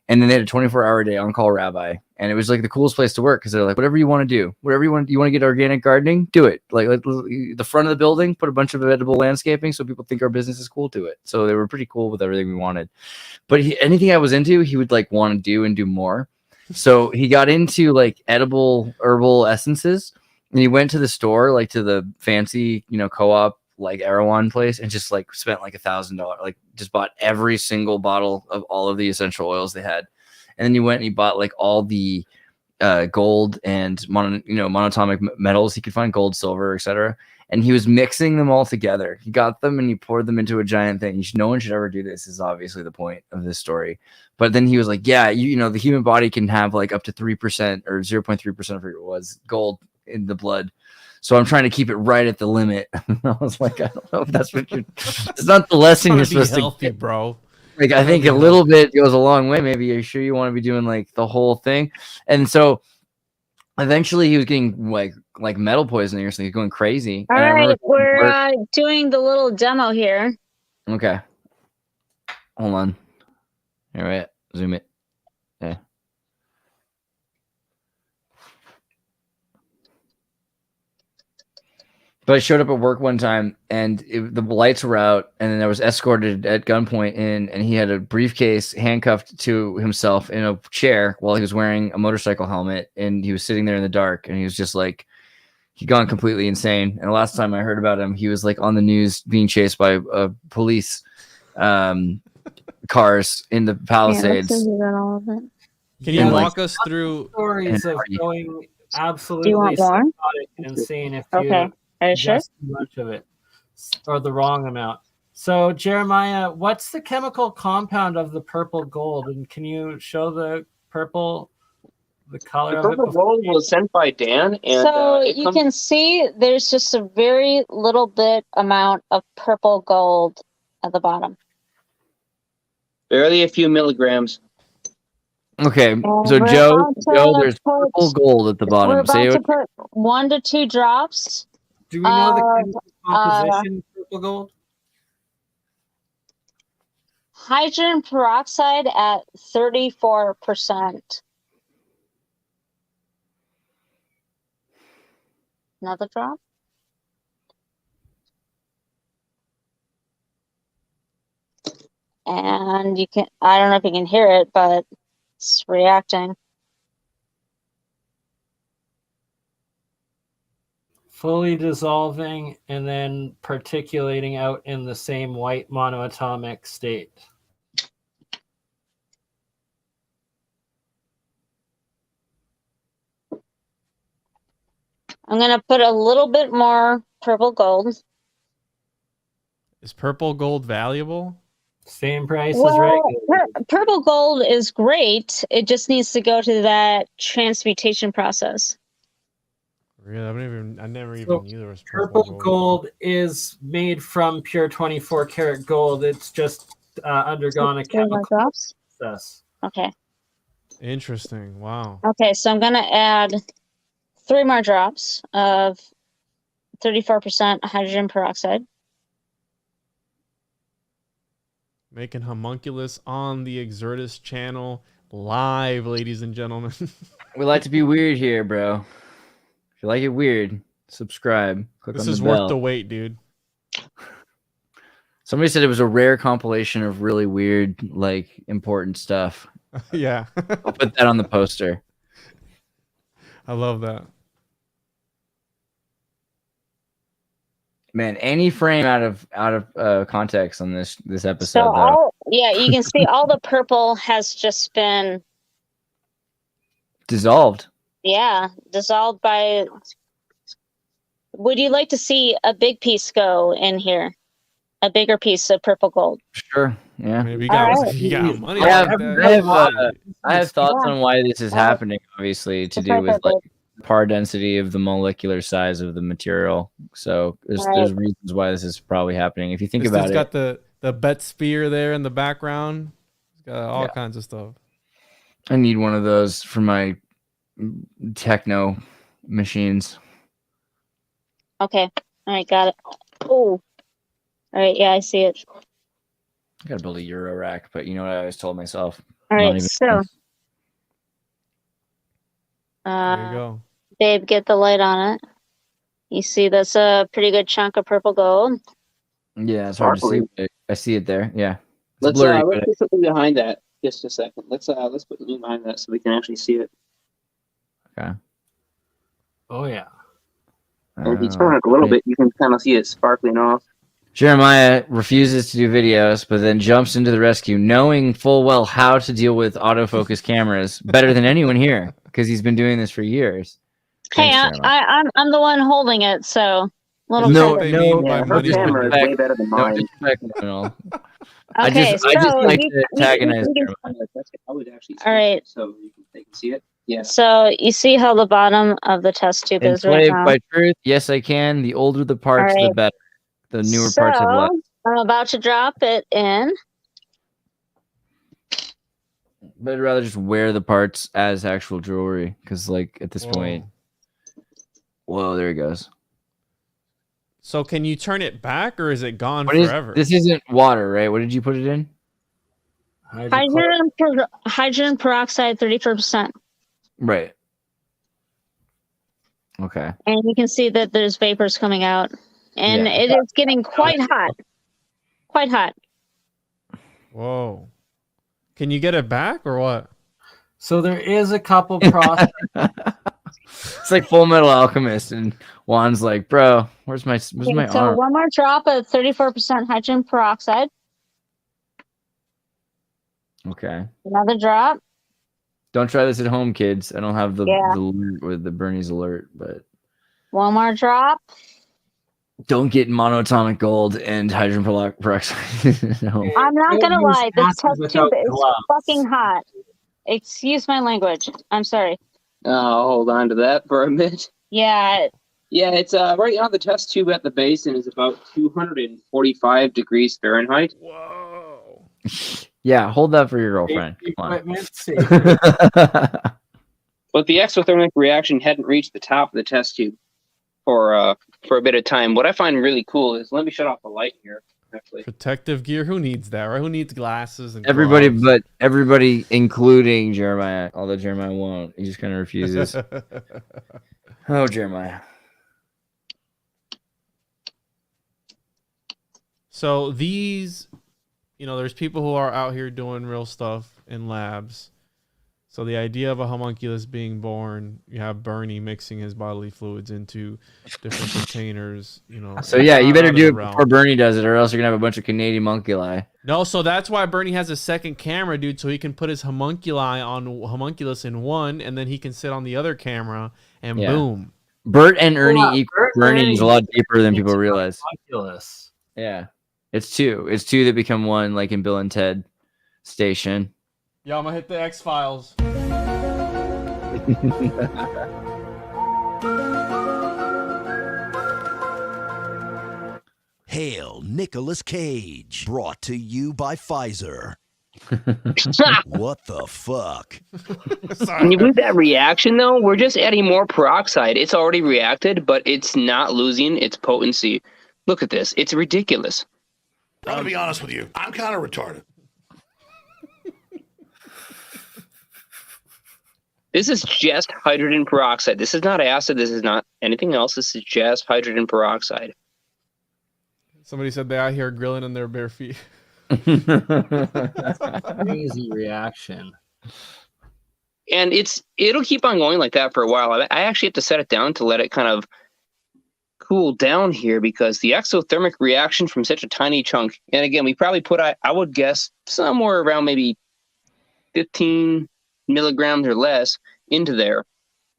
And then they had a 24-hour day on-call rabbi, and it was like the coolest place to work because they're like, whatever you want to do, whatever you want to get organic gardening, do it. Like the front of the building, put a bunch of edible landscaping so people think our business is cool to it. So they were pretty cool with everything we wanted. But anything I was into, he would like want to do and do more. So he got into like edible herbal essences, and he went to the store, like to the fancy, you know, co-op like Erewhon place, and just like spent like $1,000, like just bought every single bottle of all of the essential oils they had. And then he went and he bought like all the gold and monatomic metals he could find, gold, silver, etc. And he was mixing them all together. He got them and he poured them into a giant thing. No one should ever do this, is obviously the point of this story. But then he was like, yeah, you know, the human body can have like up to 3% or 0.3% of it was gold in the blood. So I'm trying to keep it right at the limit. I was like, I don't know if that's what you're. It's not the lesson you're supposed healthy, to get, bro. Like I think a little bit goes a long way. Maybe you're sure you want to be doing like the whole thing. And so eventually he was getting like metal poisoning or something. He's going crazy. All right, we're doing the little demo here. Okay. Hold on. All right, zoom it. Okay. But I showed up at work one time, and the lights were out, and then I was escorted at gunpoint in, and he had a briefcase handcuffed to himself in a chair while he was wearing a motorcycle helmet, and he was sitting there in the dark, and he was just like, he'd gone completely insane. And the last time I heard about him, he was like on the news being chased by police cars in the Palisades. Can you walk us through stories of going absolutely Do you want more? psychotic and seeing if Okay. Are you sure? just too much of it or the wrong amount? So Jeremiah, what's the chemical compound of the purple gold? And can you show the color The of it? purple gold was sent by Dan, and So you can see there's just a very little bit amount of purple gold at the bottom. barely a few milligrams. Okay, so We're Joe, about to there's put- purple gold at the We're bottom. about Say to it. put 1 to 2 drops. Do we know the chemical composition of purple gold? Hydrogen peroxide at 34%. Another drop. And you can, I don't know if you can hear it, but it's reacting. Fully dissolving and then particulating out in the same white monoatomic state. I'm going to put a little bit more purple gold. Is purple gold valuable? Same price as Well, regular. purple gold is great. It just needs to go to that transmutation process. Really? I never So, even knew there was Purple gold is made from pure 24 karat gold. It's just undergone a Three more chemical drops. process. Okay. Interesting. Wow. Okay, so I'm going to add 3 more drops of 34% hydrogen peroxide. Making Homunculus on the Exertus channel live, ladies and gentlemen. We like to be weird here, bro. If you like it weird, subscribe. Click This on the is bell. worth the wait, dude. Somebody said it was a rare compilation of really weird, like, important stuff. Yeah. I'll put that on the poster. I love that. Man, any frame out of context on this episode, So though. yeah, you can see all the purple has just been Dissolved. dissolved by. Would you like to see a big piece go in here? A bigger piece of purple gold. Sure. Yeah. Maybe you All got, right. you got money I have, like that. I have thoughts Yeah. on why this is Yeah. happening, obviously, to It's do right with there, like par density of the molecular size of the material. So there's reasons why this is probably happening. If you think This about dude's it. got the Bet sphere there in the background. He's got all kinds of stuff. I need one of those for my techno machines. Okay. All right, got it. Oh. All right, yeah, I see it. I gotta build a Euro rack, but you know what I always told myself? All Not right, even so close. There you go. babe, get the light on it. You see that's a pretty good chunk of purple gold. Yeah, it's hard to see. Sparkly. But I see it there. Yeah. It's Let's blurry, let's but put something behind that. Just a second. Let's put something behind that so we can actually see it. okay. Oh yeah. And if you turn it a little bit, you can kind of see it sparkling off. Jeremiah refuses to do videos, but then jumps into the rescue, knowing full well how to deal with autofocus cameras better than anyone here, because he's been doing this for years. Hey, Thanks, Jeremiah. I'm the one holding it, so little Is that No, what they no, mean Yeah, by her money camera is like way better than No mine. disrespect, no. I Okay, just like you- to antagonize you can- Jeremiah. I would actually see All right. it so they can see it. Yeah. So you see how the bottom of the test tube is right Enslaved now. by truth, yes, I can. The older the parts, the Alright. better. The newer parts have less. I'm about to drop it in. But I'd rather just wear the parts as actual jewelry, because, like, at this Whoa. point, whoa, there he goes. So can you turn it back or is it gone What is forever? this? Isn't water, right? What did you put it in? Hydrogen peroxide 34%. Right. Okay. And you can see that there's vapors coming out. And Yeah. it is getting quite hot. Quite hot. Whoa. Can you get it back or what? So there is a couple process. It's like Full Metal Alchemist, and Juan's like, "Bro, where's my So arm?" one more drop of 34% hydrogen peroxide. Okay. Another drop. Don't try this at home, kids. I don't have the Yeah. alert with the BurnEye's alert, but One more drop. don't get monoatomic gold and hydrogen peroxide. No. I'm not Don't gonna use lie, this acid test without tube is gloves. fucking hot. Excuse my language. I'm sorry. I'll hold on to that for a minute. Yeah, Yeah, it's right on the test tube at the base, and is about 245 degrees Fahrenheit. Whoa. Yeah, hold that for your girlfriend. Safety Come on. equipment, safety. But the exothermic reaction hadn't reached the top of the test tube for a bit of time. What I find really cool is, let me shut off the light here. Actually, Protective gear. Who needs that, right? Who needs glasses and Everybody, gloves? but everybody, including Jeremiah. Although Jeremiah won't, he just kind of refuses. Oh, Jeremiah. So these there's people who are out here doing real stuff in labs. So the idea of a homunculus being born, you have BurnEye mixing his bodily fluids into different containers, So yeah, you better do it before BurnEye does it, or else you're gonna have a bunch of Canadian homunculi. No, so that's why BurnEye has a second camera, dude, so he can put his homunculi on homunculus in one, and then he can sit on the other camera, and boom. Bert and Ernie equal BurnEye is a lot deeper than people realize. Homunculus. Yeah, it's two. It's two that become one, like in Bill and Ted Station. Yeah, I'm gonna hit the X-Files. Hail Nicolas Cage. Brought to you by Pfizer. What the fuck? Can you believe that reaction, though? We're just adding more peroxide. It's already reacted, but it's not losing its potency. Look at this. It's ridiculous. I'm going to be honest with you. I'm kind of retarded. This is just hydrogen peroxide. This is not acid. This is not anything else. This is just hydrogen peroxide. Somebody said they out here grilling in their bare feet. Crazy reaction. And it'll keep on going like that for a while. I actually have to set it down to let it kind of cool down here, because the exothermic reaction from such a tiny chunk, and again, we probably put, I would guess, somewhere around maybe 15 milligrams or less into there,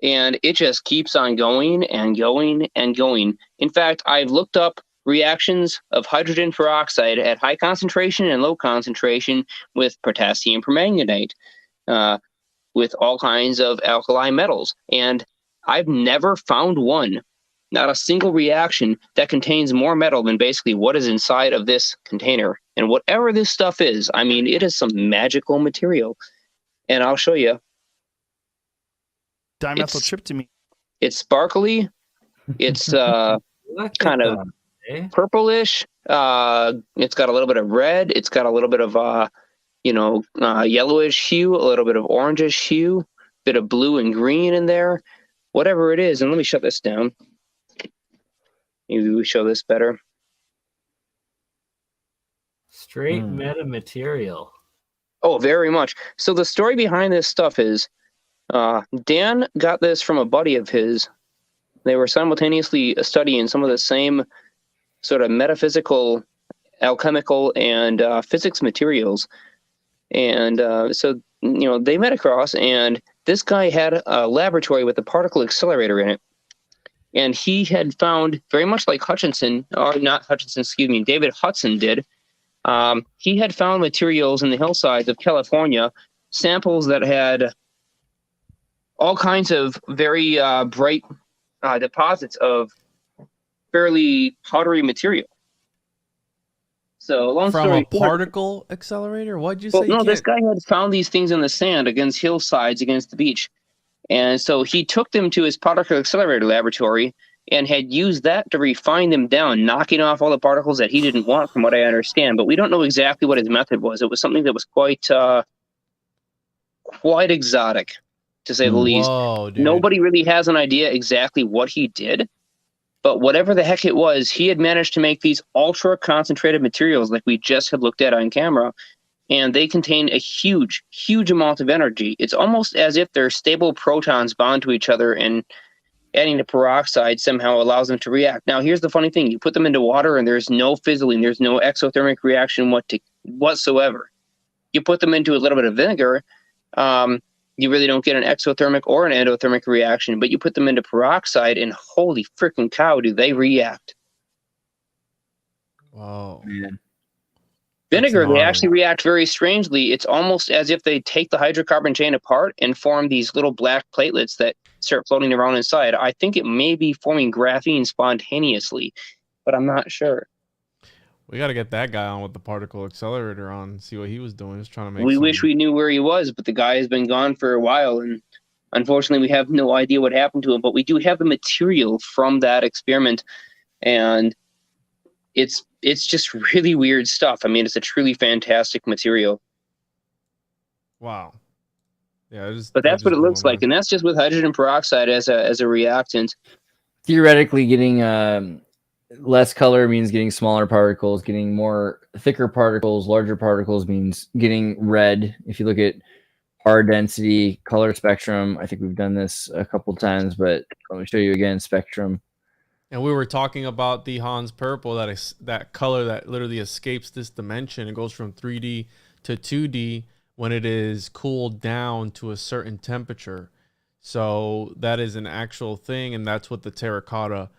and it just keeps on going and going and going. In fact, I've looked up reactions of hydrogen peroxide at high concentration and low concentration with potassium permanganate, with all kinds of alkali metals, and I've never found one, not a single reaction, that contains more metal than basically what is inside of this container. And whatever this stuff is, I mean, it is some magical material. And I'll show you. Dimethyltryptamine. It's sparkly. It's kind of purplish. It's got a little bit of red. It's got a little bit of yellowish hue, a little bit of orangish hue, bit of blue and green in there. Whatever it is, and let me shut this down. Maybe we show this better. Straight metamaterial. Oh, very much. So the story behind this stuff is Dan got this from a buddy of his. They were simultaneously studying some of the same sort of metaphysical, alchemical, and physics materials. And so, they met across, and this guy had a laboratory with a particle accelerator in it. And he had found, very much like David Hudson did, he had found materials in the hillsides of California, samples that had all kinds of very bright deposits of fairly powdery material. So, long story from a particle accelerator? What'd you well, say? No, this guy had found these things in the sand against hillsides, against the beach. And so he took them to his particle accelerator laboratory and had used that to refine them down, knocking off all the particles that he didn't want, from what I understand. But we don't know exactly what his method was. It was something that was quite exotic, to say the least. Dude. Nobody really has an idea exactly what he did. But whatever the heck it was, he had managed to make these ultra concentrated materials like we just had looked at on camera. And they contain a huge, huge amount of energy. It's almost as if they're stable protons bound to each other, and adding the peroxide somehow allows them to react. Now, here's the funny thing. You put them into water, and there's no fizzling. There's no exothermic reaction whatsoever. You put them into a little bit of vinegar, you really don't get an exothermic or an endothermic reaction. But you put them into peroxide, and holy freaking cow, do they react. Wow. Man. Vinegar, they actually react very strangely. It's almost as if they take the hydrocarbon chain apart and form these little black platelets that start floating around inside. I think it may be forming graphene spontaneously, but I'm not sure. We got to get that guy on with the particle accelerator on, see what he was doing. Just trying to make. We wish we knew where he was, but the guy has been gone for a while, and unfortunately, we have no idea what happened to him. But we do have the material from that experiment, and it's just really weird stuff. I mean, it's a truly fantastic material. Wow. Yeah, but that's what it looks like, and that's just with hydrogen peroxide as a reactant. Theoretically, getting less color means getting smaller particles, getting more thicker particles, larger particles means getting red. If you look at R density, color spectrum, I think we've done this a couple times, but let me show you again, spectrum. And we were talking about the Hans purple, that is that color that literally escapes this dimension. It goes from 3D to 2D when it is cooled down to a certain temperature. So that is an actual thing, and that's what the terracotta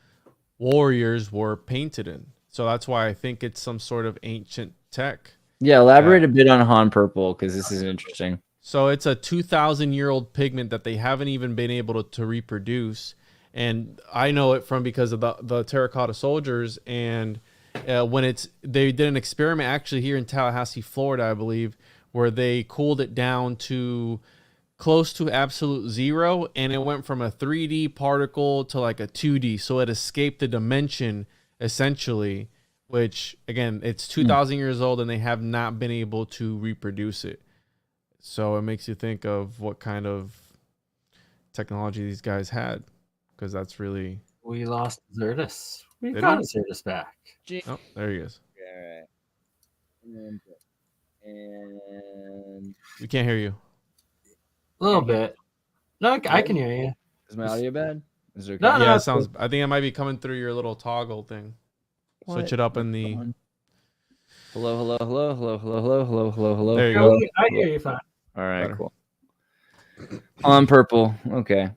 warriors were painted in. So that's why I think it's some sort of ancient tech. Yeah, elaborate a bit on Han purple, because this is interesting. So it's a 2,000-year-old pigment that they haven't even been able to reproduce. And I know it from because of the terracotta soldiers. And when they did an experiment actually here in Tallahassee, Florida, I believe, where they cooled it down to close to absolute zero, and it went from a 3D particle to like a 2D. So it escaped the dimension essentially, which again, it's 2,000 years old, and they have not been able to reproduce it. So it makes you think of what kind of technology these guys had. Because that's really... We lost Zertus. We Did got we? Zertus back. Oh, there he is. All right. And We can't hear you. A little bit. No, I can hear you. is my audio bad? Is it okay? No, Yeah, it it's sounds... I think it might be coming through your little toggle thing. Switch it up in the... Hello, hello, hello, hello, hello, hello, hello, hello, hello. There you No, go. I hear you fine. All right, Better. cool. On purple. Okay.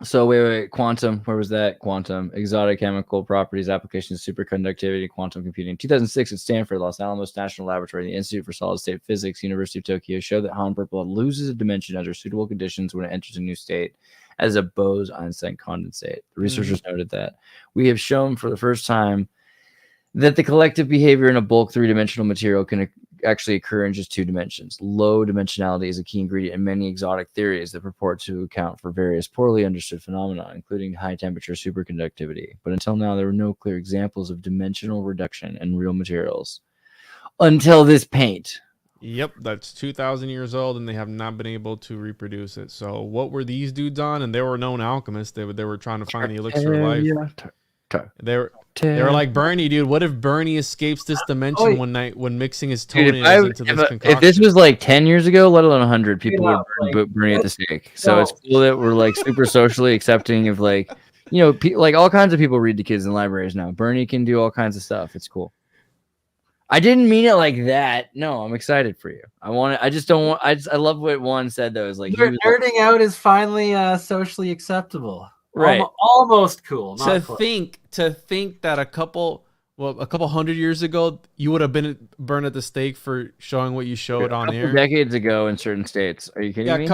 So wait. Quantum. Where was that? Quantum. Exotic chemical properties, applications, superconductivity, quantum computing. 2006 at Stanford, Los Alamos National Laboratory, the Institute for Solid State Physics, University of Tokyo, showed that Han purple loses a dimension under suitable conditions when it enters a new state as a Bose-Einstein condensate. The researchers noted that we have shown for the first time that the collective behavior in a bulk three-dimensional material can actually occur in just two dimensions. Low dimensionality is a key ingredient in many exotic theories that purport to account for various poorly understood phenomena, including high temperature superconductivity. But until now, there were no clear examples of dimensional reduction in real materials. Until this paint. Yep, that's 2,000 years old, and they have not been able to reproduce it. So what were these dudes on? And they were known alchemists. They were trying to find the elixir of life. They were like, BurnEye, dude, what if BurnEye escapes this dimension one night when mixing his toenails into this concoction? If this was like 10 years ago, let alone 100, people would burn BurnEye at the stake. So it's cool that we're like super socially accepting of like, you know, like all kinds of people read to kids in libraries now. BurnEye can do all kinds of stuff. It's cool. I didn't mean it like that. No, I'm excited for you. I love what Juan said though. Is like nerding out is finally socially acceptable. Right. Almost cool. To think that a couple hundred years ago, you would have been burned at the stake for showing what you showed on air. Decades ago in certain states. Are you kidding me?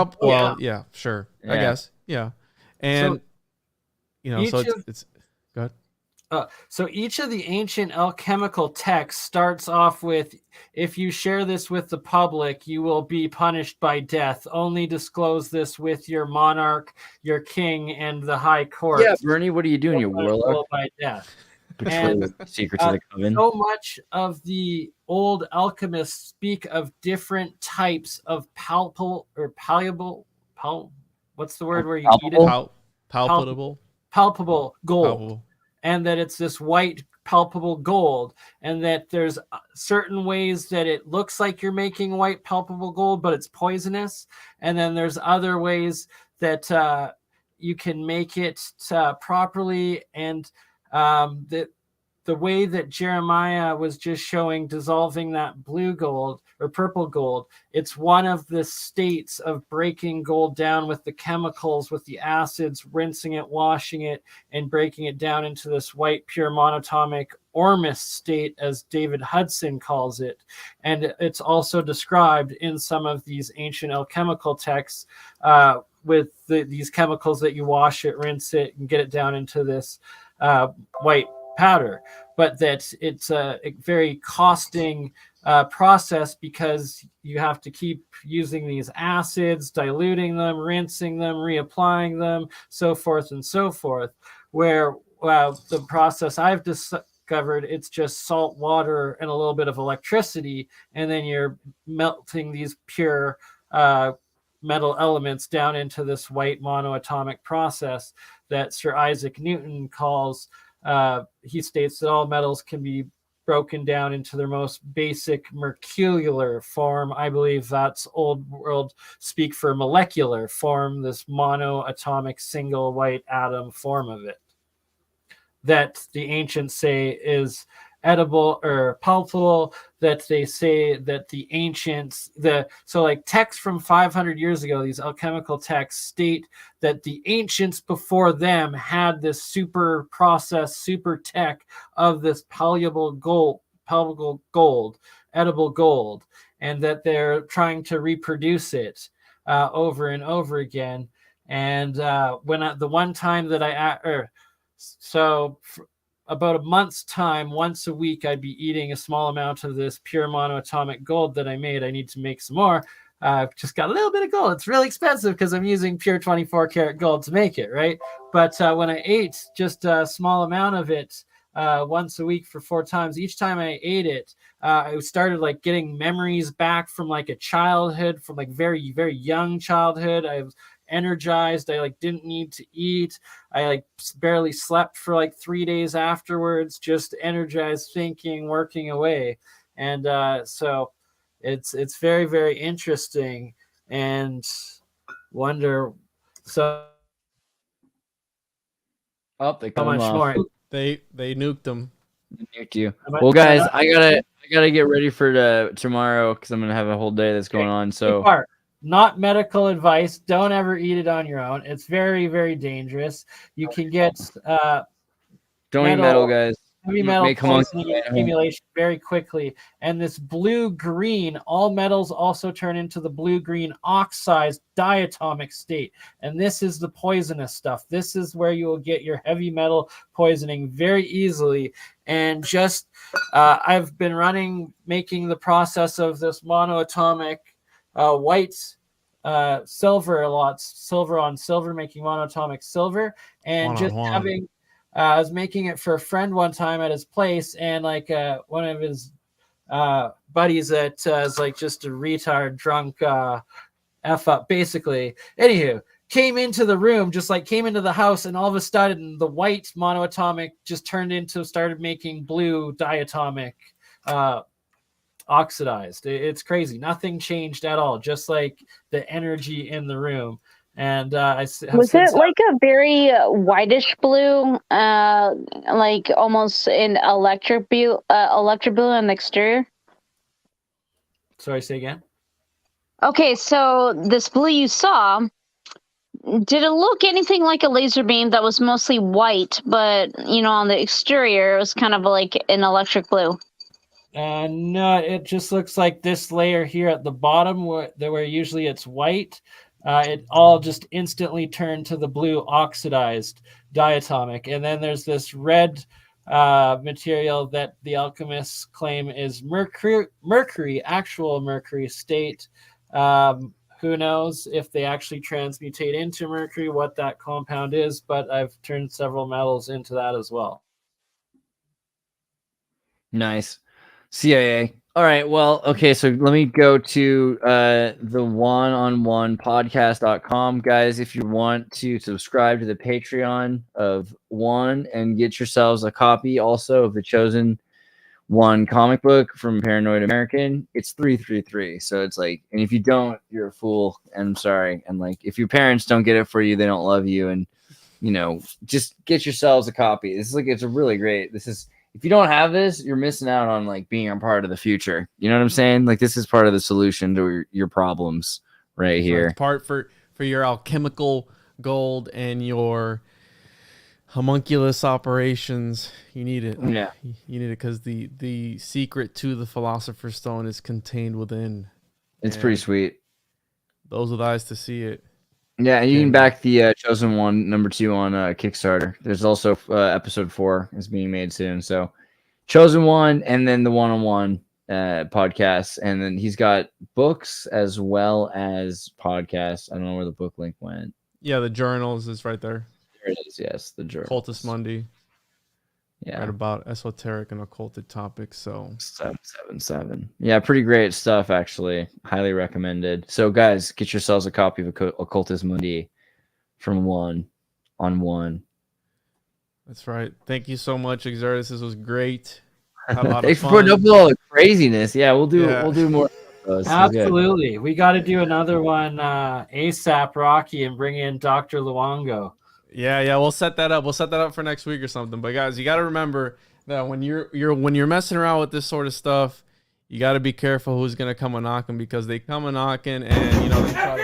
Yeah, sure. I guess. Yeah. And, so it's go ahead. So each of the ancient alchemical texts starts off with, if you share this with the public, you will be punished by death. Only disclose this with your monarch, your king, and the high court. Yeah, BurnEye, what are you doing? You're warlock? By death. And secrets of the coven. So much of the old alchemists speak of different types of palpable. What's the word where you eat it? Palpable gold. Palpable. And that it's this white palpable gold, and that there's certain ways that it looks like you're making white palpable gold, but it's poisonous. And then there's other ways that you can make it properly. And the way that Jeremiah was just showing dissolving that blue gold or purple gold, it's one of the states of breaking gold down with the chemicals, with the acids, rinsing it, washing it, and breaking it down into this white, pure monatomic ormus state, as David Hudson calls it. And it's also described in some of these ancient alchemical texts with these chemicals that you wash it, rinse it, and get it down into this white powder. But that it's a very costing process, because you have to keep using these acids, diluting them, rinsing them, reapplying them, so forth and so forth. Where the process I've discovered, it's just salt water and a little bit of electricity, and then you're melting these pure metal elements down into this white monoatomic process that Sir Isaac Newton calls he states that all metals can be broken down into their most basic molecular form. I believe that's old world speak for molecular form, this monoatomic single white atom form of it, that the ancients say is edible or palpable, that they say that the ancients, so like texts from 500 years ago, these alchemical texts state that the ancients before them had this super process, super tech of this palpable gold, edible gold, and that they're trying to reproduce it over and over again. And the one time that about a month's time, once a week, I'd be eating a small amount of this pure monoatomic gold that I made. I need to make some more. I've just got a little bit of gold. It's really expensive because I'm using pure 24 karat gold to make it, right? But when I ate just a small amount of it once a week for 4 times, each time I ate it, I started like getting memories back from like a childhood, from like very, very young childhood. I was energized. I like didn't need to eat. I like barely slept for like 3 days afterwards, just energized, thinking, working away. And so it's very, very interesting, and wonder so They how come much off. more. They nuked them. Nuked you. Well, guys, I gotta get ready for tomorrow because I'm gonna have a whole day that's going on. So not medical advice. Don't ever eat it on your own. It's very, very dangerous. You can get don't eat metal, guys. Heavy metal poisoning accumulation very quickly. And this blue-green, all metals also turn into the blue-green oxidized diatomic state. And this is the poisonous stuff. This is where you will get your heavy metal poisoning very easily. And just I've been making the process of this monoatomic white silver, a lot silver on silver, making monoatomic silver, and just having I was making it for a friend one time at his place, and like one of his buddies that is like just a retard drunk F up basically. Anywho, came into the room, just like came into the house, and all of a sudden the white monoatomic just started making blue diatomic oxidized. It's crazy. Nothing changed at all, just like the energy in the room. And was it like a very whitish blue, like almost an electric blue on the exterior? Sorry, say again. Okay, so this blue you saw, did it look anything like a laser beam that was mostly white, but on the exterior it was kind of like an electric blue? No, it just looks like this layer here at the bottom where usually it's white. It all just instantly turned to the blue oxidized diatomic. And then there's this red material that the alchemists claim is mercury, actual mercury state. Who knows if they actually transmutate into mercury, what that compound is, but I've turned several metals into that as well. Nice. CIA. All right. Well, okay. So let me go to the oneononepodcast.com, guys. If you want to subscribe to the Patreon of Juan and get yourselves a copy also of the Chosen One comic book from Paranoid American, it's 333. So it's like, and if you don't, you're a fool. And I'm sorry. And like, if your parents don't get it for you, they don't love you. And just get yourselves a copy. This is like, it's a really great. If you don't have this, you're missing out on like being a part of the future. You know what I'm saying? Like this is part of the solution to your problems right here. It's part for your alchemical gold and your homunculus operations. You need it. Yeah. You need it because the secret to the Philosopher's Stone is contained within. It's pretty sweet. Those with eyes to see it. Yeah, and you can back the Chosen One #2 on Kickstarter. There's also episode 4 is being made soon. So Chosen One, and then the one-on-one podcast, and then he's got books as well as podcasts. I don't know where the book link went. Yeah, the journals is right there. There it is. Yes, the journals. Cultus Mundi. Yeah, right about esoteric and occulted topics. So 777. Yeah, pretty great stuff actually. Highly recommended. So guys, get yourselves a copy of Occultus Mundi from One on One. That's right. Thank you so much, Exertus. This was great. Had a lot Thanks of for putting up fun. with all the craziness. Yeah, we'll do more. Of those. Absolutely. We got to do another one ASAP, Rocky, and bring in Dr. Luongo. Yeah, we'll set that up. We'll set that up for next week or something. But guys, you got to remember that when you're messing around with this sort of stuff, you got to be careful who's gonna come a knocking, because they come a knocking and they try to